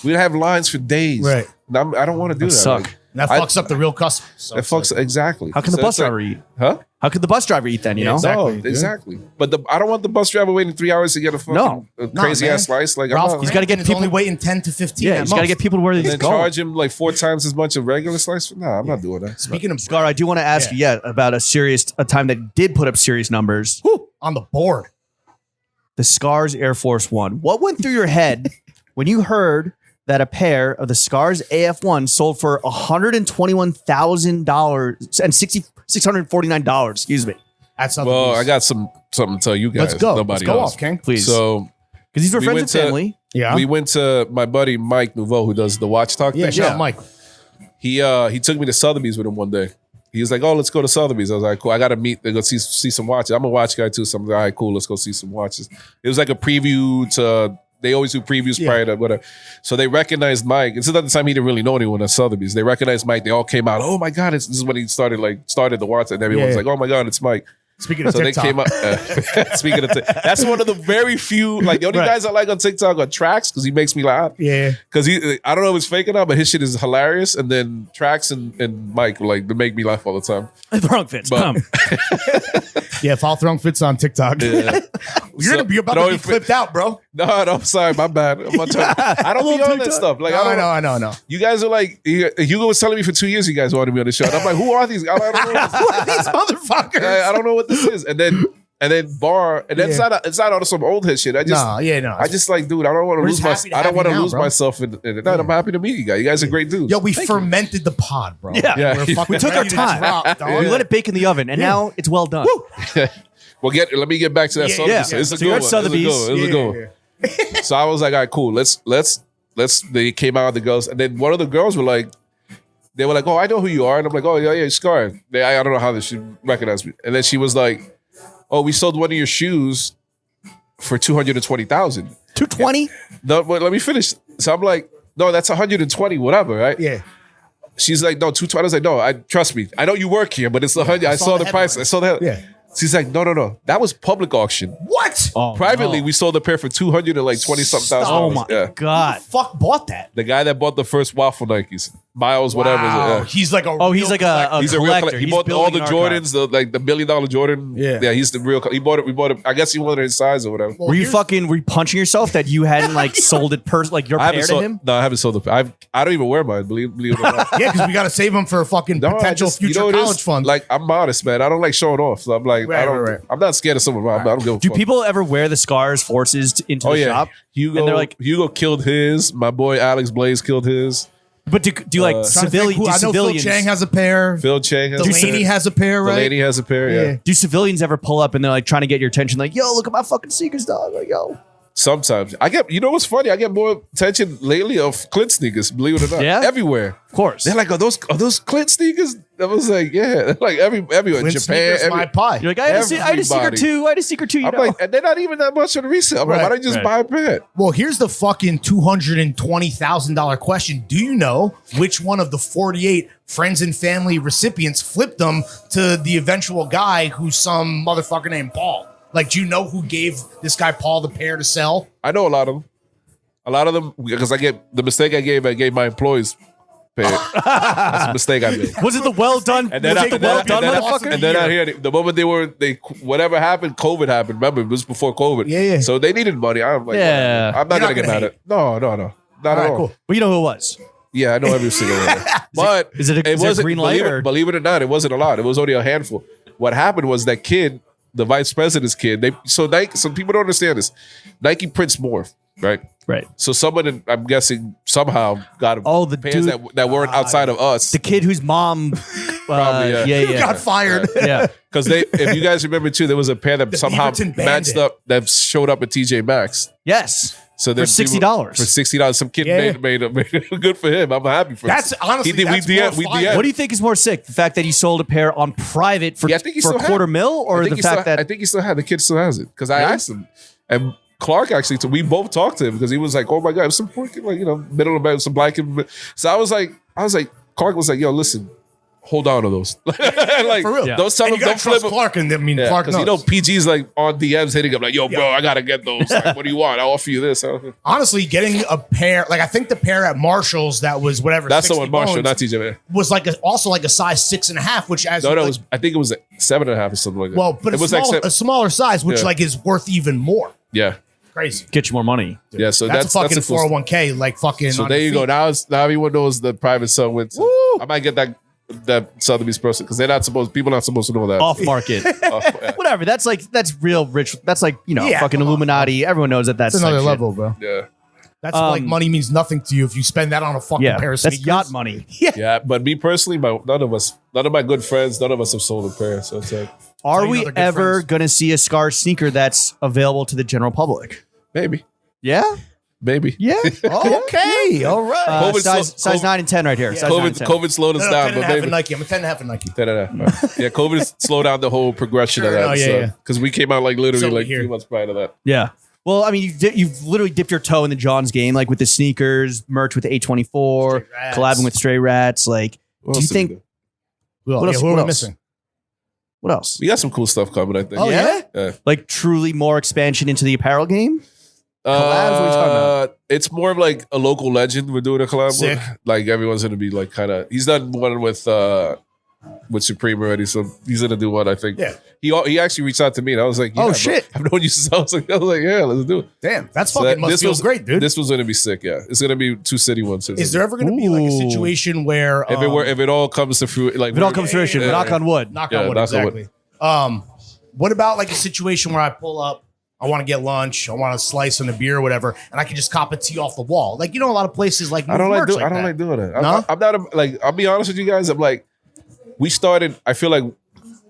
[SPEAKER 2] we'd have lines for days.
[SPEAKER 3] Right.
[SPEAKER 2] And I don't want to do that.
[SPEAKER 1] Suck.
[SPEAKER 2] Like,
[SPEAKER 3] And that fucks up the real customer. So
[SPEAKER 2] It fucks exactly.
[SPEAKER 1] How can the
[SPEAKER 2] So
[SPEAKER 1] bus
[SPEAKER 2] it's like-
[SPEAKER 1] driver eat?
[SPEAKER 2] Huh?
[SPEAKER 1] How could the bus driver eat then? You know,
[SPEAKER 3] exactly.
[SPEAKER 2] No, exactly. But I don't want the bus driver waiting 3 hours to get a fucking crazy
[SPEAKER 3] man.
[SPEAKER 2] ass slice. Like
[SPEAKER 3] Ralph,
[SPEAKER 2] I'm
[SPEAKER 1] He's
[SPEAKER 2] not,
[SPEAKER 1] gotta get
[SPEAKER 3] is
[SPEAKER 1] people-
[SPEAKER 3] only waiting 10 to 15.
[SPEAKER 1] yeah,
[SPEAKER 3] at
[SPEAKER 1] he's got to
[SPEAKER 3] most.
[SPEAKER 1] get people to where
[SPEAKER 2] and
[SPEAKER 1] he's
[SPEAKER 2] then
[SPEAKER 1] going.
[SPEAKER 2] charge him like 4 times as much of regular slice. Nah, I'm not doing that.
[SPEAKER 3] Speaking of
[SPEAKER 1] Scar, I do want to ask you about a time that did put up serious numbers.
[SPEAKER 3] on the board,
[SPEAKER 1] The Scarr's Air Force One. What went through your head when you heard that a pair of the Scarr's AF1 sold for $121,000 and $649? Excuse me.
[SPEAKER 3] that's something.
[SPEAKER 2] Well, I got something to tell you guys.
[SPEAKER 3] Let's go.
[SPEAKER 2] Nobody
[SPEAKER 3] Let's go
[SPEAKER 2] else.
[SPEAKER 3] off, King.
[SPEAKER 1] Please.
[SPEAKER 2] So
[SPEAKER 1] Because these were
[SPEAKER 2] we
[SPEAKER 1] friends
[SPEAKER 2] went
[SPEAKER 1] and
[SPEAKER 2] to-
[SPEAKER 1] family.
[SPEAKER 3] Yeah.
[SPEAKER 2] we went to my buddy Mike Nouveau, who does the watch talk
[SPEAKER 3] Yeah,
[SPEAKER 2] thing.
[SPEAKER 3] shout out Mike.
[SPEAKER 2] He took me to Sotheby's with him one day. He was like, "Oh, let's go to Sotheby's." I was like, "Cool, I got to meet. Go see some watches." I'm a watch guy too, so I'm like, "All right, cool, let's go see some watches." It was like a preview to. They always do previews prior to whatever. So they recognized Mike. This is not the time he didn't really know anyone at Sotheby's. They recognized Mike. They all came out. Oh my god! This is when he started the watch, and everyone's
[SPEAKER 3] Yeah.
[SPEAKER 2] like, "Oh my god, it's Mike."
[SPEAKER 3] Speaking of
[SPEAKER 2] So
[SPEAKER 3] TikTok,
[SPEAKER 2] they came up. Speaking of, that's one of the very few. Like the only
[SPEAKER 3] Right.
[SPEAKER 2] guys I like on TikTok are Trax because he makes me laugh.
[SPEAKER 3] yeah.
[SPEAKER 2] Because I don't know if it's fake or not, but his shit is hilarious. And then Trax and Mike like they make me laugh all the time.
[SPEAKER 1] The wrong fits.
[SPEAKER 2] But-
[SPEAKER 1] Come.
[SPEAKER 3] Yeah, Fall Throne fits on TikTok.
[SPEAKER 2] Yeah.
[SPEAKER 3] You're gonna be about
[SPEAKER 2] throw
[SPEAKER 3] to be
[SPEAKER 2] it-
[SPEAKER 3] clipped out, bro.
[SPEAKER 2] No, I'm sorry, my bad. I don't be on that stuff. Like
[SPEAKER 3] I know.
[SPEAKER 2] You guys are like Hugo was telling me for 2 years you guys wanted me on the show. And I'm like, who are these? I don't know.
[SPEAKER 3] Who are these motherfuckers?
[SPEAKER 2] I don't know what this is. And then Bar, and then it's not on some old hit shit. I just I just like, dude, I don't want to
[SPEAKER 3] We're
[SPEAKER 2] lose
[SPEAKER 3] just happy to
[SPEAKER 2] I don't
[SPEAKER 3] have
[SPEAKER 2] want
[SPEAKER 3] you
[SPEAKER 2] to
[SPEAKER 3] now,
[SPEAKER 2] lose
[SPEAKER 3] bro.
[SPEAKER 2] myself in it. No, I'm happy to meet you guys. You guys are great dudes.
[SPEAKER 3] Yo, we fermented the pod, bro.
[SPEAKER 1] Yeah.
[SPEAKER 2] Yeah.
[SPEAKER 3] We're fucking
[SPEAKER 1] We took our
[SPEAKER 3] ready to
[SPEAKER 1] time.
[SPEAKER 3] drop, dog.
[SPEAKER 1] We let it bake in the oven, and now it's well done.
[SPEAKER 2] Well, let me get back to that
[SPEAKER 3] Yeah,
[SPEAKER 2] Sotheby's.
[SPEAKER 3] yeah.
[SPEAKER 2] It's a
[SPEAKER 1] So you're
[SPEAKER 2] good
[SPEAKER 1] at
[SPEAKER 2] one. It's a
[SPEAKER 1] Sotheby's.
[SPEAKER 2] good one. It's a good one. So I was like, all right, cool. Let's. They came out, the girls, and then one of the girls were like, oh, I know who you are, and I'm like, oh yeah, Scarr. I don't know how she recognized me, and then she was like, oh, we sold one of your shoes for $220,000.
[SPEAKER 1] 220?
[SPEAKER 2] No, but let me finish. So I'm like, no, that's 120, whatever, right?
[SPEAKER 3] Yeah.
[SPEAKER 2] She's like, no, 220. I was like, no, trust me. I know you work here, but it's 100. I saw the price. I saw that.
[SPEAKER 3] Yeah.
[SPEAKER 2] She's like, no. That was public auction.
[SPEAKER 3] What?
[SPEAKER 1] Oh,
[SPEAKER 2] Privately,
[SPEAKER 1] no.
[SPEAKER 2] we sold a pair for 200 and like 20 something thousand.
[SPEAKER 1] Oh
[SPEAKER 2] dollars.
[SPEAKER 1] my
[SPEAKER 2] Yeah.
[SPEAKER 1] God.
[SPEAKER 3] Fuck bought that?
[SPEAKER 2] The guy that bought the first waffle Nikes, Miles, whatever.
[SPEAKER 3] Wow.
[SPEAKER 2] Yeah.
[SPEAKER 3] He's like a.
[SPEAKER 1] Oh, he's
[SPEAKER 3] real
[SPEAKER 1] like
[SPEAKER 3] collector.
[SPEAKER 1] a
[SPEAKER 2] He's a real
[SPEAKER 1] collector.
[SPEAKER 2] collector. He
[SPEAKER 1] He's
[SPEAKER 2] bought all
[SPEAKER 1] building
[SPEAKER 2] the
[SPEAKER 1] an archive.
[SPEAKER 2] Jordans, the $1 million Jordan.
[SPEAKER 3] Yeah.
[SPEAKER 2] He's the real. We bought it. I guess he wanted it in size or whatever.
[SPEAKER 3] Well,
[SPEAKER 1] Were you
[SPEAKER 3] here's-
[SPEAKER 1] were you punching yourself that you hadn't like sold it like your
[SPEAKER 2] I
[SPEAKER 1] pair
[SPEAKER 2] haven't
[SPEAKER 1] to
[SPEAKER 2] sold.
[SPEAKER 1] him?
[SPEAKER 2] No, I haven't sold the. I don't even wear mine. Believe it or not.
[SPEAKER 3] Yeah, because we got to save him for a fucking
[SPEAKER 2] No, I
[SPEAKER 3] potential
[SPEAKER 2] just- you
[SPEAKER 3] future
[SPEAKER 2] know what it is?
[SPEAKER 3] college fund.
[SPEAKER 2] Like I'm modest, man. I don't like showing off. So I'm like,
[SPEAKER 3] Right,
[SPEAKER 2] I don't.
[SPEAKER 3] right.
[SPEAKER 2] I'm not scared of someone. I don't give a
[SPEAKER 1] Do
[SPEAKER 2] fuck.
[SPEAKER 1] people ever wear the Scarr's forces into the shop?
[SPEAKER 2] Hugo.
[SPEAKER 1] And they're like,
[SPEAKER 2] Hugo killed his. My boy Alex Blaze killed his.
[SPEAKER 1] but do you like
[SPEAKER 3] Trying to think
[SPEAKER 1] civilian?
[SPEAKER 3] who-
[SPEAKER 1] Do
[SPEAKER 3] I know Phil
[SPEAKER 1] civilians?
[SPEAKER 3] Chang has a pair.
[SPEAKER 2] Phil Chang has
[SPEAKER 3] Delaney
[SPEAKER 2] a pair.
[SPEAKER 3] has a pair, right?
[SPEAKER 2] Delaney has a pair. Yeah.
[SPEAKER 1] Do civilians ever pull up and they're like trying to get your attention? Like, yo, look at my fucking sneakers, dog. Like, yo,
[SPEAKER 2] Sometimes I get. You know what's funny? I get more attention lately of Clint sneakers. Believe it or not.
[SPEAKER 1] Yeah?
[SPEAKER 2] Everywhere.
[SPEAKER 1] of course.
[SPEAKER 2] They're like, are those Clint sneakers? I was like, yeah. Like everywhere.
[SPEAKER 3] Clint
[SPEAKER 2] Japan.
[SPEAKER 3] Sneakers, my pie.
[SPEAKER 1] You're like, I had a sneaker
[SPEAKER 2] everybody.
[SPEAKER 1] too. I had a sneaker too. You
[SPEAKER 2] I'm
[SPEAKER 1] know.
[SPEAKER 2] like, and they're not even that much on the resale. I'm like,
[SPEAKER 3] Right,
[SPEAKER 2] why don't you just
[SPEAKER 1] right.
[SPEAKER 2] buy a pair?
[SPEAKER 3] Well, here's the fucking $220,000 question. Do you know which one of the 48 friends and family recipients flipped them to the eventual guy who's some motherfucker named Paul? Like, do you know who gave this guy Paul the pair to sell?
[SPEAKER 2] I know a lot of them. A lot of them, because I gave my employees pair. That's a mistake I made.
[SPEAKER 1] Was it the well done?
[SPEAKER 2] And then,
[SPEAKER 1] was it the well done, motherfucker?
[SPEAKER 2] and then out here, the moment they whatever happened, COVID happened. Remember, it was before COVID.
[SPEAKER 3] Yeah.
[SPEAKER 2] So they needed money. I'm like,
[SPEAKER 1] Yeah.
[SPEAKER 2] whatever. I'm not
[SPEAKER 3] You're
[SPEAKER 2] gonna get
[SPEAKER 3] not
[SPEAKER 2] mad
[SPEAKER 3] gonna
[SPEAKER 2] at. No, not
[SPEAKER 3] All
[SPEAKER 2] at
[SPEAKER 3] right,
[SPEAKER 2] all.
[SPEAKER 3] cool.
[SPEAKER 1] But you know who it was?
[SPEAKER 2] Yeah, I know every single one. But
[SPEAKER 1] is it a
[SPEAKER 2] wasn't
[SPEAKER 1] green light
[SPEAKER 2] believe
[SPEAKER 1] or-
[SPEAKER 2] it, believe it or not, it wasn't a lot. It was only a handful. What happened was that kid, the vice president's kid. Nike. Some people don't understand this. Nike prints more, right?
[SPEAKER 1] Right.
[SPEAKER 2] So someone, I'm guessing, somehow got
[SPEAKER 1] Oh, the
[SPEAKER 2] pants
[SPEAKER 1] dude-
[SPEAKER 2] that weren't outside of us.
[SPEAKER 1] The kid whose mom.
[SPEAKER 2] Probably, yeah.
[SPEAKER 1] yeah.
[SPEAKER 3] Got fired.
[SPEAKER 1] Yeah.
[SPEAKER 2] Because if you guys remember too, there was a pair that
[SPEAKER 3] The
[SPEAKER 2] somehow
[SPEAKER 3] Beaverton
[SPEAKER 2] matched
[SPEAKER 3] Bandit.
[SPEAKER 2] up that showed up at TJ Maxx.
[SPEAKER 1] Yes.
[SPEAKER 2] So
[SPEAKER 1] For $60.
[SPEAKER 2] For $60, some kid
[SPEAKER 3] Yeah.
[SPEAKER 2] made it good for him. I'm happy for
[SPEAKER 3] That's
[SPEAKER 2] him.
[SPEAKER 3] honestly, that's more fire.
[SPEAKER 1] What do you think is more sick? The fact that he sold a pair on private for,
[SPEAKER 2] Yeah, I think he
[SPEAKER 1] for a
[SPEAKER 2] still
[SPEAKER 1] quarter
[SPEAKER 2] had-
[SPEAKER 1] mil, or
[SPEAKER 2] I
[SPEAKER 1] the
[SPEAKER 2] think he
[SPEAKER 1] fact
[SPEAKER 2] still,
[SPEAKER 1] that
[SPEAKER 2] I think he still had the kid still has it because I
[SPEAKER 1] Really?
[SPEAKER 2] asked him, and Clark actually. So we both talked to him because he was like, "Oh my god, some poor kid, like middle of the some black kid." So I was like, Clark was like, "Yo, listen, hold on to those. Like,
[SPEAKER 3] for real.
[SPEAKER 1] Yeah.
[SPEAKER 2] don't tell
[SPEAKER 3] And
[SPEAKER 2] them,
[SPEAKER 3] you
[SPEAKER 2] don't
[SPEAKER 3] gotta trust
[SPEAKER 2] flip them.
[SPEAKER 3] Clark, and I mean,
[SPEAKER 2] Yeah,
[SPEAKER 3] Clark
[SPEAKER 2] because
[SPEAKER 3] knows.
[SPEAKER 2] PG's like on DMs hitting him like, yo, bro, I gotta get those. Like, what do you want? I'll offer you this.
[SPEAKER 3] Honestly, getting a pair, like I think the pair at Marshall's that was whatever.
[SPEAKER 2] That's the
[SPEAKER 3] 60
[SPEAKER 2] one, Marshall,
[SPEAKER 3] bones,
[SPEAKER 2] not TJ, man.
[SPEAKER 3] was like also like a size 6.5, which as
[SPEAKER 2] No,
[SPEAKER 3] you,
[SPEAKER 2] no,
[SPEAKER 3] like,
[SPEAKER 2] it was, I think it was 7.5 or something like that.
[SPEAKER 3] well, but
[SPEAKER 2] it was like
[SPEAKER 3] a smaller size, which
[SPEAKER 2] Yeah.
[SPEAKER 3] like is worth even more.
[SPEAKER 2] yeah,
[SPEAKER 3] Crazy.
[SPEAKER 1] Get you more money.
[SPEAKER 2] yeah. So
[SPEAKER 3] That's a fucking
[SPEAKER 2] cool
[SPEAKER 3] 401k, like fucking.
[SPEAKER 2] So
[SPEAKER 3] on
[SPEAKER 2] there
[SPEAKER 3] your
[SPEAKER 2] you go.
[SPEAKER 3] feet.
[SPEAKER 2] Now everyone knows the private sub wins.
[SPEAKER 3] Woo!
[SPEAKER 2] I might get that Sotheby's person because they're not supposed. People are not supposed to know that.
[SPEAKER 1] Off market.
[SPEAKER 2] Yeah.
[SPEAKER 1] Whatever. That's real rich. That's like,
[SPEAKER 3] Yeah,
[SPEAKER 1] fucking
[SPEAKER 3] come on.
[SPEAKER 1] Illuminati. Everyone knows that that's
[SPEAKER 3] It's another
[SPEAKER 1] like
[SPEAKER 3] level, bro.
[SPEAKER 2] Yeah.
[SPEAKER 3] That's like money means nothing to you if you spend that on a fucking
[SPEAKER 1] Yeah,
[SPEAKER 3] pair of
[SPEAKER 1] that's
[SPEAKER 3] sneakers.
[SPEAKER 1] yacht money.
[SPEAKER 2] Yeah, but me personally, none of my good friends, none of us have sold a pair. So it's like
[SPEAKER 1] Are
[SPEAKER 3] Tell you
[SPEAKER 1] we
[SPEAKER 3] other good
[SPEAKER 1] ever
[SPEAKER 3] friends.
[SPEAKER 1] going to see a Scarr sneaker that's available to the general public?
[SPEAKER 2] maybe.
[SPEAKER 1] Yeah?
[SPEAKER 2] Maybe.
[SPEAKER 1] Yeah?
[SPEAKER 3] Okay, all right.
[SPEAKER 2] COVID
[SPEAKER 1] size
[SPEAKER 2] slow-
[SPEAKER 1] 9 and 10 right here. Size 9 and 10.
[SPEAKER 2] COVID slowed us
[SPEAKER 3] No,
[SPEAKER 2] down,
[SPEAKER 3] 10 and a
[SPEAKER 2] but
[SPEAKER 3] half
[SPEAKER 2] maybe.
[SPEAKER 3] in Nike. I'm a 10 and a half in Nike.
[SPEAKER 2] Yeah, COVID slowed down the whole progression of
[SPEAKER 3] Sure,
[SPEAKER 2] that.
[SPEAKER 3] no, yeah.
[SPEAKER 2] Because we came out like literally
[SPEAKER 3] So
[SPEAKER 2] like
[SPEAKER 3] here.
[SPEAKER 2] 3 months prior to that.
[SPEAKER 1] Yeah. Well, I mean, you've literally dipped your toe in the John's game, like with the sneakers, merch with the A24,
[SPEAKER 3] Stray Rats.
[SPEAKER 1] collabing with Stray Rats. Like,
[SPEAKER 2] What
[SPEAKER 1] do you
[SPEAKER 2] else did we
[SPEAKER 1] think,
[SPEAKER 2] do?
[SPEAKER 3] Well,
[SPEAKER 1] What
[SPEAKER 3] yeah,
[SPEAKER 1] else-
[SPEAKER 3] who
[SPEAKER 1] what
[SPEAKER 3] are we
[SPEAKER 1] else?
[SPEAKER 3] missing?
[SPEAKER 1] what else?
[SPEAKER 2] We got some cool stuff coming, I think.
[SPEAKER 3] Oh, yeah?
[SPEAKER 2] Yeah.
[SPEAKER 1] Like, truly more expansion into the apparel game? Collabs? What are you talking about?
[SPEAKER 2] It's more of like a local legend we're doing a collab
[SPEAKER 3] Sick.
[SPEAKER 2] with. Like everyone's gonna be like kind of. He's done one with Supreme already, so he's gonna do one. I think.
[SPEAKER 3] Yeah.
[SPEAKER 2] He actually reached out to me, and I was like, yeah,
[SPEAKER 3] Oh,
[SPEAKER 2] bro,
[SPEAKER 3] shit.
[SPEAKER 2] I've known you since I was like, yeah, let's do it.
[SPEAKER 3] Damn, that's
[SPEAKER 2] So
[SPEAKER 3] fucking
[SPEAKER 2] that-
[SPEAKER 3] must
[SPEAKER 2] this
[SPEAKER 3] feel
[SPEAKER 2] was-
[SPEAKER 3] great, dude.
[SPEAKER 2] This was gonna be sick. Yeah, it's gonna be 2 city ones.
[SPEAKER 3] Is there ever going to be like a
[SPEAKER 1] Ooh.
[SPEAKER 3] situation where
[SPEAKER 2] if it all comes to fruit, like
[SPEAKER 1] If it all comes to fruition,
[SPEAKER 2] yeah,
[SPEAKER 1] knock
[SPEAKER 2] yeah.
[SPEAKER 1] on wood.
[SPEAKER 3] knock
[SPEAKER 2] Yeah,
[SPEAKER 3] on wood,
[SPEAKER 2] knock on wood.
[SPEAKER 3] exactly. What about like a situation where I pull up, I want to get lunch, I want a slice and a beer or whatever, and I can just cop a tea off the wall? Like, you know, a lot of places like
[SPEAKER 2] I don't
[SPEAKER 3] move
[SPEAKER 2] like
[SPEAKER 3] merch
[SPEAKER 2] doing. I don't
[SPEAKER 3] that.
[SPEAKER 2] like doing it.
[SPEAKER 3] No?
[SPEAKER 2] I'm not like. I'll be honest with you guys. I'm like, we started. I feel like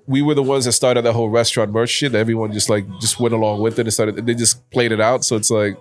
[SPEAKER 2] we were the ones that started that whole restaurant merch shit. Everyone just went along with it and started. They just played it out. So it's like,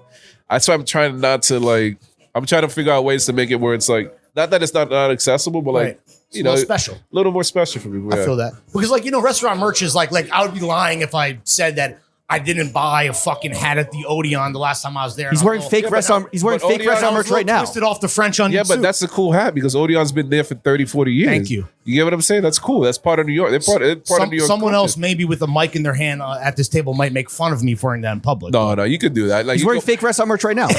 [SPEAKER 2] that's why I'm trying not to like. I'm trying to figure out ways to make it where it's like, not that it's not accessible, but like,
[SPEAKER 3] Right. It's
[SPEAKER 2] you
[SPEAKER 3] a
[SPEAKER 2] know,
[SPEAKER 3] little special.
[SPEAKER 2] a little more special for people.
[SPEAKER 3] I
[SPEAKER 2] Yeah.
[SPEAKER 3] feel that because, like, you know, restaurant merch is like I would be lying if I said that I didn't buy a fucking hat at the Odeon the last time I was there.
[SPEAKER 1] He's
[SPEAKER 3] And
[SPEAKER 1] wearing
[SPEAKER 3] I'm
[SPEAKER 1] fake
[SPEAKER 3] all-
[SPEAKER 1] restaurant. He's wearing
[SPEAKER 2] but
[SPEAKER 1] fake
[SPEAKER 2] Odeon-
[SPEAKER 1] restaurant
[SPEAKER 3] I was
[SPEAKER 1] merch right now.
[SPEAKER 3] Twisted off the French onion.
[SPEAKER 2] Yeah, but
[SPEAKER 3] soup.
[SPEAKER 2] that's a cool hat because Odeon's been there for 30, 40 years.
[SPEAKER 3] Thank you.
[SPEAKER 2] You get what I'm saying? That's cool. That's part of New York. They're part of New York.
[SPEAKER 3] Someone
[SPEAKER 2] culture.
[SPEAKER 3] else, maybe with a mic in their hand at this table, might make fun of me for wearing that in public.
[SPEAKER 2] No, you could do that. Like
[SPEAKER 1] He's
[SPEAKER 2] you
[SPEAKER 1] wearing
[SPEAKER 2] go-
[SPEAKER 1] fake restaurant merch right now.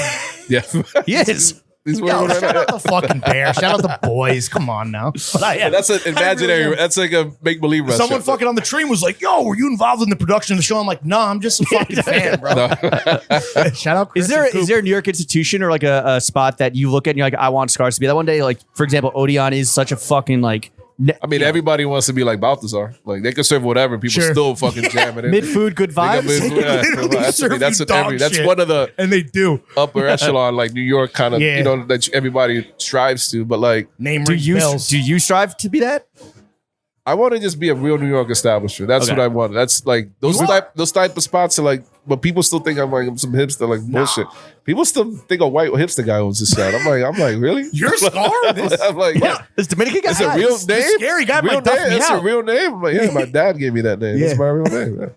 [SPEAKER 2] Yeah.
[SPEAKER 1] He is.
[SPEAKER 2] He's wearing
[SPEAKER 3] Yo,
[SPEAKER 2] one right
[SPEAKER 3] shout
[SPEAKER 2] now.
[SPEAKER 3] out the fucking bear. Shout out the boys. Come on now. But I am.
[SPEAKER 2] That's an imaginary.
[SPEAKER 3] I really am.
[SPEAKER 2] That's like a make believe restaurant.
[SPEAKER 3] Someone fucking on the train was like, "Yo, were you involved in the production of the show?" I'm like, "No, I'm just a fucking fan, bro." Shout out. Chris
[SPEAKER 1] Is there
[SPEAKER 3] and Coop.
[SPEAKER 1] is there a New York institution or like a spot that you look at and you're like, I want Scars to be that one day? Like, for example, Odeon is such a fucking like
[SPEAKER 2] I mean, everybody wants to be like Balthazar. Like they can serve whatever. People
[SPEAKER 3] Sure.
[SPEAKER 2] still fucking jamming it.
[SPEAKER 1] mid food, good
[SPEAKER 2] They got
[SPEAKER 1] vibes.
[SPEAKER 2] mid-food, yeah.
[SPEAKER 3] literally
[SPEAKER 2] That's
[SPEAKER 3] serve
[SPEAKER 2] that's
[SPEAKER 3] you
[SPEAKER 2] what every.
[SPEAKER 3] dog
[SPEAKER 2] That's
[SPEAKER 3] shit.
[SPEAKER 2] one of the
[SPEAKER 3] and they do
[SPEAKER 2] upper echelon, like New York kind of.
[SPEAKER 3] Yeah.
[SPEAKER 2] You know that everybody strives to. But like,
[SPEAKER 3] name
[SPEAKER 1] Do
[SPEAKER 3] rings
[SPEAKER 1] you
[SPEAKER 3] bells.
[SPEAKER 1] do you strive to be that?
[SPEAKER 2] I want to just be a real New York establishment. That's
[SPEAKER 1] Okay.
[SPEAKER 2] what I want. That's like those
[SPEAKER 3] You
[SPEAKER 2] type of spots are like. But people still think I'm some hipster, like bullshit. People still think a white hipster guy owns this shit. I'm like, really?
[SPEAKER 3] You're Scarr?
[SPEAKER 2] I'm like, yeah.
[SPEAKER 1] This Dominican guy.
[SPEAKER 2] It's a real
[SPEAKER 3] the
[SPEAKER 2] name.
[SPEAKER 3] scary guy
[SPEAKER 2] Real
[SPEAKER 3] might duff
[SPEAKER 2] name.
[SPEAKER 3] me
[SPEAKER 2] It's
[SPEAKER 3] out.
[SPEAKER 2] a real name. I'm like, yeah, my dad gave me that name.
[SPEAKER 3] Yeah.
[SPEAKER 2] It's my real name. Yeah.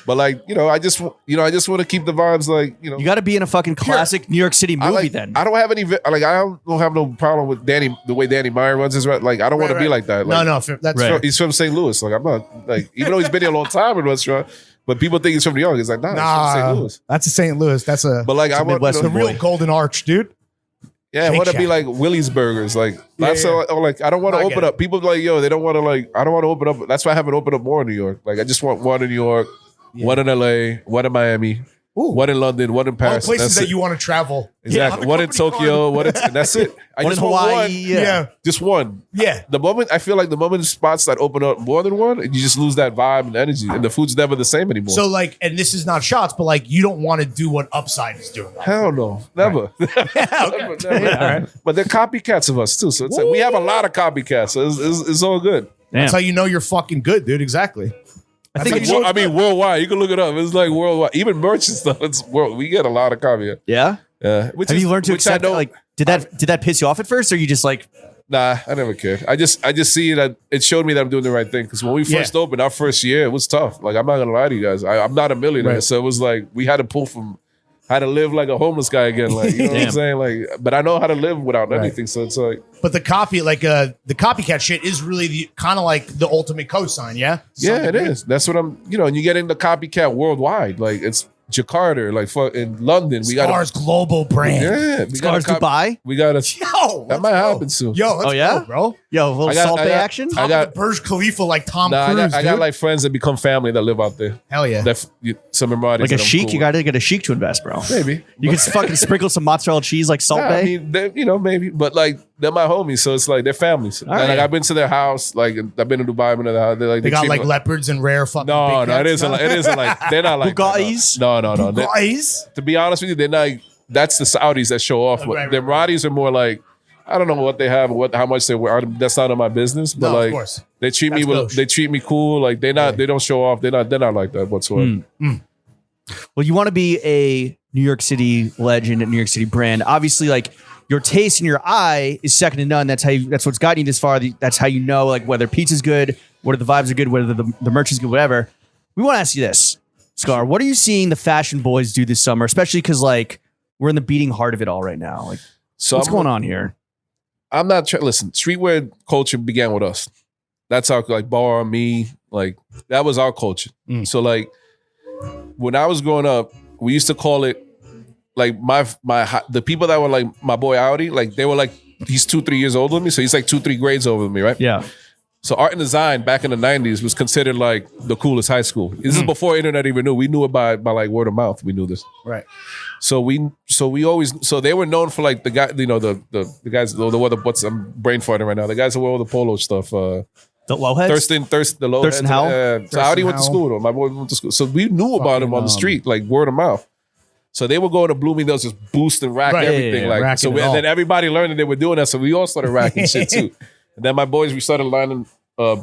[SPEAKER 2] But like, I just want to keep the vibes like,
[SPEAKER 1] You got to be in a fucking classic New York City movie then.
[SPEAKER 2] I don't have any like I don't have no problem with the way Danny Meyer runs his like I don't want to be like that. Like,
[SPEAKER 3] No, that's
[SPEAKER 1] Right.
[SPEAKER 2] he's from St. Louis. Like I'm not like even though he's been here a long time in the restaurant, but people think he's from New York. It's like nah, he's from St. Louis.
[SPEAKER 3] That's a St. Louis. That's a
[SPEAKER 2] But like I want
[SPEAKER 1] Midwestern
[SPEAKER 3] the real Golden Arch, dude.
[SPEAKER 2] yeah, I
[SPEAKER 3] Shake
[SPEAKER 2] want to be
[SPEAKER 3] Shack.
[SPEAKER 2] like Willie's Burgers. Like that's
[SPEAKER 3] yeah.
[SPEAKER 2] like I don't want to
[SPEAKER 3] I get
[SPEAKER 2] open
[SPEAKER 3] it.
[SPEAKER 2] up. People be like they don't want to like I don't want to open up. That's why I haven't opened up more in New York. Like I just want one in New York, one in LA, one in Miami,
[SPEAKER 3] Ooh.
[SPEAKER 2] one in London, one in
[SPEAKER 3] All
[SPEAKER 2] Paris.
[SPEAKER 3] places
[SPEAKER 2] That's
[SPEAKER 3] that
[SPEAKER 2] it.
[SPEAKER 3] you want to travel.
[SPEAKER 2] Exactly.
[SPEAKER 3] Yeah,
[SPEAKER 2] One in Tokyo. And that's it. I
[SPEAKER 1] One in
[SPEAKER 2] just want
[SPEAKER 1] Hawaii.
[SPEAKER 2] one.
[SPEAKER 1] Yeah.
[SPEAKER 2] Just one.
[SPEAKER 3] Yeah.
[SPEAKER 2] The moment I feel like the moment spots that open up more than one, you just lose that vibe and energy, and the food's never the same anymore.
[SPEAKER 3] So like, and this is not shots, but like, you don't want to do what Upside is doing.
[SPEAKER 2] hell no, never. Never. But they're copycats of us too. So it's like we have a lot of copycats. So it's all good.
[SPEAKER 1] Damn.
[SPEAKER 3] That's how you know you're fucking good, dude. Exactly.
[SPEAKER 1] I think
[SPEAKER 3] how you know it's good.
[SPEAKER 2] Worldwide. You can look it up. It's like worldwide. Even merch and stuff. It's world. We get a lot of copy.
[SPEAKER 1] yeah.
[SPEAKER 2] Yeah.
[SPEAKER 1] Have you learned to accept that? Like, did that piss you off at first, or you just like?
[SPEAKER 2] Nah, I never cared. I just see that it showed me that I'm doing the right thing. Because when we first opened our first year, it was tough. Like I'm not gonna lie to you guys. I'm not a millionaire,
[SPEAKER 3] Right.
[SPEAKER 2] so it was like we had to pull from how to live like a homeless guy again. Like, you know what I'm saying? Like, but I know how to live without anything. So it's like,
[SPEAKER 3] But the copycat shit is really kind of like the ultimate cosign, yeah?
[SPEAKER 2] yeah, it is. That's what I'm, and you get into copycat worldwide. Like it's Jakarta, like in London. We got
[SPEAKER 3] Scar's global brand.
[SPEAKER 2] yeah, we
[SPEAKER 1] Scar's Dubai.
[SPEAKER 2] We got to,
[SPEAKER 3] Yo,
[SPEAKER 2] that might happen soon.
[SPEAKER 3] Yo, let's go, bro.
[SPEAKER 1] Yo, a little Salt Bay action.
[SPEAKER 3] I got Burj Khalifa like Tom Cruise.
[SPEAKER 2] I got like friends that become family that live out there.
[SPEAKER 3] Hell yeah.
[SPEAKER 2] Some Emiratis.
[SPEAKER 1] Like a
[SPEAKER 2] that I'm
[SPEAKER 1] sheik,
[SPEAKER 2] cool
[SPEAKER 1] you got to get a sheik to invest, bro.
[SPEAKER 2] Maybe.
[SPEAKER 1] You can fucking sprinkle some mozzarella cheese like Salt
[SPEAKER 2] Yeah,
[SPEAKER 1] Bay.
[SPEAKER 2] I mean, maybe, but like they're my homies, so it's like they're families. And,
[SPEAKER 1] right.
[SPEAKER 2] like I've been to their house, like I've been to Dubai, I've been to their house.
[SPEAKER 3] They got
[SPEAKER 2] treat
[SPEAKER 3] like
[SPEAKER 2] me
[SPEAKER 3] leopards and rare fucking.
[SPEAKER 2] No,
[SPEAKER 3] big
[SPEAKER 2] no, it
[SPEAKER 3] cats,
[SPEAKER 2] isn't. It isn't like they're not like
[SPEAKER 1] Bugattis?
[SPEAKER 2] No.
[SPEAKER 3] Guys,
[SPEAKER 2] To be honest with you, they're not. That's the Saudis that show off.
[SPEAKER 3] Right.
[SPEAKER 2] The Emiratis are more like I don't know what they have, how much they wear. That's not of my business. But
[SPEAKER 3] No, of
[SPEAKER 2] like
[SPEAKER 3] course.
[SPEAKER 2] they treat
[SPEAKER 3] That's
[SPEAKER 2] me,
[SPEAKER 3] gauche.
[SPEAKER 2] they treat me cool. Like they don't show off. They're not like that whatsoever.
[SPEAKER 1] Well, you want to be a New York City legend, a New York City brand. Obviously, like your taste and your eye is second to none. That's what's gotten you this far. That's how you know like whether pizza's good, whether the vibes are good, whether the merch is good, whatever. We want to ask you this, Scarr. What are you seeing the fashion boys do this summer, especially because like we're in the beating heart of it all right now? Like,
[SPEAKER 2] So
[SPEAKER 1] what's going on here?
[SPEAKER 2] I'm not listen, streetwear culture began with us. That's our like bar, me, like that was our culture. So like when I was growing up, we used to call it like the people that were like my boy Audi, like they were like he's 2-3 years older than me, so he's like 2-3 grades over than me, right?
[SPEAKER 1] Yeah.
[SPEAKER 2] So art and design back in the 90s was considered like the coolest high school. This is before internet even knew. We knew it by like word of mouth. We knew this.
[SPEAKER 3] right?
[SPEAKER 2] So they were known for like the guy, the guys, what's I'm brain farting right now. The guys that wear all the polo stuff.
[SPEAKER 1] The lowheads.
[SPEAKER 2] The low
[SPEAKER 1] Thurston Howell?
[SPEAKER 2] So Audi went to school though. My boy went to school. So we knew about him on the street, like word of mouth. So they would go to Bloomingdale's, just boost and rack
[SPEAKER 3] Right.
[SPEAKER 2] everything.
[SPEAKER 3] Yeah,
[SPEAKER 2] Like
[SPEAKER 3] racking
[SPEAKER 2] so,
[SPEAKER 3] it all.
[SPEAKER 2] and then everybody learned that they were doing that. So we all started racking shit too. And then my boys, we started lining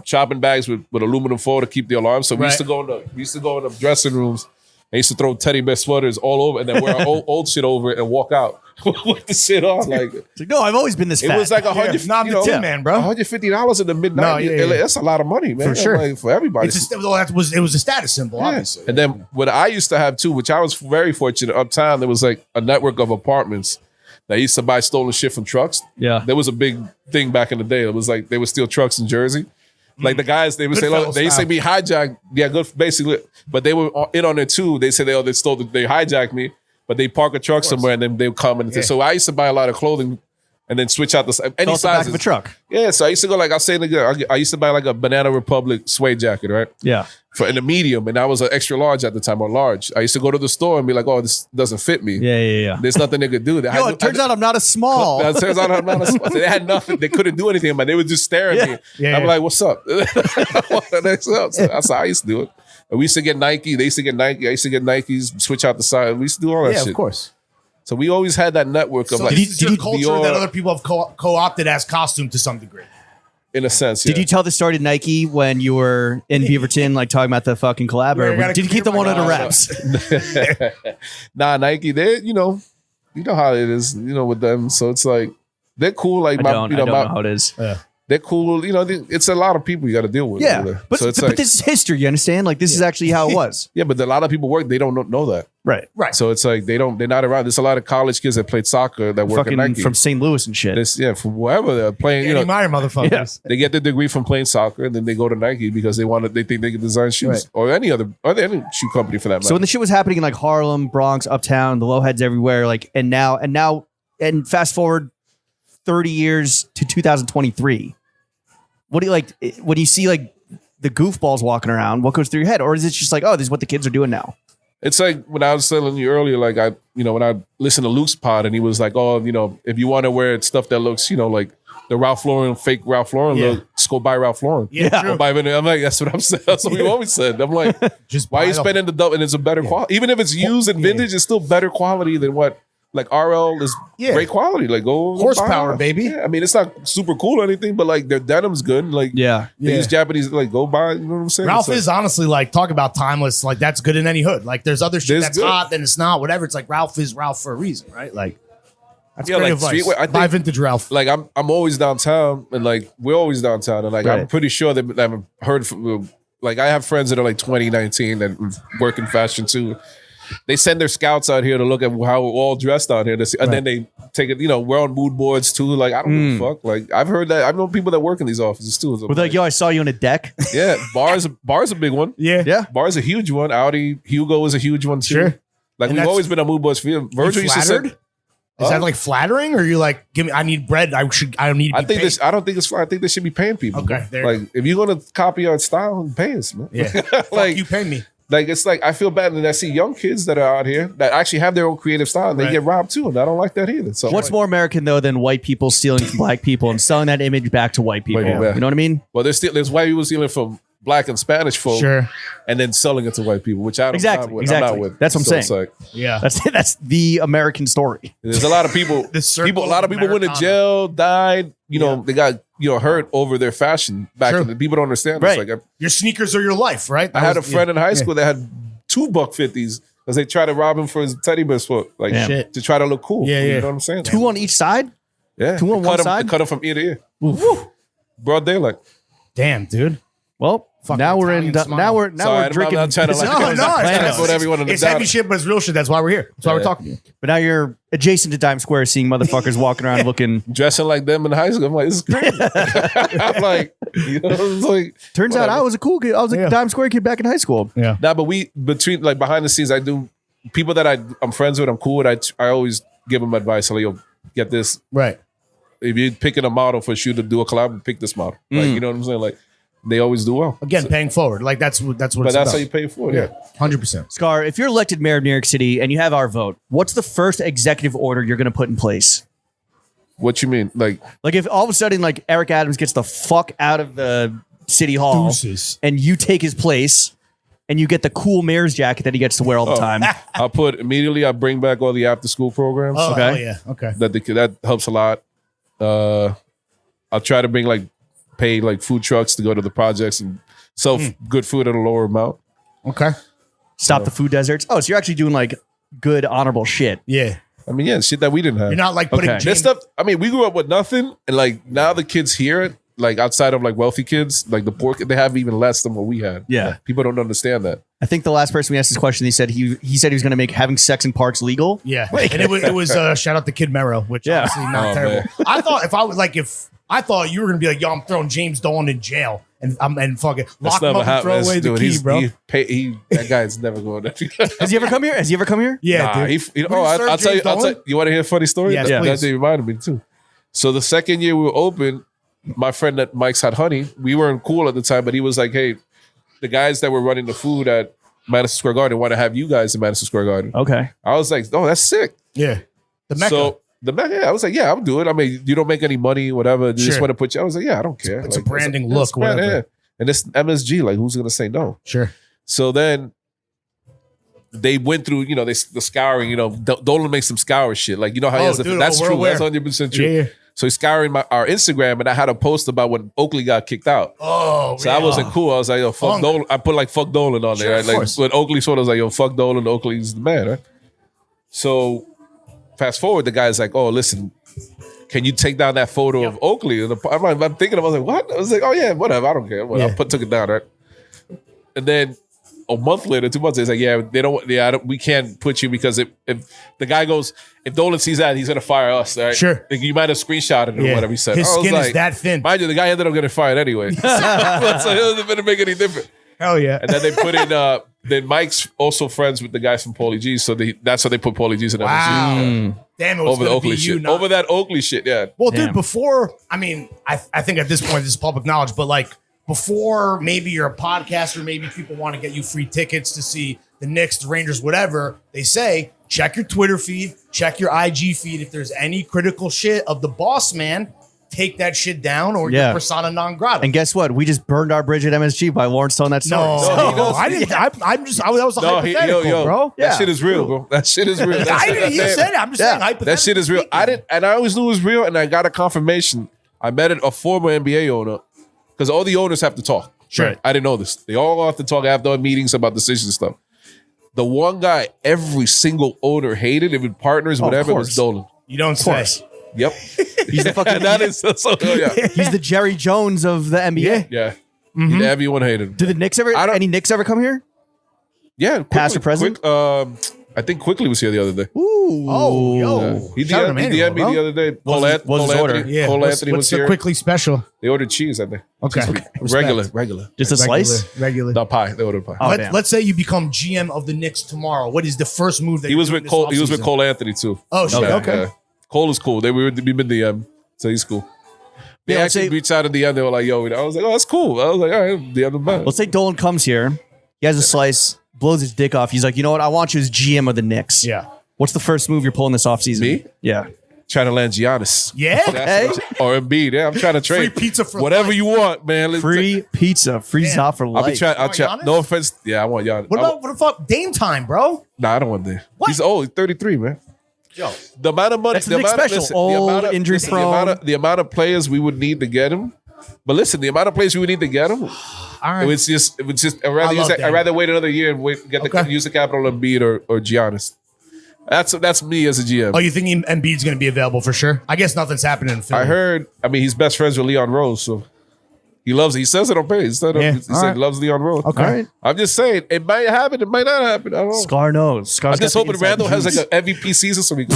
[SPEAKER 2] shopping bags with aluminum foil to keep the alarm. So we used to go in the dressing rooms. I used to throw teddy bear sweaters all over and then wear our old shit over it and walk out with the shit on. Like
[SPEAKER 1] It's like, no, I've always been this
[SPEAKER 2] it
[SPEAKER 1] fat.
[SPEAKER 2] was like $100.
[SPEAKER 3] Not the Tin Man, bro.
[SPEAKER 2] $150 in the mid 90s.
[SPEAKER 3] No, yeah.
[SPEAKER 2] That's a lot of money, man.
[SPEAKER 3] For sure.
[SPEAKER 2] Like, for everybody.
[SPEAKER 3] It was a status symbol, obviously.
[SPEAKER 2] And then what I used to have too, which I was very fortunate uptown, there was like a network of apartments that used to buy stolen shit from trucks.
[SPEAKER 1] Yeah.
[SPEAKER 2] There was a big thing back in the day. It was like they would steal trucks in Jersey. Like the guys, they would say,
[SPEAKER 3] Goodfellas
[SPEAKER 2] they used to
[SPEAKER 3] style.
[SPEAKER 2] be hijacked. Yeah, good, basically. But they were in on it too. They said they hijacked me, but they park a truck somewhere and then they would come and so I used to buy a lot of clothing and then switch out any
[SPEAKER 1] Fell off the back
[SPEAKER 2] sizes.
[SPEAKER 1] of a truck.
[SPEAKER 2] Yeah, so I used to go like I used to buy like a Banana Republic suede jacket, right?
[SPEAKER 1] Yeah.
[SPEAKER 2] In a medium, and I was an extra large at the time or large. I used to go to the store and be like, "Oh, this doesn't fit me.
[SPEAKER 1] Yeah.
[SPEAKER 2] There's nothing they could do."
[SPEAKER 1] Yo, it turns out I'm not a small.
[SPEAKER 2] It turns out I'm not a small. They had nothing. They couldn't do anything, but they would just stare at me.
[SPEAKER 3] Yeah.
[SPEAKER 2] I'm like, "What's up?" That's how I used to do it. And we used to get Nike. They used to get Nike. I used to get Nikes. Switch out the side. We used to do all that
[SPEAKER 3] Yeah,
[SPEAKER 2] shit.
[SPEAKER 3] of course.
[SPEAKER 2] So we always had that network of
[SPEAKER 3] So
[SPEAKER 2] like,
[SPEAKER 3] this is your culture
[SPEAKER 2] Dior,
[SPEAKER 3] that other people have co-opted as costume to some degree.
[SPEAKER 2] in a sense.
[SPEAKER 1] Did you tell the story to Nike when you were in Beaverton, like talking about the fucking collab?
[SPEAKER 3] Yeah, I
[SPEAKER 1] Or
[SPEAKER 3] gotta
[SPEAKER 1] did you keep the
[SPEAKER 3] clear
[SPEAKER 1] one
[SPEAKER 3] my
[SPEAKER 1] under
[SPEAKER 3] eyes.
[SPEAKER 1] wraps?
[SPEAKER 2] Nah, Nike. They, you know how it is. With them. So it's like they're cool. Like
[SPEAKER 1] I don't know
[SPEAKER 2] my,
[SPEAKER 1] how it is.
[SPEAKER 2] they're cool. It's a lot of people you got to deal with. over
[SPEAKER 1] Yeah,
[SPEAKER 2] there.
[SPEAKER 1] but,
[SPEAKER 2] so it's
[SPEAKER 1] but
[SPEAKER 2] like,
[SPEAKER 1] this is history. You understand? Like this is actually how it was.
[SPEAKER 2] yeah, but a lot of people work. They don't know that.
[SPEAKER 1] Right.
[SPEAKER 3] Right.
[SPEAKER 2] So it's like they're not around. There's a lot of college kids that played soccer that work at
[SPEAKER 1] Fucking
[SPEAKER 2] Nike.
[SPEAKER 1] from St. Louis and shit.
[SPEAKER 2] From wherever they're playing.
[SPEAKER 3] Danny Meyer motherfuckers.
[SPEAKER 2] They get their degree from playing soccer, and then they go to Nike because they think they can design shoes
[SPEAKER 3] Right.
[SPEAKER 2] or any shoe company for that matter.
[SPEAKER 1] So when the shit was happening in like Harlem, Bronx, Uptown, the lowheads everywhere, like and fast forward 30 years to 2023. What do you like when you see like the goofballs walking around? What goes through your head, or is it just like, oh, this is what the kids are doing now?
[SPEAKER 2] It's like when I was telling you earlier, like when I listened to Luke's pod and he was like, oh, if you want to wear stuff that looks, like the Ralph Lauren, fake Ralph Lauren look, just go buy Ralph Lauren.
[SPEAKER 3] Yeah,
[SPEAKER 2] Go buy I'm like, that's what I'm saying. That's what we always said. I'm like,
[SPEAKER 3] Just
[SPEAKER 2] why
[SPEAKER 3] buy
[SPEAKER 2] are you
[SPEAKER 3] it.
[SPEAKER 2] spending the double? And it's a better quality. Even if it's used and vintage, it's still better quality than what. Like RL is great quality. Like go
[SPEAKER 3] Horsepower,
[SPEAKER 2] buy it.
[SPEAKER 3] baby.
[SPEAKER 2] Yeah, I mean, it's not super cool or anything, but like their denim's good. Like they use Japanese. Like go buy. You know what I'm saying?
[SPEAKER 3] Ralph
[SPEAKER 2] It's
[SPEAKER 3] is honestly like talk about timeless. Like that's good in any hood. Like there's other shit
[SPEAKER 2] It's
[SPEAKER 3] that's
[SPEAKER 2] good.
[SPEAKER 3] hot, then it's not. Whatever. It's like Ralph is Ralph for a reason, right? Like that's
[SPEAKER 2] Yeah,
[SPEAKER 3] great
[SPEAKER 2] like
[SPEAKER 3] advice.
[SPEAKER 2] streetwear, I think-
[SPEAKER 3] Buy vintage Ralph.
[SPEAKER 2] like I'm always downtown, and like we're always downtown, and like I'm
[SPEAKER 1] Right.
[SPEAKER 2] pretty sure that I've heard from. Like I have friends that are like 2019 that work in fashion too, they send their scouts out here to look at how we're all dressed out here, to see, and then they take it. You know, we're on mood boards too. Like I don't give a fuck. Like I've heard that. I know people that work in these offices too. So
[SPEAKER 1] With like, yo, I saw you on a deck.
[SPEAKER 2] yeah, bars a big one.
[SPEAKER 3] Yeah.
[SPEAKER 2] Bar's a huge one. Audi Hugo is a huge one too.
[SPEAKER 3] Sure.
[SPEAKER 2] Like
[SPEAKER 3] And
[SPEAKER 2] we've
[SPEAKER 3] that's-
[SPEAKER 2] always been on mood boards for you. Virgil used to say.
[SPEAKER 3] Flattered? Is that like flattering, or you like give me? I need bread. I don't need. To
[SPEAKER 2] I
[SPEAKER 3] be
[SPEAKER 2] think
[SPEAKER 3] paid.
[SPEAKER 2] this. I don't think it's fine. I think they should be paying people.
[SPEAKER 3] Okay, there you
[SPEAKER 2] like if you're gonna copy our style, pay us, man.
[SPEAKER 3] Yeah.
[SPEAKER 2] like
[SPEAKER 3] Fuck you pay me.
[SPEAKER 2] Like it's like I feel bad that I see young kids that are out here that actually have their own creative style and they
[SPEAKER 3] Right.
[SPEAKER 2] get robbed too, and I don't like that either. So
[SPEAKER 1] What's more American though than white people stealing from black people and selling that image back to white people?
[SPEAKER 2] White people, yeah.
[SPEAKER 1] You know what I mean?
[SPEAKER 2] Well, there's white people stealing from black and Spanish folk,
[SPEAKER 3] Sure.
[SPEAKER 2] and then selling it to white people, which I don't
[SPEAKER 1] Exactly,
[SPEAKER 2] I'm
[SPEAKER 1] exactly.
[SPEAKER 2] not with.
[SPEAKER 1] That's what I'm
[SPEAKER 2] It's
[SPEAKER 1] saying.
[SPEAKER 2] like,
[SPEAKER 3] Yeah.
[SPEAKER 1] That's the American story.
[SPEAKER 2] there's a lot of people.
[SPEAKER 3] The circle
[SPEAKER 2] A lot of
[SPEAKER 3] of
[SPEAKER 2] people went to
[SPEAKER 3] Americana.
[SPEAKER 2] jail, died. You know, they got hurt over their fashion back.
[SPEAKER 3] True.
[SPEAKER 2] In the, people don't understand.
[SPEAKER 1] Right.
[SPEAKER 2] It's like
[SPEAKER 3] Your sneakers are your life, right?
[SPEAKER 2] I had a friend in high school that had $2.50s because they tried to rob him for his teddy bear sport, like
[SPEAKER 3] Shit.
[SPEAKER 2] to try to look cool.
[SPEAKER 3] Yeah,
[SPEAKER 2] You
[SPEAKER 3] yeah.
[SPEAKER 2] know what I'm saying?
[SPEAKER 1] Two on each side?
[SPEAKER 2] Yeah,
[SPEAKER 1] two on
[SPEAKER 2] They
[SPEAKER 1] one
[SPEAKER 2] cut him,
[SPEAKER 1] side?
[SPEAKER 2] they cut him from ear to ear. Broad daylight.
[SPEAKER 3] Damn, dude.
[SPEAKER 1] Well,
[SPEAKER 3] Fucking
[SPEAKER 1] now we're in.
[SPEAKER 3] Italian smile.
[SPEAKER 1] Now we're
[SPEAKER 2] Sorry,
[SPEAKER 1] we're
[SPEAKER 2] I'm
[SPEAKER 1] drinking.
[SPEAKER 2] not trying to, like,
[SPEAKER 3] No, no,
[SPEAKER 2] I put everyone in the
[SPEAKER 3] it's heavy
[SPEAKER 2] down.
[SPEAKER 3] shit, but it's real shit. That's why we're here. That's why we're
[SPEAKER 2] Yeah.
[SPEAKER 3] talking.
[SPEAKER 1] But now you're adjacent to Times Square, seeing motherfuckers walking around looking.
[SPEAKER 2] Dressing like them in high school. I'm like, this is crazy. I'm like, you know, it's like.
[SPEAKER 1] Turns out I was a cool kid. I was a
[SPEAKER 3] Yeah.
[SPEAKER 1] Times Square kid back in high school.
[SPEAKER 3] Yeah.
[SPEAKER 2] Nah, but between like behind the scenes, I do people that I'm friends with, I'm cool with. I always give them advice. Like, yo, get this.
[SPEAKER 3] Right.
[SPEAKER 2] If you're picking a model for a shoe to do a collab, pick this model. Like, you know what I'm saying? Like, they always do well.
[SPEAKER 3] Again, paying forward. Like that's what
[SPEAKER 2] But
[SPEAKER 3] it's
[SPEAKER 2] that's
[SPEAKER 3] about.
[SPEAKER 2] how you pay for it. Yeah.
[SPEAKER 3] 100%.
[SPEAKER 1] Scar, if you're elected mayor of New York City and you have our vote, what's the first executive order you're going to put in place?
[SPEAKER 2] What you mean? Like,
[SPEAKER 1] Like if all of a sudden, like Eric Adams gets the fuck out of the city hall
[SPEAKER 3] Deuces.
[SPEAKER 1] and you take his place and you get the cool mayor's jacket that he gets to wear all the time.
[SPEAKER 2] I'll put immediately. I bring back all the after school programs.
[SPEAKER 3] Oh,
[SPEAKER 1] Okay.
[SPEAKER 3] hell yeah. Okay.
[SPEAKER 2] That helps a lot. I'll try to bring pay food trucks to go to the projects and sell good food at a lower amount.
[SPEAKER 3] Okay.
[SPEAKER 1] Stop the food deserts. Oh, so you're actually doing like good, honorable shit.
[SPEAKER 3] Yeah.
[SPEAKER 2] I mean, yeah, shit that we didn't have.
[SPEAKER 3] You're not like putting
[SPEAKER 1] Okay.
[SPEAKER 3] James,
[SPEAKER 2] This stuff. I mean, we grew up with nothing, and like now the kids here, like outside of like wealthy kids, like the poor, they have even less than what we had.
[SPEAKER 1] Yeah.
[SPEAKER 2] People don't understand that.
[SPEAKER 1] I think the last person we asked this question, he said he said he was going to make having sex in parks legal.
[SPEAKER 3] Yeah. And it was shout out to Kid Mero, which
[SPEAKER 1] Yeah.
[SPEAKER 3] obviously not
[SPEAKER 2] Oh,
[SPEAKER 3] terrible.
[SPEAKER 2] man.
[SPEAKER 3] I thought if I thought you were gonna be like, yo, I'm throwing James Dolan in jail and fucking lock him up and throw away the key, bro.
[SPEAKER 2] That guy's never going there.
[SPEAKER 1] Has he ever come here? Has he ever come here?
[SPEAKER 3] Yeah,
[SPEAKER 2] Nah,
[SPEAKER 3] dude.
[SPEAKER 2] I'll tell you. You want to hear a funny story?
[SPEAKER 3] Yes,
[SPEAKER 2] That
[SPEAKER 3] please.
[SPEAKER 2] reminded me too. So the second year we were open, my friend at Mike's Hot Honey, we weren't cool at the time, but he was like, "Hey, the guys that were running the food at Madison Square Garden want to have you guys in Madison Square Garden."
[SPEAKER 1] Okay.
[SPEAKER 2] I was like, "Oh, that's sick."
[SPEAKER 3] Yeah. The Mecca.
[SPEAKER 2] So the Mecca, yeah, I was like, "Yeah, I'll do it." I mean, you don't make any money, whatever. You just
[SPEAKER 3] Sure.
[SPEAKER 2] want to put you. I was like, "Yeah, I don't care."
[SPEAKER 3] It's a
[SPEAKER 2] Like,
[SPEAKER 3] branding
[SPEAKER 2] it's
[SPEAKER 3] look,
[SPEAKER 2] brand,
[SPEAKER 3] whatever.
[SPEAKER 2] yeah. And it's MSG. Like, who's gonna say no?
[SPEAKER 3] Sure.
[SPEAKER 2] So then they went through, the scouring. Dolan makes some scour shit. Like, you know how he
[SPEAKER 3] Oh,
[SPEAKER 2] has
[SPEAKER 3] dude,
[SPEAKER 2] that's
[SPEAKER 3] we're
[SPEAKER 2] true.
[SPEAKER 3] aware.
[SPEAKER 2] That's 100% true.
[SPEAKER 3] Yeah.
[SPEAKER 2] So he's scouring our Instagram, and I had a post about when Oakley got kicked out.
[SPEAKER 3] Oh,
[SPEAKER 2] So I wasn't cool. I was like, yo, fuck
[SPEAKER 3] Funk.
[SPEAKER 2] Dolan. I put like fuck Dolan on
[SPEAKER 3] Sure,
[SPEAKER 2] there.
[SPEAKER 3] of
[SPEAKER 2] Right? Like
[SPEAKER 3] course.
[SPEAKER 2] when Oakley saw it, I was like, yo, fuck Dolan. Oakley's the man, right? So fast forward, the guy's like, oh, listen, can you take down that photo of Oakley? And I'm thinking, I was like, what? I was like, oh yeah, whatever. I don't care. Whatever.
[SPEAKER 3] Yeah.
[SPEAKER 2] Took it down, right? And then a month later, 2 months later, it's like, they don't. Yeah, we can't put you because if the guy goes, if Dolan sees that, he's gonna fire us. Right?
[SPEAKER 3] Sure.
[SPEAKER 2] Like, you might have screenshotted it or
[SPEAKER 3] Yeah.
[SPEAKER 2] whatever he said.
[SPEAKER 3] His
[SPEAKER 2] I was
[SPEAKER 3] skin is
[SPEAKER 2] like,
[SPEAKER 3] that thin.
[SPEAKER 2] Mind you, the guy ended up getting fired anyway. So it doesn't make any difference.
[SPEAKER 3] Hell yeah.
[SPEAKER 2] And then they put in. Then Mike's also friends with the guys from Paulie G's, so that's how they put Paulie G's in
[SPEAKER 3] Wow.
[SPEAKER 2] MSG.
[SPEAKER 3] Damn, it was
[SPEAKER 2] Over the
[SPEAKER 3] gonna
[SPEAKER 2] Oakley
[SPEAKER 3] be you,
[SPEAKER 2] shit.
[SPEAKER 3] not-
[SPEAKER 2] Over that Oakley shit, yeah.
[SPEAKER 3] Well,
[SPEAKER 1] Damn.
[SPEAKER 3] dude, before, I mean, I think at this point, this is public knowledge, but like before maybe you're a podcaster, maybe people want to get you free tickets to see the Knicks, the Rangers, whatever, they say, check your Twitter feed, check your IG feed. If there's any critical shit of the boss man, take that shit down or
[SPEAKER 1] Yeah.
[SPEAKER 3] your persona non grata.
[SPEAKER 1] And guess what? We just burned our bridge at MSG by Lawrence telling that story.
[SPEAKER 3] no,
[SPEAKER 2] So he goes-
[SPEAKER 3] I didn't. I'm just. That was a hypothetical, bro.
[SPEAKER 1] Yeah.
[SPEAKER 2] That shit is real, bro. That shit is real.
[SPEAKER 3] I didn't. You said it. I'm just saying hypothetical.
[SPEAKER 2] That shit is real. I didn't, and I always knew it was real, and I got a confirmation. I met a former NBA owner because all the owners have to talk.
[SPEAKER 3] Sure.
[SPEAKER 2] I didn't know this. They all have to talk after meetings about decisions and stuff. The one guy every single owner hated, if it partners, whatever, was
[SPEAKER 1] course.
[SPEAKER 2] Dolan.
[SPEAKER 3] You don't say.
[SPEAKER 2] Yep.
[SPEAKER 1] He's the fucking
[SPEAKER 2] that is so yeah.
[SPEAKER 1] he's the Jerry Jones of the NBA.
[SPEAKER 2] Yeah. Everyone hated him.
[SPEAKER 1] Do the Knicks ever?
[SPEAKER 2] I don't-
[SPEAKER 1] Any Knicks ever come here?
[SPEAKER 2] Yeah.
[SPEAKER 1] Past or present?
[SPEAKER 2] Quick, I think Quickly was here the other day.
[SPEAKER 1] Ooh.
[SPEAKER 3] Oh, yo.
[SPEAKER 2] He
[SPEAKER 3] Shout out
[SPEAKER 2] DM'd
[SPEAKER 3] Emmanuel,
[SPEAKER 2] me the other day.
[SPEAKER 1] What was his order?
[SPEAKER 3] Yeah.
[SPEAKER 2] Cole
[SPEAKER 3] What's
[SPEAKER 2] Anthony was
[SPEAKER 3] the
[SPEAKER 2] here.
[SPEAKER 3] quickly special?
[SPEAKER 2] They ordered cheese, I think.
[SPEAKER 3] Okay.
[SPEAKER 2] Regular.
[SPEAKER 1] Just a slice?
[SPEAKER 3] Regular.
[SPEAKER 2] No pie. They ordered pie.
[SPEAKER 1] Oh, damn.
[SPEAKER 3] Let's say you become GM of the Knicks tomorrow. What is the first move that
[SPEAKER 2] He
[SPEAKER 3] you're
[SPEAKER 2] was
[SPEAKER 3] doing
[SPEAKER 2] with
[SPEAKER 3] this
[SPEAKER 2] Cole. He was with
[SPEAKER 3] offseason?
[SPEAKER 2] Cole Anthony too.
[SPEAKER 3] Oh, shit.
[SPEAKER 1] Okay.
[SPEAKER 3] Okay.
[SPEAKER 2] Yeah. Cole is cool. We've been DM, so he's cool. They
[SPEAKER 1] Yeah,
[SPEAKER 2] actually
[SPEAKER 1] say-
[SPEAKER 2] reached out at the end. They were like, "Yo," I was like, "Oh, that's cool." I was like, "All right, DM him back."
[SPEAKER 1] Let's say Dolan comes here. He has a slice, blows his dick off. He's like, you know what? I want you as GM of the Knicks.
[SPEAKER 3] Yeah.
[SPEAKER 1] What's the first move you're pulling this offseason?
[SPEAKER 2] Me?
[SPEAKER 1] Yeah.
[SPEAKER 2] Trying to land Giannis.
[SPEAKER 3] Yeah.
[SPEAKER 1] Hey.
[SPEAKER 2] Or Embiid. Yeah, I'm trying to trade.
[SPEAKER 3] Free pizza for
[SPEAKER 2] whatever
[SPEAKER 3] life.
[SPEAKER 2] you want, man. Let's
[SPEAKER 1] Free pizza. Free
[SPEAKER 3] Damn.
[SPEAKER 1] Zop for
[SPEAKER 2] I'll
[SPEAKER 1] life.
[SPEAKER 2] be trying. I'll
[SPEAKER 3] want
[SPEAKER 2] try.
[SPEAKER 3] Giannis?
[SPEAKER 2] No offense. Yeah, I want Giannis.
[SPEAKER 3] What about what the fuck? Dame time, bro.
[SPEAKER 2] Nah, I don't want that.
[SPEAKER 3] What?
[SPEAKER 2] He's old. He's 33, man.
[SPEAKER 3] Yo.
[SPEAKER 2] The amount of money.
[SPEAKER 1] That's the Knicks special. Old, injury prone.
[SPEAKER 2] The amount of players we would need to get him. But listen, the amount of players we would need to get him.
[SPEAKER 3] All right.
[SPEAKER 2] It was just. I'd rather
[SPEAKER 3] I love
[SPEAKER 2] I'd
[SPEAKER 3] Dame.
[SPEAKER 2] rather wait another year and use the capital on Embiid or Giannis. That's me as a GM.
[SPEAKER 3] Oh, you think Embiid's going to be available for sure? I guess nothing's happening in Philly.
[SPEAKER 2] I heard. I mean, he's best friends with Leon Rose, so he loves. He says it on page. He said
[SPEAKER 3] Yeah,
[SPEAKER 2] he
[SPEAKER 3] all right.
[SPEAKER 2] he loves Leon Rose.
[SPEAKER 3] Okay.
[SPEAKER 1] All right.
[SPEAKER 2] I'm just saying it might happen. It might not happen. I don't know.
[SPEAKER 1] Scar knows. Scar's
[SPEAKER 2] I'm just
[SPEAKER 1] got the
[SPEAKER 2] hoping
[SPEAKER 1] inside
[SPEAKER 2] Randall has
[SPEAKER 1] juice.
[SPEAKER 2] like an MVP season so we can.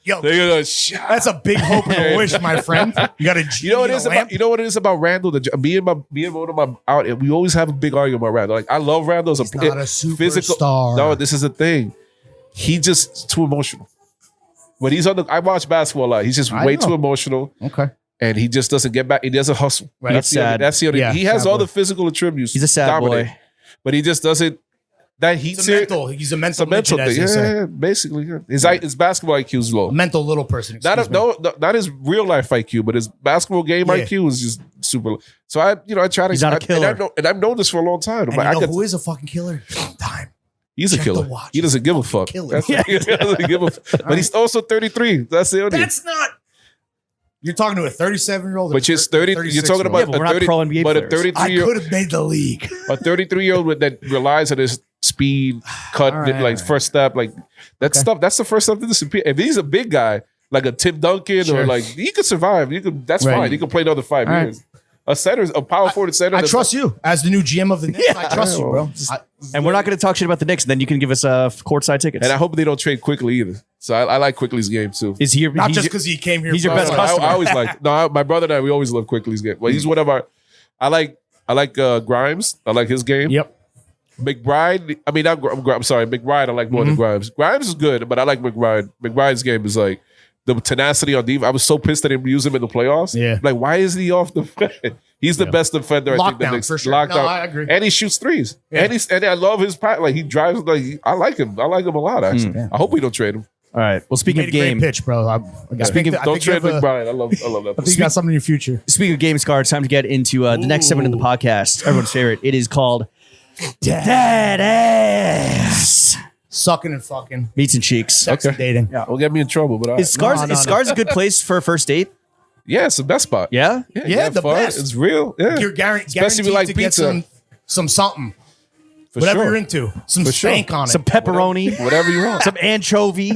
[SPEAKER 3] Yo,
[SPEAKER 2] They're gonna go,
[SPEAKER 3] that's a big hope and a wish, my friend. You got a
[SPEAKER 2] You know what it is about? You know what it is about Randall? Me and one of my out. We always have a big argument about Randall. Like I love Randall as
[SPEAKER 3] He's not a superstar.
[SPEAKER 2] No, this is the thing. He just too emotional. When he's on I watch basketball a lot. He's just
[SPEAKER 3] I
[SPEAKER 2] way
[SPEAKER 3] know.
[SPEAKER 2] too emotional,
[SPEAKER 3] Okay.
[SPEAKER 2] and he just doesn't get back. He doesn't hustle.
[SPEAKER 3] Right.
[SPEAKER 2] That's the only.
[SPEAKER 1] Sad.
[SPEAKER 2] That's the only.
[SPEAKER 3] Yeah,
[SPEAKER 2] he has
[SPEAKER 3] sad
[SPEAKER 2] all
[SPEAKER 3] boy.
[SPEAKER 2] the physical attributes.
[SPEAKER 1] He's a sad boy.
[SPEAKER 2] but he just doesn't. That heat's
[SPEAKER 3] He's a
[SPEAKER 2] here.
[SPEAKER 3] mental. He's a
[SPEAKER 2] It's a
[SPEAKER 3] mental
[SPEAKER 2] mental
[SPEAKER 3] midget,
[SPEAKER 2] thing.
[SPEAKER 3] as they say.
[SPEAKER 2] Yeah, basically. Yeah. His basketball IQ is low.
[SPEAKER 3] A mental little person. excuse me.
[SPEAKER 2] Not his real life IQ, but his basketball game
[SPEAKER 3] Yeah.
[SPEAKER 2] IQ is just super low. So I try to.
[SPEAKER 1] He's not a
[SPEAKER 2] and
[SPEAKER 1] killer.
[SPEAKER 2] I've known this for a long time.
[SPEAKER 3] And
[SPEAKER 2] Like,
[SPEAKER 3] you know
[SPEAKER 2] I could,
[SPEAKER 3] who is a fucking killer? Time.
[SPEAKER 2] he's a
[SPEAKER 3] check
[SPEAKER 2] killer.
[SPEAKER 3] the watch.
[SPEAKER 2] He doesn't give a fuck.
[SPEAKER 3] Killer.
[SPEAKER 2] He doesn't give a fuck. But he's also 33. That's the only.
[SPEAKER 3] That's not. You're talking to a 37-year-old.
[SPEAKER 2] Which is 30. You're talking about
[SPEAKER 1] Yeah, but we're not pro NBA
[SPEAKER 2] but a
[SPEAKER 1] players.
[SPEAKER 2] 33
[SPEAKER 3] I
[SPEAKER 2] year
[SPEAKER 3] could have made the league.
[SPEAKER 2] a 33-year-old that relies on his speed, cut,
[SPEAKER 3] All right,
[SPEAKER 2] like
[SPEAKER 3] all right.
[SPEAKER 2] first step, like that stuff. That's the first stuff to disappear. If he's a big guy, like a Tim Duncan,
[SPEAKER 3] Sure.
[SPEAKER 2] or like he could survive. That's
[SPEAKER 3] Right.
[SPEAKER 2] fine. He can play another 5
[SPEAKER 3] All right.
[SPEAKER 2] years. A power forward center.
[SPEAKER 3] I
[SPEAKER 2] that's
[SPEAKER 3] trust you as the new GM of the Knicks. I trust you, bro.
[SPEAKER 1] And we're not going to talk shit about the Knicks, and then you can give us courtside tickets.
[SPEAKER 2] And I hope they don't trade Quickly either. So I like Quickly's game too.
[SPEAKER 1] Is he
[SPEAKER 3] Not
[SPEAKER 1] he's
[SPEAKER 3] just
[SPEAKER 1] your-
[SPEAKER 3] because he came here.
[SPEAKER 1] he's your
[SPEAKER 3] for
[SPEAKER 1] best
[SPEAKER 3] us.
[SPEAKER 1] customer.
[SPEAKER 2] I always like my brother and I. We always love Quickly's game. Well, he's one of our. I like Grimes. I like his game.
[SPEAKER 3] Yep.
[SPEAKER 2] McBride. I mean, I'm sorry, McBride. I like more than
[SPEAKER 3] Mm-hmm.
[SPEAKER 2] Grimes. Grimes is good, but I like McBride. McBride's game is like the tenacity on defense. I was so pissed that they didn't use him in the playoffs.
[SPEAKER 3] Yeah.
[SPEAKER 2] Like, why isn't he off the? He's the best defender. I think.
[SPEAKER 3] Lockdown, for sure.
[SPEAKER 2] Lockdown.
[SPEAKER 3] No, I agree.
[SPEAKER 2] And he shoots threes.
[SPEAKER 3] Yeah.
[SPEAKER 2] And I love his pass. Like he drives. Like I like him. I like him a lot. Actually, I hope we don't trade him.
[SPEAKER 1] All right. Well, speaking
[SPEAKER 3] Made
[SPEAKER 1] of
[SPEAKER 3] a
[SPEAKER 1] game,
[SPEAKER 3] great pitch, bro.
[SPEAKER 1] Speaking of-
[SPEAKER 2] Don't trade McBride. I love that.
[SPEAKER 3] I think you got something in your future.
[SPEAKER 1] speaking of game, Scar, it's time to get into the next segment of the podcast. Everyone's favorite. It is called Dead Ass
[SPEAKER 3] Sucking and fucking.
[SPEAKER 1] Meats and Cheeks.
[SPEAKER 3] Sexy dating.
[SPEAKER 1] Yeah.
[SPEAKER 2] Will get me in trouble, but
[SPEAKER 1] Is Scar's
[SPEAKER 3] No.
[SPEAKER 1] Scar's a good place for a first date?
[SPEAKER 2] yeah, it's the best spot.
[SPEAKER 1] Yeah.
[SPEAKER 3] Yeah,
[SPEAKER 2] have
[SPEAKER 3] the
[SPEAKER 2] fun.
[SPEAKER 3] best.
[SPEAKER 2] It's real. Yeah,
[SPEAKER 3] You're guaranteed
[SPEAKER 2] especially if you like
[SPEAKER 3] to get
[SPEAKER 2] pizza.
[SPEAKER 3] some something.
[SPEAKER 2] For
[SPEAKER 3] Whatever
[SPEAKER 2] sure.
[SPEAKER 3] you're into. Some
[SPEAKER 2] For sure.
[SPEAKER 3] stank on it.
[SPEAKER 1] Some pepperoni,
[SPEAKER 2] Whatever you want.
[SPEAKER 1] some anchovy,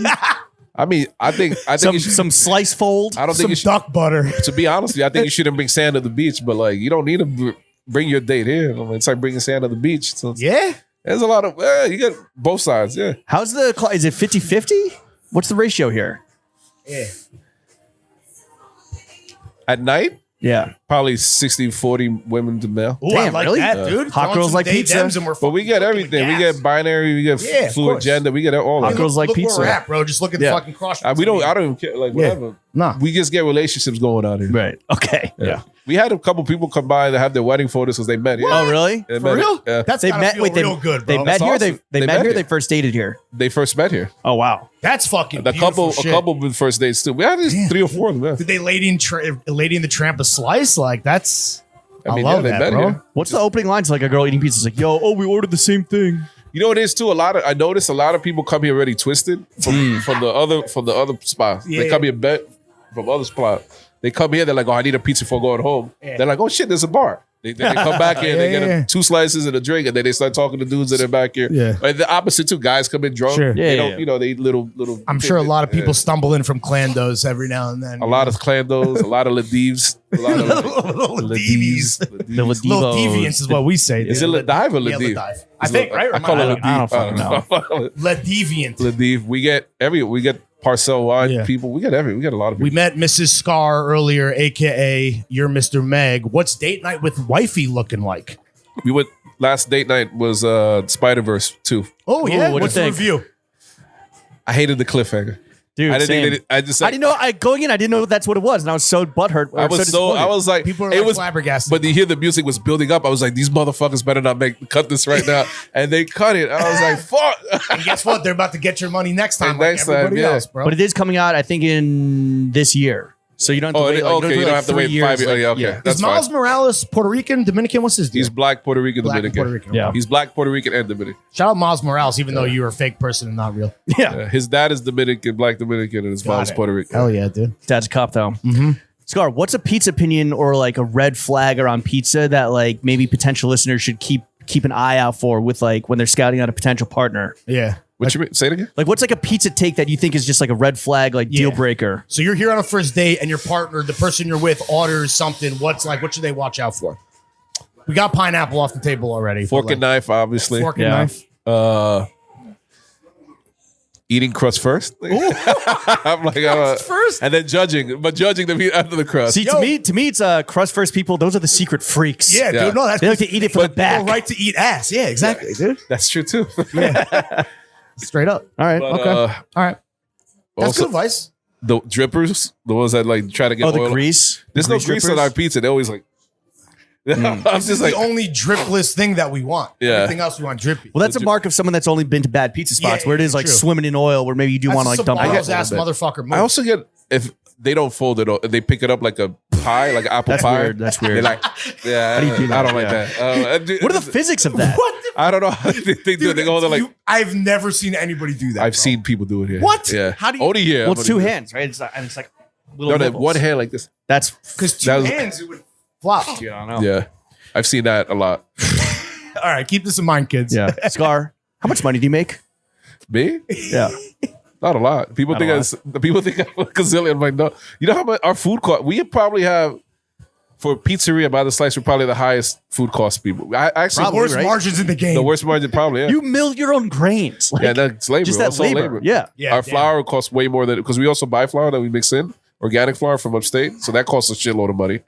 [SPEAKER 2] I mean, I think
[SPEAKER 1] some
[SPEAKER 2] you should,
[SPEAKER 1] some slice fold.
[SPEAKER 2] I don't think
[SPEAKER 3] some
[SPEAKER 2] you should.
[SPEAKER 3] duck butter.
[SPEAKER 2] To be honest with you, I think you shouldn't bring sand to the beach. But like, you don't need to bring your date here. I mean, it's like bringing sand to the beach. So
[SPEAKER 3] Yeah.
[SPEAKER 2] there's a lot of you get both sides. Yeah,
[SPEAKER 1] How's the is it 50-50? What's the ratio here?
[SPEAKER 3] Yeah.
[SPEAKER 2] at night
[SPEAKER 1] Yeah.
[SPEAKER 2] probably 60-40 women to male.
[SPEAKER 3] Ooh, I
[SPEAKER 1] Damn,
[SPEAKER 3] like
[SPEAKER 1] really?
[SPEAKER 3] that, dude.
[SPEAKER 1] Hot
[SPEAKER 3] Throwing
[SPEAKER 1] girls
[SPEAKER 3] some
[SPEAKER 1] like
[SPEAKER 3] they,
[SPEAKER 1] pizza.
[SPEAKER 3] thems and we're
[SPEAKER 2] But we get
[SPEAKER 3] fucking
[SPEAKER 2] everything. We
[SPEAKER 3] gas.
[SPEAKER 2] get binary. We get
[SPEAKER 3] Yeah, of
[SPEAKER 2] fluid
[SPEAKER 3] course.
[SPEAKER 2] gender. We get all of it.
[SPEAKER 1] girls like
[SPEAKER 3] Look
[SPEAKER 1] pizza.
[SPEAKER 3] where we're at, bro. Just look at
[SPEAKER 1] Yeah.
[SPEAKER 3] the fucking cross.
[SPEAKER 2] We don't. I don't even care. Like whatever.
[SPEAKER 3] Nah.
[SPEAKER 2] We just get relationships going on here.
[SPEAKER 1] Right. Okay.
[SPEAKER 2] Yeah. We had a couple people come by that have their wedding photos because they met here.
[SPEAKER 1] Oh, really?
[SPEAKER 2] They
[SPEAKER 3] For
[SPEAKER 2] met-
[SPEAKER 3] real?
[SPEAKER 2] Yeah.
[SPEAKER 3] That's
[SPEAKER 1] They
[SPEAKER 3] gotta
[SPEAKER 1] met.
[SPEAKER 3] feel
[SPEAKER 1] Wait,
[SPEAKER 3] real good, bro.
[SPEAKER 1] they met
[SPEAKER 2] That's
[SPEAKER 1] here.
[SPEAKER 2] awesome.
[SPEAKER 1] They
[SPEAKER 2] They
[SPEAKER 1] met
[SPEAKER 2] met
[SPEAKER 1] here.
[SPEAKER 2] here.
[SPEAKER 1] They first dated here.
[SPEAKER 2] They first met here.
[SPEAKER 1] Oh wow.
[SPEAKER 3] That's fucking
[SPEAKER 2] A
[SPEAKER 3] beautiful
[SPEAKER 2] couple,
[SPEAKER 3] shit.
[SPEAKER 2] a couple with first dates too. We had these 3 or 4 of them. Yeah.
[SPEAKER 3] Did they Lady in the Tramp a slice? Like that's. I,
[SPEAKER 2] mean,
[SPEAKER 3] love
[SPEAKER 2] yeah, they
[SPEAKER 3] that,
[SPEAKER 2] met
[SPEAKER 3] bro.
[SPEAKER 2] here.
[SPEAKER 1] What's the opening lines like? A girl eating pizza is like, "Yo, oh, we ordered the same thing."
[SPEAKER 2] You know what it is too. I noticed a lot of people come here already twisted from the other spots.
[SPEAKER 3] Yeah.
[SPEAKER 2] They come here bet from other spots. They come here. They're like, oh, I need a pizza before going home.
[SPEAKER 3] Yeah.
[SPEAKER 2] They're like, oh shit, there's a bar. They come back here, they get
[SPEAKER 3] Yeah.
[SPEAKER 2] them 2 slices and a drink, and then they start talking to dudes that are back here.
[SPEAKER 3] Yeah.
[SPEAKER 2] And the opposite too, guys come in drunk.
[SPEAKER 3] Sure.
[SPEAKER 2] They
[SPEAKER 1] Yeah,
[SPEAKER 2] don't,
[SPEAKER 1] yeah.
[SPEAKER 2] you know, they eat little.
[SPEAKER 3] I'm sure a lot of people
[SPEAKER 2] Yeah.
[SPEAKER 3] stumble in from Clandos every now and then.
[SPEAKER 2] A lot of clandos, a lot of Ladivs, a lot of
[SPEAKER 3] little
[SPEAKER 2] Ladivs.
[SPEAKER 1] The
[SPEAKER 2] Ladivs.
[SPEAKER 3] Little
[SPEAKER 1] Ladivos.
[SPEAKER 3] deviance is what we say.
[SPEAKER 2] Is it
[SPEAKER 3] dude.
[SPEAKER 2] Ladive or
[SPEAKER 3] Yeah,
[SPEAKER 2] Ladiv?
[SPEAKER 3] Ladive. I think, right?
[SPEAKER 2] I call it Ladiv.
[SPEAKER 1] I don't fucking
[SPEAKER 2] know.
[SPEAKER 3] Ladiviant.
[SPEAKER 2] Ladiv. We get Parcel wine
[SPEAKER 3] Yeah.
[SPEAKER 2] people. We get a lot of people.
[SPEAKER 3] We met Mrs. Scarr earlier, aka you're Mr. Meg. What's date night with wifey looking like?
[SPEAKER 2] We went last date night was Spider-Verse 2.
[SPEAKER 3] Oh yeah,
[SPEAKER 1] what'd
[SPEAKER 3] what's
[SPEAKER 1] you
[SPEAKER 3] the
[SPEAKER 1] think?
[SPEAKER 3] review?
[SPEAKER 2] I hated the cliffhanger.
[SPEAKER 1] Dude,
[SPEAKER 2] I didn't
[SPEAKER 1] same.
[SPEAKER 2] think I just
[SPEAKER 1] I didn't know. Going in, I didn't know that's what it was, and I was so butthurt.
[SPEAKER 2] I was like,
[SPEAKER 3] People are
[SPEAKER 2] it
[SPEAKER 3] like
[SPEAKER 2] was
[SPEAKER 3] flabbergasted.
[SPEAKER 2] But you hear the music was building up. I was like, these motherfuckers better not cut this right now. And they cut it. I was like, fuck.
[SPEAKER 3] And guess what? They're about to get your money next time, like
[SPEAKER 2] Next time,
[SPEAKER 3] everybody
[SPEAKER 2] yeah.
[SPEAKER 3] else, bro.
[SPEAKER 1] But it is coming out, I think, in this year. So you don't have to wait. Like,
[SPEAKER 2] you don't have to wait 5 years.
[SPEAKER 1] like,
[SPEAKER 2] Yeah, okay. That's
[SPEAKER 3] Is Miles
[SPEAKER 2] fine.
[SPEAKER 3] Morales Puerto Rican, Dominican? What's his deal?
[SPEAKER 2] He's black, Puerto Rican,
[SPEAKER 3] Black and
[SPEAKER 2] Dominican.
[SPEAKER 3] Puerto Rican.
[SPEAKER 1] Yeah.
[SPEAKER 2] He's black, Puerto Rican, and Dominican.
[SPEAKER 3] Shout out Miles Morales, even though you're a fake person and not real.
[SPEAKER 1] Yeah.
[SPEAKER 2] His dad is Dominican, black Dominican, and his mom's
[SPEAKER 3] it.
[SPEAKER 2] Puerto Rican.
[SPEAKER 3] Hell yeah, dude.
[SPEAKER 1] Dad's a cop, though. Mm-hmm. Scar, what's a pizza opinion or like a red flag around pizza that like maybe potential listeners should keep an eye out for with like when they're scouting out a potential partner?
[SPEAKER 3] Yeah.
[SPEAKER 2] What you mean? Say it again?
[SPEAKER 1] Like, what's like a pizza take that you think is just like a red flag, like deal
[SPEAKER 3] Yeah.
[SPEAKER 1] breaker?
[SPEAKER 3] So you're here on a first date and your partner, the person you're with, orders something. What should they watch out for? We got pineapple off the table already.
[SPEAKER 2] Fork
[SPEAKER 3] but,
[SPEAKER 2] and knife, obviously.
[SPEAKER 3] Fork and
[SPEAKER 1] Yeah.
[SPEAKER 3] knife.
[SPEAKER 2] Eating crust first. I'm like,
[SPEAKER 3] first?
[SPEAKER 2] and then judging the meat after the crust.
[SPEAKER 1] See, to me, it's crust first people. Those are the secret freaks.
[SPEAKER 3] Yeah,
[SPEAKER 2] Yeah.
[SPEAKER 3] dude. No, that's
[SPEAKER 1] They like to eat it from the
[SPEAKER 3] Go
[SPEAKER 1] back.
[SPEAKER 3] right to eat ass. Yeah, exactly, dude.
[SPEAKER 2] That's true too.
[SPEAKER 3] Straight up.
[SPEAKER 1] All right.
[SPEAKER 2] But,
[SPEAKER 1] Okay.
[SPEAKER 3] All right. That's
[SPEAKER 2] also,
[SPEAKER 3] good advice.
[SPEAKER 2] the drippers, the ones that like try to get
[SPEAKER 1] Oh, the
[SPEAKER 2] oil.
[SPEAKER 1] grease.
[SPEAKER 2] There's no grease on
[SPEAKER 1] drippers?
[SPEAKER 2] our pizza. They always like. I'm just
[SPEAKER 3] It's
[SPEAKER 2] like,
[SPEAKER 3] the only dripless thing that we want.
[SPEAKER 2] Yeah.
[SPEAKER 3] Everything else we want drippy.
[SPEAKER 1] Well, that's a mark of someone that's only been to bad pizza spots
[SPEAKER 3] Yeah,
[SPEAKER 1] where it is like
[SPEAKER 3] true.
[SPEAKER 1] swimming in oil, where maybe you do want to like dump it
[SPEAKER 3] Sabalo's
[SPEAKER 1] out a
[SPEAKER 3] ass
[SPEAKER 1] little bit.
[SPEAKER 3] motherfucker. Move.
[SPEAKER 2] I also get if they don't fold it, they pick it up like a pie, like an apple
[SPEAKER 1] That's
[SPEAKER 2] pie.
[SPEAKER 1] weird. That's
[SPEAKER 2] They're
[SPEAKER 1] weird.
[SPEAKER 2] like, yeah,
[SPEAKER 1] do you do that?
[SPEAKER 2] I don't like
[SPEAKER 1] Yeah.
[SPEAKER 2] that.
[SPEAKER 1] What are the physics of that?
[SPEAKER 3] What the
[SPEAKER 2] I don't know how they do.
[SPEAKER 3] Dude,
[SPEAKER 2] They go there like.
[SPEAKER 3] I've never seen anybody do that.
[SPEAKER 2] I've
[SPEAKER 3] bro.
[SPEAKER 2] seen people do it here.
[SPEAKER 3] What?
[SPEAKER 2] Yeah.
[SPEAKER 3] How do you-
[SPEAKER 2] Only here.
[SPEAKER 1] Well, it's two hands, right? And it's like little
[SPEAKER 2] No, that
[SPEAKER 1] nibbles.
[SPEAKER 2] one hand like this.
[SPEAKER 1] That's
[SPEAKER 3] Because two
[SPEAKER 2] That was-
[SPEAKER 3] hands, it would flop.
[SPEAKER 1] I don't know.
[SPEAKER 2] Yeah, I've seen that a lot.
[SPEAKER 3] All right, keep this in mind, kids.
[SPEAKER 1] Yeah. Scar, how much money do you make?
[SPEAKER 2] Me?
[SPEAKER 1] Yeah.
[SPEAKER 2] Not a lot. People
[SPEAKER 1] Not
[SPEAKER 2] think
[SPEAKER 1] a
[SPEAKER 2] people think I'm a gazillion. I'm like, no. You know how much our food cost? We probably have for a pizzeria by the slice. We're probably the highest food cost people. I actually
[SPEAKER 1] Probably,
[SPEAKER 3] Worst
[SPEAKER 1] right?
[SPEAKER 3] margins in the game.
[SPEAKER 2] the worst margin probably. Yeah,
[SPEAKER 1] You mill your own grains. Like,
[SPEAKER 2] yeah, that's labor.
[SPEAKER 1] just that
[SPEAKER 2] Also
[SPEAKER 1] labor. Yeah.
[SPEAKER 3] Yeah,
[SPEAKER 2] our
[SPEAKER 3] damn.
[SPEAKER 2] flour costs way more than because we also buy flour that we mix in organic flour from upstate, so that costs a shitload of money.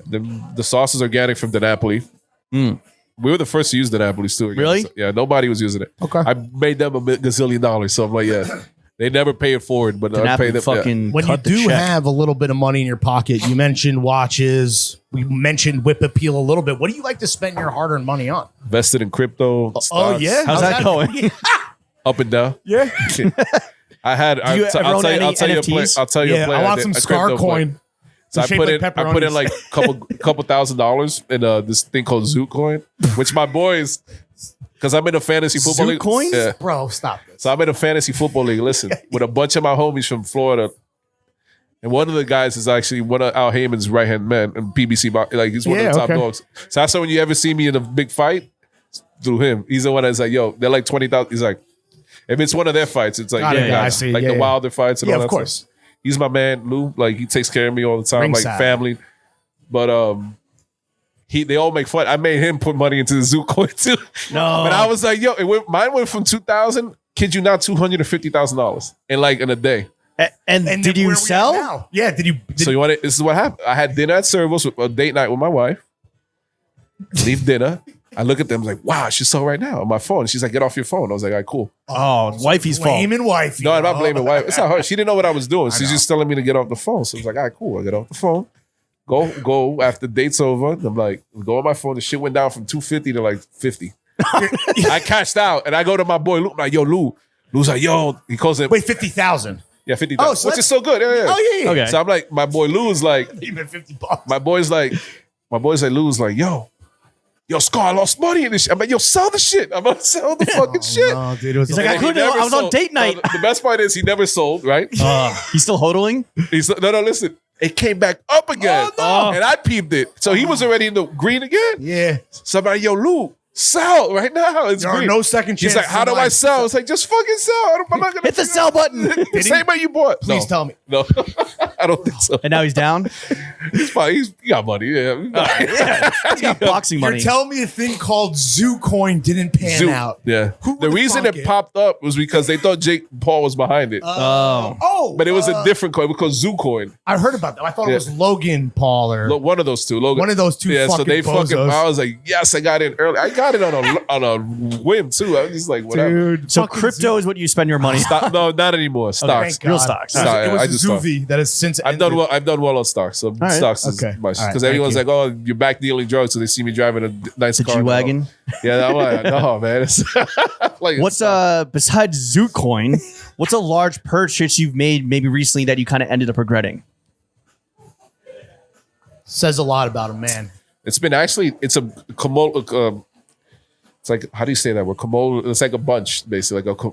[SPEAKER 2] The sauce is organic from DiNapoli. We were the first to use DiNapoli too. again.
[SPEAKER 1] Really?
[SPEAKER 2] So, yeah, nobody was using it.
[SPEAKER 3] Okay.
[SPEAKER 2] I made them a gazillion dollars, so I'm like, yeah, they never pay it forward, but I pay
[SPEAKER 1] DiNapoli
[SPEAKER 2] them.
[SPEAKER 1] fucking
[SPEAKER 3] When you
[SPEAKER 1] cut the
[SPEAKER 3] do
[SPEAKER 1] check.
[SPEAKER 3] have a little bit of money in your pocket, you mentioned watches. We mentioned whip appeal a little bit. What do you like to spend your hard-earned money on?
[SPEAKER 2] Vested in crypto.
[SPEAKER 3] Oh
[SPEAKER 2] stocks,
[SPEAKER 3] yeah,
[SPEAKER 1] How's that going?
[SPEAKER 2] up and down.
[SPEAKER 3] Yeah,
[SPEAKER 2] I had.
[SPEAKER 1] you ever own any
[SPEAKER 2] I'll tell you a plan.
[SPEAKER 1] NFTs?
[SPEAKER 2] I'll tell you a
[SPEAKER 3] yeah.
[SPEAKER 2] plan.
[SPEAKER 3] I want
[SPEAKER 2] did-
[SPEAKER 3] some
[SPEAKER 2] a
[SPEAKER 3] Scar
[SPEAKER 2] crypto plan.
[SPEAKER 3] coin.
[SPEAKER 2] So I
[SPEAKER 3] shaped
[SPEAKER 2] put
[SPEAKER 3] like
[SPEAKER 2] in
[SPEAKER 3] pepperonis.
[SPEAKER 2] like couple $1,000s in this thing called Zoot Coin, which my boys, because I'm in a fantasy football
[SPEAKER 1] Zoot
[SPEAKER 2] league.
[SPEAKER 1] coins?
[SPEAKER 2] Yeah.
[SPEAKER 3] Bro, stop this.
[SPEAKER 2] So I'm in a fantasy football league. Listen, with a bunch of my homies from Florida, and one of the guys is actually one of Al Heyman's right hand men in PBC. Like he's one of
[SPEAKER 3] Yeah,
[SPEAKER 2] the top
[SPEAKER 3] okay.
[SPEAKER 2] dogs. So that's why when you ever see me in a big fight, it's through him. He's the one that's like, yo, they're like 20,000. He's like, if it's one of their fights, it's like
[SPEAKER 3] Got it, yeah, I see.
[SPEAKER 2] like
[SPEAKER 3] Yeah,
[SPEAKER 2] the
[SPEAKER 3] yeah.
[SPEAKER 2] Wilder fights and
[SPEAKER 3] Yeah,
[SPEAKER 2] all
[SPEAKER 3] of
[SPEAKER 2] that
[SPEAKER 3] course.
[SPEAKER 2] stuff. He's my man, Lou. Like he takes care of me all the time,
[SPEAKER 3] Ringside.
[SPEAKER 2] like family. But they all make fun. I made him put money into the Zoot coin too.
[SPEAKER 1] No.
[SPEAKER 2] But I was like, yo, mine went from 2,000, kid you not, $250,000 in a day.
[SPEAKER 1] And
[SPEAKER 3] And
[SPEAKER 1] did
[SPEAKER 3] then
[SPEAKER 1] you
[SPEAKER 3] where we at
[SPEAKER 1] sell?
[SPEAKER 3] now? Yeah, did you?
[SPEAKER 2] So you want it? This is what happened. I had dinner at Servos, a date night with my wife. Leave dinner. I look at them like, wow, she's so right now on my phone. She's like, get off your phone. I was like, all right, cool.
[SPEAKER 1] Oh, wifey's fault.
[SPEAKER 3] Blaming wifey.
[SPEAKER 2] No, I'm not blaming wife. It's not her. She didn't know what I was doing. She's
[SPEAKER 3] know.
[SPEAKER 2] just telling me to get off the phone. So I was like, all right, cool. I get off the phone. Go after the date's over. I'm like, go on my phone. The shit went down from 250 to like 50. I cashed out and I go to my boy Lou. I'm like, yo, Lou. Lou's like, yo, he calls it.
[SPEAKER 3] Wait, 50,000.
[SPEAKER 2] Yeah, 50.
[SPEAKER 3] Oh, so
[SPEAKER 2] which is so good. Yeah, yeah.
[SPEAKER 3] Oh yeah, yeah.
[SPEAKER 1] Okay.
[SPEAKER 2] So I'm like, my boy Lou is like,
[SPEAKER 3] Even $50.
[SPEAKER 2] my boy's like, Lou's like, yo, Scar, I lost money in this shit. I'm like, yo, sell the shit. I'm gonna sell the fucking shit.
[SPEAKER 3] No, dude, it was
[SPEAKER 1] He's like,
[SPEAKER 2] And
[SPEAKER 1] I
[SPEAKER 2] he
[SPEAKER 1] couldn't.
[SPEAKER 2] never
[SPEAKER 1] I was on
[SPEAKER 2] sold.
[SPEAKER 1] date night.
[SPEAKER 2] No, the best part is he never sold, right?
[SPEAKER 1] He's still hodling.
[SPEAKER 2] No, listen. it came back up again.
[SPEAKER 3] Oh, no.
[SPEAKER 2] And I peeped it. So he was already in the green again.
[SPEAKER 3] Yeah.
[SPEAKER 2] Somebody, yo, Lou, sell right now. It's
[SPEAKER 3] There are
[SPEAKER 2] green.
[SPEAKER 3] no second chances.
[SPEAKER 2] He's like, how do I sell? It's like, just fucking sell. I'm not gonna
[SPEAKER 1] Hit the sell button.
[SPEAKER 2] the same way you bought.
[SPEAKER 3] Please tell me.
[SPEAKER 2] No, I don't think so.
[SPEAKER 1] And now he's down.
[SPEAKER 2] He's fine. He got money. Yeah.
[SPEAKER 1] He's got boxing money.
[SPEAKER 3] You're telling me a thing called Zoo Coin didn't pan
[SPEAKER 2] Zoo.
[SPEAKER 3] out.
[SPEAKER 2] Yeah.
[SPEAKER 3] Who
[SPEAKER 2] The
[SPEAKER 3] would've
[SPEAKER 2] reason
[SPEAKER 3] thunk
[SPEAKER 2] it
[SPEAKER 3] it?
[SPEAKER 2] popped up was because they thought Jake Paul was behind it.
[SPEAKER 3] Oh,
[SPEAKER 2] but it was a different coin because Zoo Coin.
[SPEAKER 3] I heard about that. I thought it
[SPEAKER 2] Yeah.
[SPEAKER 3] was Logan Paul or
[SPEAKER 2] One of those two. Logan.
[SPEAKER 3] one of those two.
[SPEAKER 2] Yeah, so
[SPEAKER 3] fucking
[SPEAKER 2] they fucking.
[SPEAKER 3] bozos.
[SPEAKER 2] I was like, yes, I got in early. I got it on a whim too. I was just like, whatever.
[SPEAKER 3] Dude,
[SPEAKER 1] So
[SPEAKER 3] fucking
[SPEAKER 1] crypto is what you spend your money.
[SPEAKER 2] Stock, no, not anymore. Stocks.
[SPEAKER 3] Thank God.
[SPEAKER 1] Real stocks.
[SPEAKER 3] It was,
[SPEAKER 2] Stock,
[SPEAKER 3] it was
[SPEAKER 2] I
[SPEAKER 3] a
[SPEAKER 2] just thought-
[SPEAKER 3] Zoovie that has since
[SPEAKER 2] I've done well. I've done well on stocks. So
[SPEAKER 1] right.
[SPEAKER 2] stocks is
[SPEAKER 3] Okay.
[SPEAKER 2] much
[SPEAKER 3] All right.
[SPEAKER 2] because
[SPEAKER 3] Thank
[SPEAKER 2] everyone's
[SPEAKER 3] you.
[SPEAKER 2] like, "Oh, you're back dealing drugs," so they see me driving a nice
[SPEAKER 1] The
[SPEAKER 2] car.
[SPEAKER 1] G-Wagon.
[SPEAKER 2] Yeah, I'm like, no, man. It's like,
[SPEAKER 1] What's besides Zootcoin? What's a large purchase you've made maybe recently that you kind of ended up regretting?
[SPEAKER 3] Says a lot about a man.
[SPEAKER 2] It's been actually. It's a it's like, how do you say that word? It's like a bunch, basically, like a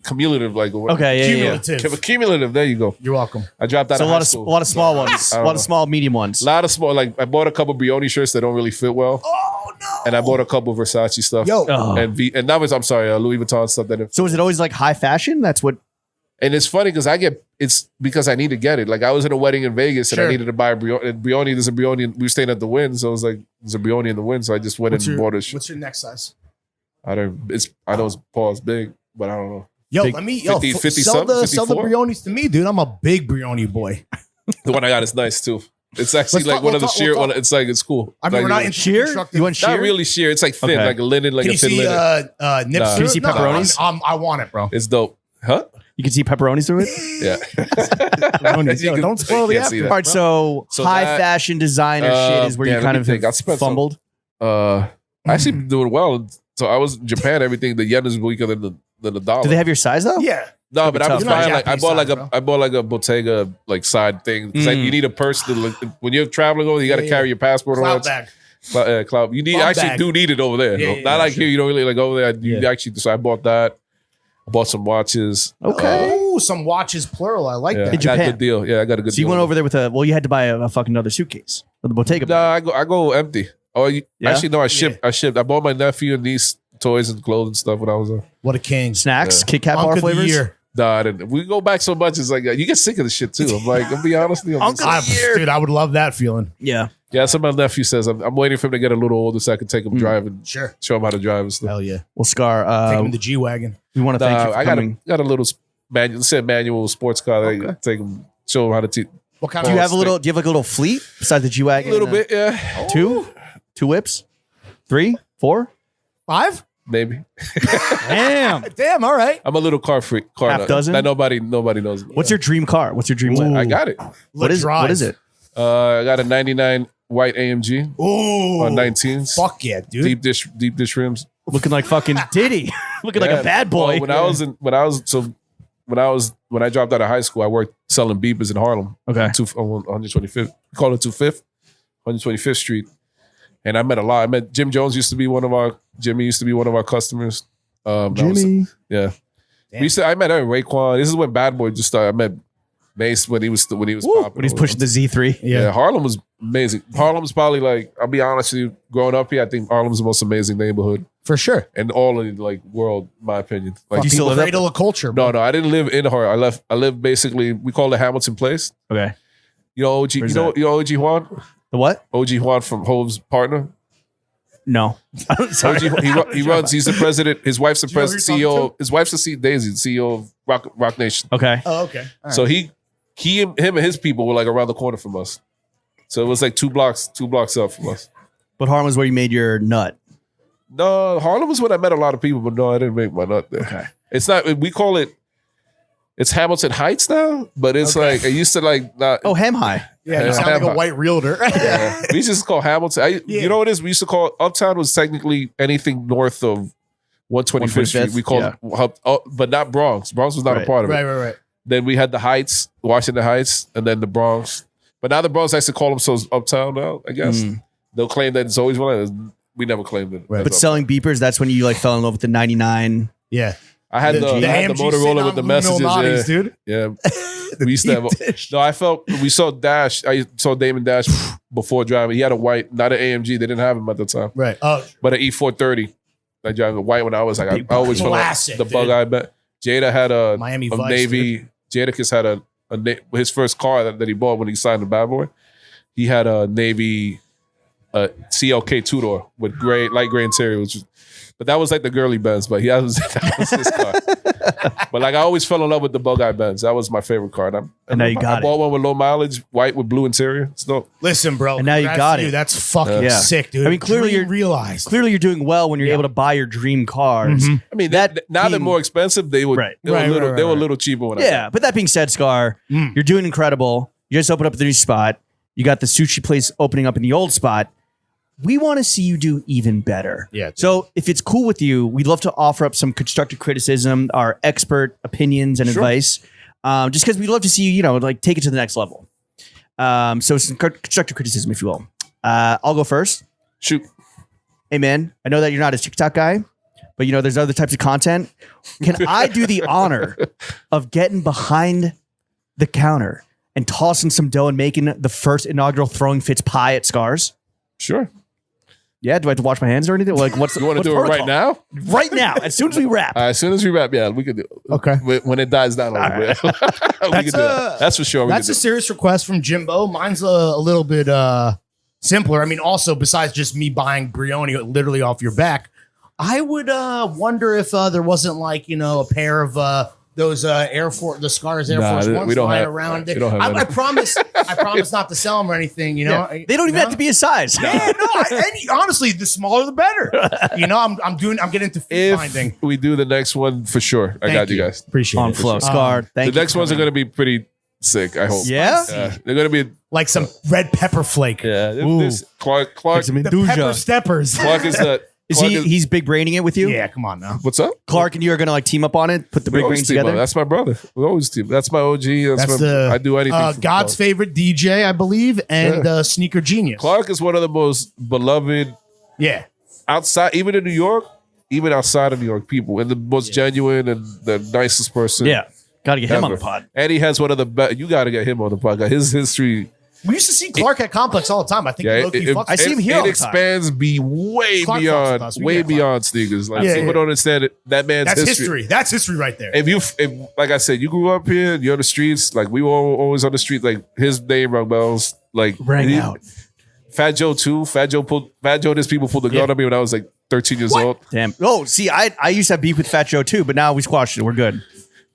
[SPEAKER 2] cumulative, like
[SPEAKER 1] Okay, yeah, yeah.
[SPEAKER 3] Cumulative.
[SPEAKER 2] Cumulative. There you go.
[SPEAKER 3] You're welcome.
[SPEAKER 2] I dropped out
[SPEAKER 1] So
[SPEAKER 2] of
[SPEAKER 1] a
[SPEAKER 2] high
[SPEAKER 1] lot of
[SPEAKER 2] school.
[SPEAKER 1] a lot of small ones, a
[SPEAKER 2] don't
[SPEAKER 1] lot of
[SPEAKER 2] know.
[SPEAKER 1] small, medium ones.
[SPEAKER 2] A lot of small, like I bought a couple Brioni shirts that don't really fit well,
[SPEAKER 3] Oh no.
[SPEAKER 2] and I bought a couple Versace stuff.
[SPEAKER 3] Yo.
[SPEAKER 1] Oh.
[SPEAKER 2] And that was, I'm sorry, Louis Vuitton stuff that.
[SPEAKER 1] So is it always like high fashion? That's what.
[SPEAKER 2] And it's funny because it's because I need to get it. Like I was in a wedding in Vegas and
[SPEAKER 3] Sure.
[SPEAKER 2] I needed to buy a Brioni. And Brioni, there's a Brioni. We were staying at the Wynn, so I was like, there's a Brioni in the Wynn, so I just went and bought it.
[SPEAKER 3] What's your next size?
[SPEAKER 2] I know it's Paul's big, but I don't know.
[SPEAKER 3] Yo,
[SPEAKER 1] Big-
[SPEAKER 3] let me
[SPEAKER 2] 50
[SPEAKER 3] sell the
[SPEAKER 2] 54?
[SPEAKER 3] Brionis to me, dude. I'm a big Brioni boy.
[SPEAKER 2] The one I got is nice too. It's actually
[SPEAKER 3] Let's
[SPEAKER 2] like
[SPEAKER 3] talk-
[SPEAKER 2] one
[SPEAKER 3] we'll
[SPEAKER 2] of the
[SPEAKER 3] talk-
[SPEAKER 2] sheer.
[SPEAKER 3] we'll talk.
[SPEAKER 2] It's like it's cool.
[SPEAKER 3] I mean,
[SPEAKER 2] Like,
[SPEAKER 3] we're not
[SPEAKER 2] you
[SPEAKER 3] into
[SPEAKER 1] sheer?
[SPEAKER 3] constructive-
[SPEAKER 1] You want
[SPEAKER 2] not
[SPEAKER 1] sheer?
[SPEAKER 2] really sheer. It's like thin,
[SPEAKER 1] Okay.
[SPEAKER 2] like a linen, like
[SPEAKER 3] Can
[SPEAKER 2] a
[SPEAKER 3] you
[SPEAKER 2] thin
[SPEAKER 3] see
[SPEAKER 2] linen.
[SPEAKER 3] nips?
[SPEAKER 2] Nah.
[SPEAKER 1] Can you see pepperonis?
[SPEAKER 3] I want it, bro.
[SPEAKER 2] It's dope, huh?
[SPEAKER 1] You can see pepperonis through it.
[SPEAKER 2] Yeah.
[SPEAKER 3] Pepperonis. Yo,
[SPEAKER 2] You
[SPEAKER 3] don't spoil the
[SPEAKER 2] can't see
[SPEAKER 3] after.
[SPEAKER 2] that.
[SPEAKER 1] All right, so,
[SPEAKER 2] So
[SPEAKER 1] high
[SPEAKER 2] that-
[SPEAKER 1] fashion designer shit is where you
[SPEAKER 2] damn,
[SPEAKER 1] kind
[SPEAKER 2] let
[SPEAKER 1] of
[SPEAKER 2] me think. I
[SPEAKER 1] have
[SPEAKER 2] spent some-
[SPEAKER 1] fumbled.
[SPEAKER 2] I actually been doing well. So I was in Japan. Everything the yen is weaker than the dollar.
[SPEAKER 1] Do they have your size though?
[SPEAKER 3] Yeah.
[SPEAKER 2] No, but I was
[SPEAKER 1] You're not
[SPEAKER 2] buying like I
[SPEAKER 3] Japanese
[SPEAKER 2] bought like
[SPEAKER 3] size,
[SPEAKER 2] a
[SPEAKER 3] bro.
[SPEAKER 2] I bought like a Bottega like side thing because
[SPEAKER 1] Mm.
[SPEAKER 2] you need a purse to when you're traveling over. You got to
[SPEAKER 3] Yeah,
[SPEAKER 2] carry your passport
[SPEAKER 3] Cloud
[SPEAKER 2] around.
[SPEAKER 3] bag.
[SPEAKER 2] Cloud. You need
[SPEAKER 3] Bum
[SPEAKER 2] actually
[SPEAKER 3] bag.
[SPEAKER 2] do need it over there.
[SPEAKER 3] Yeah,
[SPEAKER 2] though.
[SPEAKER 3] yeah,
[SPEAKER 2] Not
[SPEAKER 3] yeah,
[SPEAKER 2] like
[SPEAKER 3] sure.
[SPEAKER 2] here. You don't really like over there. You
[SPEAKER 3] Yeah.
[SPEAKER 2] actually. So I bought that. I bought some watches.
[SPEAKER 1] Okay.
[SPEAKER 3] Oh, some watches plural. I like
[SPEAKER 2] Yeah, I
[SPEAKER 3] that.
[SPEAKER 2] got a
[SPEAKER 1] Japan.
[SPEAKER 2] good deal. Yeah, I got a good
[SPEAKER 1] So
[SPEAKER 2] deal.
[SPEAKER 1] you went over there with you had to buy a fucking other suitcase with the Bottega.
[SPEAKER 2] Nah,
[SPEAKER 1] bag.
[SPEAKER 2] I go empty. Oh,
[SPEAKER 1] Yeah?
[SPEAKER 2] actually no. I shipped. I bought my nephew and niece toys and clothes and stuff when I was there.
[SPEAKER 3] What a king.
[SPEAKER 1] Snacks,
[SPEAKER 2] Yeah.
[SPEAKER 1] Kit Kat
[SPEAKER 3] Unk
[SPEAKER 1] bar
[SPEAKER 3] of the
[SPEAKER 1] flavors.
[SPEAKER 3] year.
[SPEAKER 2] Nah, I didn't. We go back so much. It's like you get sick of the shit too. I'm like, I'll be honest with you. I'm just-
[SPEAKER 3] Dude, I would love that feeling.
[SPEAKER 1] Yeah.
[SPEAKER 2] yeah, that's what my nephew says. I'm waiting for him to get a little older so I can take him driving,
[SPEAKER 3] Sure.
[SPEAKER 2] show him how to drive and stuff.
[SPEAKER 3] Hell yeah.
[SPEAKER 1] Well, Scar,
[SPEAKER 3] Take him in the G-Wagon.
[SPEAKER 1] we want to thank you for
[SPEAKER 2] I got
[SPEAKER 1] coming.
[SPEAKER 2] a little manual. Let's say a manual sports car. That I can take him, show him how to teach.
[SPEAKER 3] What kind
[SPEAKER 1] Do
[SPEAKER 3] of
[SPEAKER 1] you have a little? Do you have like a little fleet besides the G
[SPEAKER 2] A
[SPEAKER 1] wagon?
[SPEAKER 2] little bit, yeah,
[SPEAKER 1] Two whips, 3, 4.
[SPEAKER 3] 5?
[SPEAKER 2] maybe.
[SPEAKER 1] Damn.
[SPEAKER 3] Damn, all right.
[SPEAKER 2] I'm a little car freak. Car
[SPEAKER 1] Half
[SPEAKER 2] nut.
[SPEAKER 1] dozen?
[SPEAKER 2] That nobody knows.
[SPEAKER 1] What's your dream car? What's your dream whip?
[SPEAKER 2] I got it.
[SPEAKER 1] What is it?
[SPEAKER 2] I got a '99 white AMG
[SPEAKER 3] Ooh.
[SPEAKER 2] on 19s.
[SPEAKER 3] Fuck yeah, dude.
[SPEAKER 2] Deep dish rims.
[SPEAKER 1] Looking like fucking Diddy. Looking like
[SPEAKER 2] Yeah.
[SPEAKER 1] a bad boy.
[SPEAKER 2] Well, when I dropped out of high school, I worked selling beepers in Harlem.
[SPEAKER 1] Okay.
[SPEAKER 2] On 125th. We call it 25th, 125th Street. And I met a lot. I met Jimmy used to be one of our customers.
[SPEAKER 1] Jimmy.
[SPEAKER 2] Yeah. I met Raekwon. This is when Bad Boy just started. I met Mace when he was
[SPEAKER 1] Woo,
[SPEAKER 2] popping.
[SPEAKER 1] when he's pushing the Z3.
[SPEAKER 2] Yeah, Harlem was amazing. Harlem's probably like, I'll be honest with you, growing up here, I think Harlem's the most amazing neighborhood
[SPEAKER 3] For sure.
[SPEAKER 2] in all of the like world, in my opinion. Like
[SPEAKER 1] Do you still live
[SPEAKER 3] Cradle of culture.
[SPEAKER 2] no,
[SPEAKER 3] bro.
[SPEAKER 2] I didn't live in Harlem. I lived basically, we call it Hamilton Place.
[SPEAKER 1] Okay.
[SPEAKER 2] You know OG,
[SPEAKER 1] Where's
[SPEAKER 2] you know,
[SPEAKER 1] that?
[SPEAKER 2] you know OG Juan?
[SPEAKER 1] The what?
[SPEAKER 2] OG Juan from Hove's partner.
[SPEAKER 1] No. Sorry.
[SPEAKER 2] He runs, he's the president. His wife's the
[SPEAKER 3] Do you know who
[SPEAKER 2] president,
[SPEAKER 3] you're talking
[SPEAKER 2] CEO. His wife's the Daisy, the CEO of Rock Nation.
[SPEAKER 1] Okay.
[SPEAKER 3] Oh, okay. All right.
[SPEAKER 2] So him and his people were like around the corner from us. So it was like two blocks up from us.
[SPEAKER 1] But Harlem was where you made your nut.
[SPEAKER 2] No, Harlem was when I met a lot of people, but no, I didn't make my nut there.
[SPEAKER 1] Okay.
[SPEAKER 2] It's not, we call it, it's Hamilton Heights now, but it's
[SPEAKER 3] Okay.
[SPEAKER 2] like, it used to like not.
[SPEAKER 1] Oh, Ham High.
[SPEAKER 3] yeah, you
[SPEAKER 2] yeah,
[SPEAKER 3] sound like a
[SPEAKER 2] Hammer.
[SPEAKER 3] white realtor.
[SPEAKER 2] Yeah. We used to just call Hamilton.
[SPEAKER 3] Yeah.
[SPEAKER 2] You know what it is? We used to call, Uptown was technically anything north of 125th Street.
[SPEAKER 1] 125th,
[SPEAKER 2] We called it, but not Bronx. Bronx was not
[SPEAKER 1] Right.
[SPEAKER 2] a part of it.
[SPEAKER 3] right.
[SPEAKER 2] Then we had the Heights, Washington Heights, and then the Bronx. But now the Bronx likes to call themselves Uptown now, I guess. They'll claim that it's always one. We never claimed it.
[SPEAKER 3] Right.
[SPEAKER 1] But selling beepers, that's when you like fell in love with the 99.
[SPEAKER 3] Yeah.
[SPEAKER 2] I had the
[SPEAKER 3] AMG
[SPEAKER 2] Motorola with the messages.
[SPEAKER 3] Illuminati's, dude.
[SPEAKER 2] Yeah. We used to have. We saw Dash. I saw Damon Dash before driving. He had a white, not an AMG. They didn't have him at the time.
[SPEAKER 3] Right.
[SPEAKER 2] But an E430. I drive a white one. I was like, I always felt like
[SPEAKER 3] Classic,
[SPEAKER 2] the bug eye bet. Jada had a
[SPEAKER 3] Miami
[SPEAKER 2] a
[SPEAKER 3] Vice,
[SPEAKER 2] Navy. Jadakiss had his first car that he bought when he signed the Bad Boy. He had a Navy CLK two door with light gray interior, but that was like the girly Benz. But that was his car. But like I always fell in love with the bug eye Benz. That was my favorite car. And
[SPEAKER 1] now you got
[SPEAKER 2] I bought one with low mileage, white with blue interior. So
[SPEAKER 3] Listen, bro.
[SPEAKER 1] And now you got it.
[SPEAKER 3] That's fucking sick, dude.
[SPEAKER 1] I mean, clearly you're doing well when you're able to buy your dream cars.
[SPEAKER 3] Mm-hmm.
[SPEAKER 2] I mean, now they're more expensive. They were
[SPEAKER 1] Right.
[SPEAKER 2] they were a little cheaper when I
[SPEAKER 1] Yeah, but that being said, Scarr, you're doing incredible. You just opened up the new spot. You got the sushi place opening up in the old spot. We want to see you do even better.
[SPEAKER 3] Yeah, dude.
[SPEAKER 1] So if it's cool with you, we'd love to offer up some constructive criticism, our expert opinions and advice. Just because we'd love to see you, like take it to the next level. So some constructive criticism, if you will. I'll go first.
[SPEAKER 2] Shoot.
[SPEAKER 1] Hey man, I know that you're not a TikTok guy, but there's other types of content. Can I do the honor of getting behind the counter and tossing some dough and making the first inaugural Throwing Fits pie at Scarr's?
[SPEAKER 2] Sure.
[SPEAKER 1] Yeah, do I have to wash my hands or anything? Like, what's
[SPEAKER 2] You want to do it right now?
[SPEAKER 1] Right now, as soon as we wrap.
[SPEAKER 2] As soon as we wrap, yeah, we could do it.
[SPEAKER 3] Okay.
[SPEAKER 2] When it dies down a little bit. We could do that. That's for sure.
[SPEAKER 3] That's a serious request from Jimbo. Mine's a little bit simpler. I mean, also, besides just me buying Brioni literally off your back, I would wonder if there wasn't like, a pair of those the Scarr's Air Force Ones
[SPEAKER 2] we don't
[SPEAKER 3] flying
[SPEAKER 2] have-
[SPEAKER 3] around.
[SPEAKER 2] we don't have
[SPEAKER 3] I
[SPEAKER 2] any.
[SPEAKER 3] promise not to sell them or anything,
[SPEAKER 1] Yeah. They don't even have to be a size.
[SPEAKER 3] Yeah, no. Honestly, the smaller the better. I'm getting into feet finding.
[SPEAKER 2] If we do the next one, for sure. I got you guys.
[SPEAKER 3] Appreciate
[SPEAKER 1] On
[SPEAKER 3] it.
[SPEAKER 1] flow, Scarr. Thank you.
[SPEAKER 2] The next ones are going to be pretty sick, I hope.
[SPEAKER 1] Yeah?
[SPEAKER 2] They're going to be,
[SPEAKER 3] Like some red pepper flake.
[SPEAKER 2] this Clark
[SPEAKER 1] Some
[SPEAKER 3] The
[SPEAKER 1] Induja.
[SPEAKER 3] pepper steppers.
[SPEAKER 2] Clark is the...
[SPEAKER 1] Is
[SPEAKER 2] Clark
[SPEAKER 1] he's big braining it with you?
[SPEAKER 3] Yeah, come on now.
[SPEAKER 2] What's up?
[SPEAKER 1] Clark and you are going to like team up on it, put the
[SPEAKER 2] We
[SPEAKER 1] big
[SPEAKER 2] always
[SPEAKER 1] brains
[SPEAKER 2] team up.
[SPEAKER 1] together?
[SPEAKER 2] That's my brother. We always team. That's my OG. I do anything. for
[SPEAKER 3] God's
[SPEAKER 2] Clark.
[SPEAKER 3] favorite DJ, I believe, and sneaker genius.
[SPEAKER 2] Clark is one of the most beloved
[SPEAKER 3] Yeah.
[SPEAKER 2] outside, even in New York, even outside of New York, people, and the most genuine and the nicest person.
[SPEAKER 1] Yeah. Got to get him on
[SPEAKER 2] ever.
[SPEAKER 1] the pod.
[SPEAKER 2] And he has one of the best. You got to get him on the podcast. His history.
[SPEAKER 3] We used to see Clark at Complex all the time. I think low-key fucks
[SPEAKER 1] I see him here all
[SPEAKER 2] It
[SPEAKER 1] the time.
[SPEAKER 2] expands way
[SPEAKER 3] Clark fucks with
[SPEAKER 2] beyond,
[SPEAKER 3] us. We
[SPEAKER 2] way
[SPEAKER 3] get Clark.
[SPEAKER 2] beyond sneakers. Like
[SPEAKER 3] Yeah,
[SPEAKER 2] people
[SPEAKER 3] yeah.
[SPEAKER 2] don't understand it. That man's
[SPEAKER 3] That's
[SPEAKER 2] history.
[SPEAKER 3] history. That's history right there.
[SPEAKER 2] If like I said, you grew up here, you're on the streets. Like we were always on the street. Like his name rung bells. Like
[SPEAKER 1] Rang out.
[SPEAKER 2] Fat Joe too. Fat Joe his people pulled the gun on me when I was like 13 years old.
[SPEAKER 1] Damn. Oh, see, I used to have beef with Fat Joe too, but now we squashed it. We're good.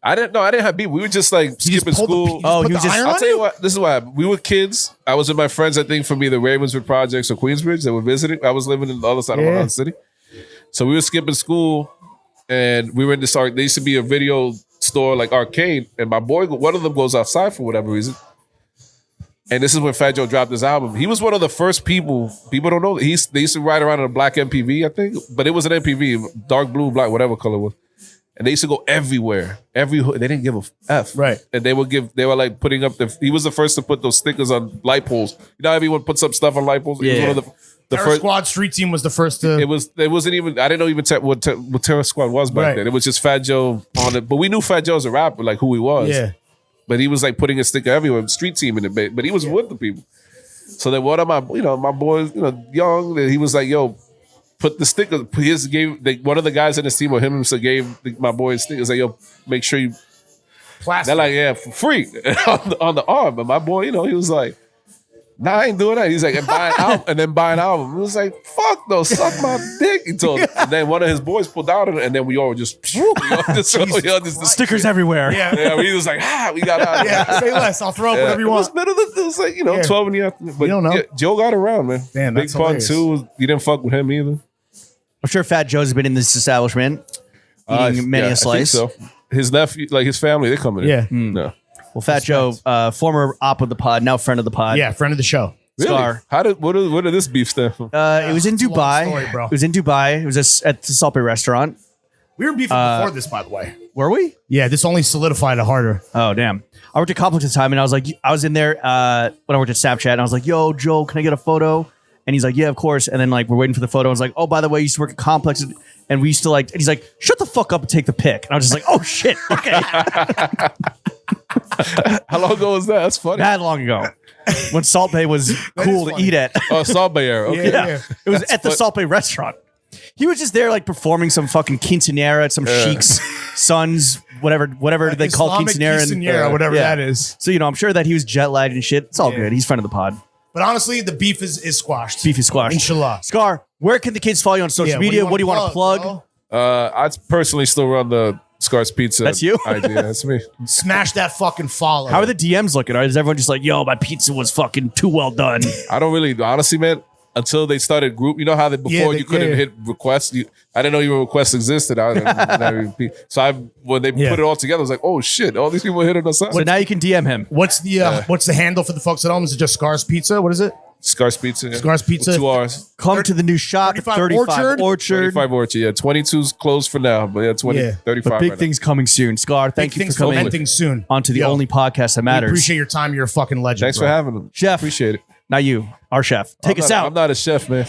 [SPEAKER 2] I didn't have beef. We were just like skipping
[SPEAKER 3] pulled the
[SPEAKER 2] school.
[SPEAKER 3] piece.
[SPEAKER 1] Oh,
[SPEAKER 3] Put
[SPEAKER 1] he was
[SPEAKER 3] the
[SPEAKER 1] just.
[SPEAKER 3] iron
[SPEAKER 2] I'll
[SPEAKER 3] on
[SPEAKER 2] tell you what. This is what happened. We were kids. I was with my friends. I think from either Ravenswood Projects or Queensbridge. They were visiting. I was living in the other side of Manhattan City. So we were skipping school, and we were in this. There used to be a video store like arcade, and my boy, one of them goes outside for whatever reason. And this is when Fat Joe dropped his album. He was one of the first people don't know. They used to ride around in a black MPV, I think, but it was an MPV, dark blue, black, whatever color it was. And they used to go everywhere. They didn't give a F.
[SPEAKER 3] Right.
[SPEAKER 2] And they were like putting up he was the first to put those stickers on light poles. You know how everyone puts up stuff on light poles? He was
[SPEAKER 1] Yeah.
[SPEAKER 2] one of the
[SPEAKER 3] Terror
[SPEAKER 2] first.
[SPEAKER 3] Squad Street Team was the first to.
[SPEAKER 2] It wasn't even, I didn't know even what Terror Squad was back
[SPEAKER 3] Right.
[SPEAKER 2] then. It was just Fat Joe on it. But we knew Fat Joe as a rapper, like who he was.
[SPEAKER 3] Yeah.
[SPEAKER 2] But he was like putting a sticker everywhere, street team in the bit. But he was with the people. So then one of my boys, young, and he was like, yo, put the sticker. One of the guys in the team or him so gave my boy a sticker. Like, yo, make sure you.
[SPEAKER 3] Plastic.
[SPEAKER 2] They're like, yeah, for free on the arm. But my boy, he was like, nah, I ain't doing that. He's like, and buy an album. It was like, fuck no, suck my dick. He told me. And then one of his boys pulled out on it, and then we all just
[SPEAKER 1] Stickers everywhere.
[SPEAKER 3] Yeah.
[SPEAKER 2] we was like, we got out.
[SPEAKER 3] Yeah. Say less. I'll throw up whatever you
[SPEAKER 2] It was
[SPEAKER 3] want.
[SPEAKER 2] middle of the, it was like, 12 in the afternoon. But
[SPEAKER 3] You don't know.
[SPEAKER 2] yeah, Joe got around, man.
[SPEAKER 3] Damn,
[SPEAKER 2] Big
[SPEAKER 3] that's
[SPEAKER 2] Pun
[SPEAKER 3] hilarious.
[SPEAKER 2] too. You didn't fuck with him either.
[SPEAKER 1] I'm sure Fat Joe's been in this establishment eating many
[SPEAKER 2] Yeah,
[SPEAKER 1] a slice.
[SPEAKER 2] I think so. His nephew, like his family, they're coming in.
[SPEAKER 3] Yeah.
[SPEAKER 2] No.
[SPEAKER 1] Well, Fat Joe, former op of the pod, now friend of the pod.
[SPEAKER 3] Yeah. Friend of the show.
[SPEAKER 2] Really?
[SPEAKER 1] Scarr.
[SPEAKER 2] What did this beef stand for?
[SPEAKER 1] It was in
[SPEAKER 3] It's a long
[SPEAKER 1] Dubai.
[SPEAKER 3] story, bro.
[SPEAKER 1] It was in Dubai. It was at the Salt Bay restaurant.
[SPEAKER 3] We were beefing before this, by the way.
[SPEAKER 1] Were we?
[SPEAKER 3] Yeah. This only solidified it harder.
[SPEAKER 1] Oh, damn. I worked at Complex at the time, and I was in there when I worked at Snapchat, and I was like, yo, Joe, can I get a photo? And he's like, yeah, of course. And then like we're waiting for the photo. I was like, oh, by the way, I used to work at Complex. And we used to and he's like, shut the fuck up and take the pick. And I was just like, oh shit, okay.
[SPEAKER 2] How long ago was that? That's funny.
[SPEAKER 1] That long ago. When Salt Bay was cool to
[SPEAKER 3] funny.
[SPEAKER 1] eat at.
[SPEAKER 2] Oh, Salt Bay era. Okay.
[SPEAKER 3] Yeah.
[SPEAKER 1] It was at the Salt Bay restaurant. He was just there performing some fucking quinceanera at some sheik's son's, whatever they call
[SPEAKER 3] Islamic
[SPEAKER 1] quinceanera.
[SPEAKER 3] whatever
[SPEAKER 1] Yeah.
[SPEAKER 3] that is.
[SPEAKER 1] So, I'm sure that he was jet lagged and shit. It's all good. He's friend of the pod.
[SPEAKER 3] But honestly, the beef is squashed.
[SPEAKER 1] Beef is squashed.
[SPEAKER 3] Inshallah.
[SPEAKER 1] Scar, where can the kids follow you on social media? What do you want to plug?
[SPEAKER 3] bro?
[SPEAKER 2] I personally still run the Scar's Pizza.
[SPEAKER 1] That's you?
[SPEAKER 2] idea. That's me.
[SPEAKER 3] Smash that fucking follow.
[SPEAKER 1] How are the DMs looking? Or is everyone just like, yo, my pizza was fucking too well done?
[SPEAKER 2] I don't really, honestly, man, until they started group, you know how before you couldn't hit requests? I didn't know even requests existed. So when they put it all together, I was like, oh shit, all these people hitting us up.
[SPEAKER 1] So now you can DM him.
[SPEAKER 3] What's the handle for the folks at home? Is it just Scar's Pizza? What is it?
[SPEAKER 2] Scar's Pizza. Yeah.
[SPEAKER 3] Scar's Pizza.
[SPEAKER 2] With 2 R's.
[SPEAKER 1] Come to the new shop at 35 Orchard.
[SPEAKER 2] 35 Orchard, yeah. 22's closed for now, but 35
[SPEAKER 1] But big
[SPEAKER 2] right
[SPEAKER 1] things coming soon. Scar, thank you for coming
[SPEAKER 3] Ending soon.
[SPEAKER 1] onto the only podcast that
[SPEAKER 3] We
[SPEAKER 1] matters.
[SPEAKER 3] appreciate your time. You're a fucking legend.
[SPEAKER 2] Thanks for having them.
[SPEAKER 1] Chef.
[SPEAKER 2] Appreciate it.
[SPEAKER 1] Now you, our chef. Take us out.
[SPEAKER 2] I'm not a chef, man.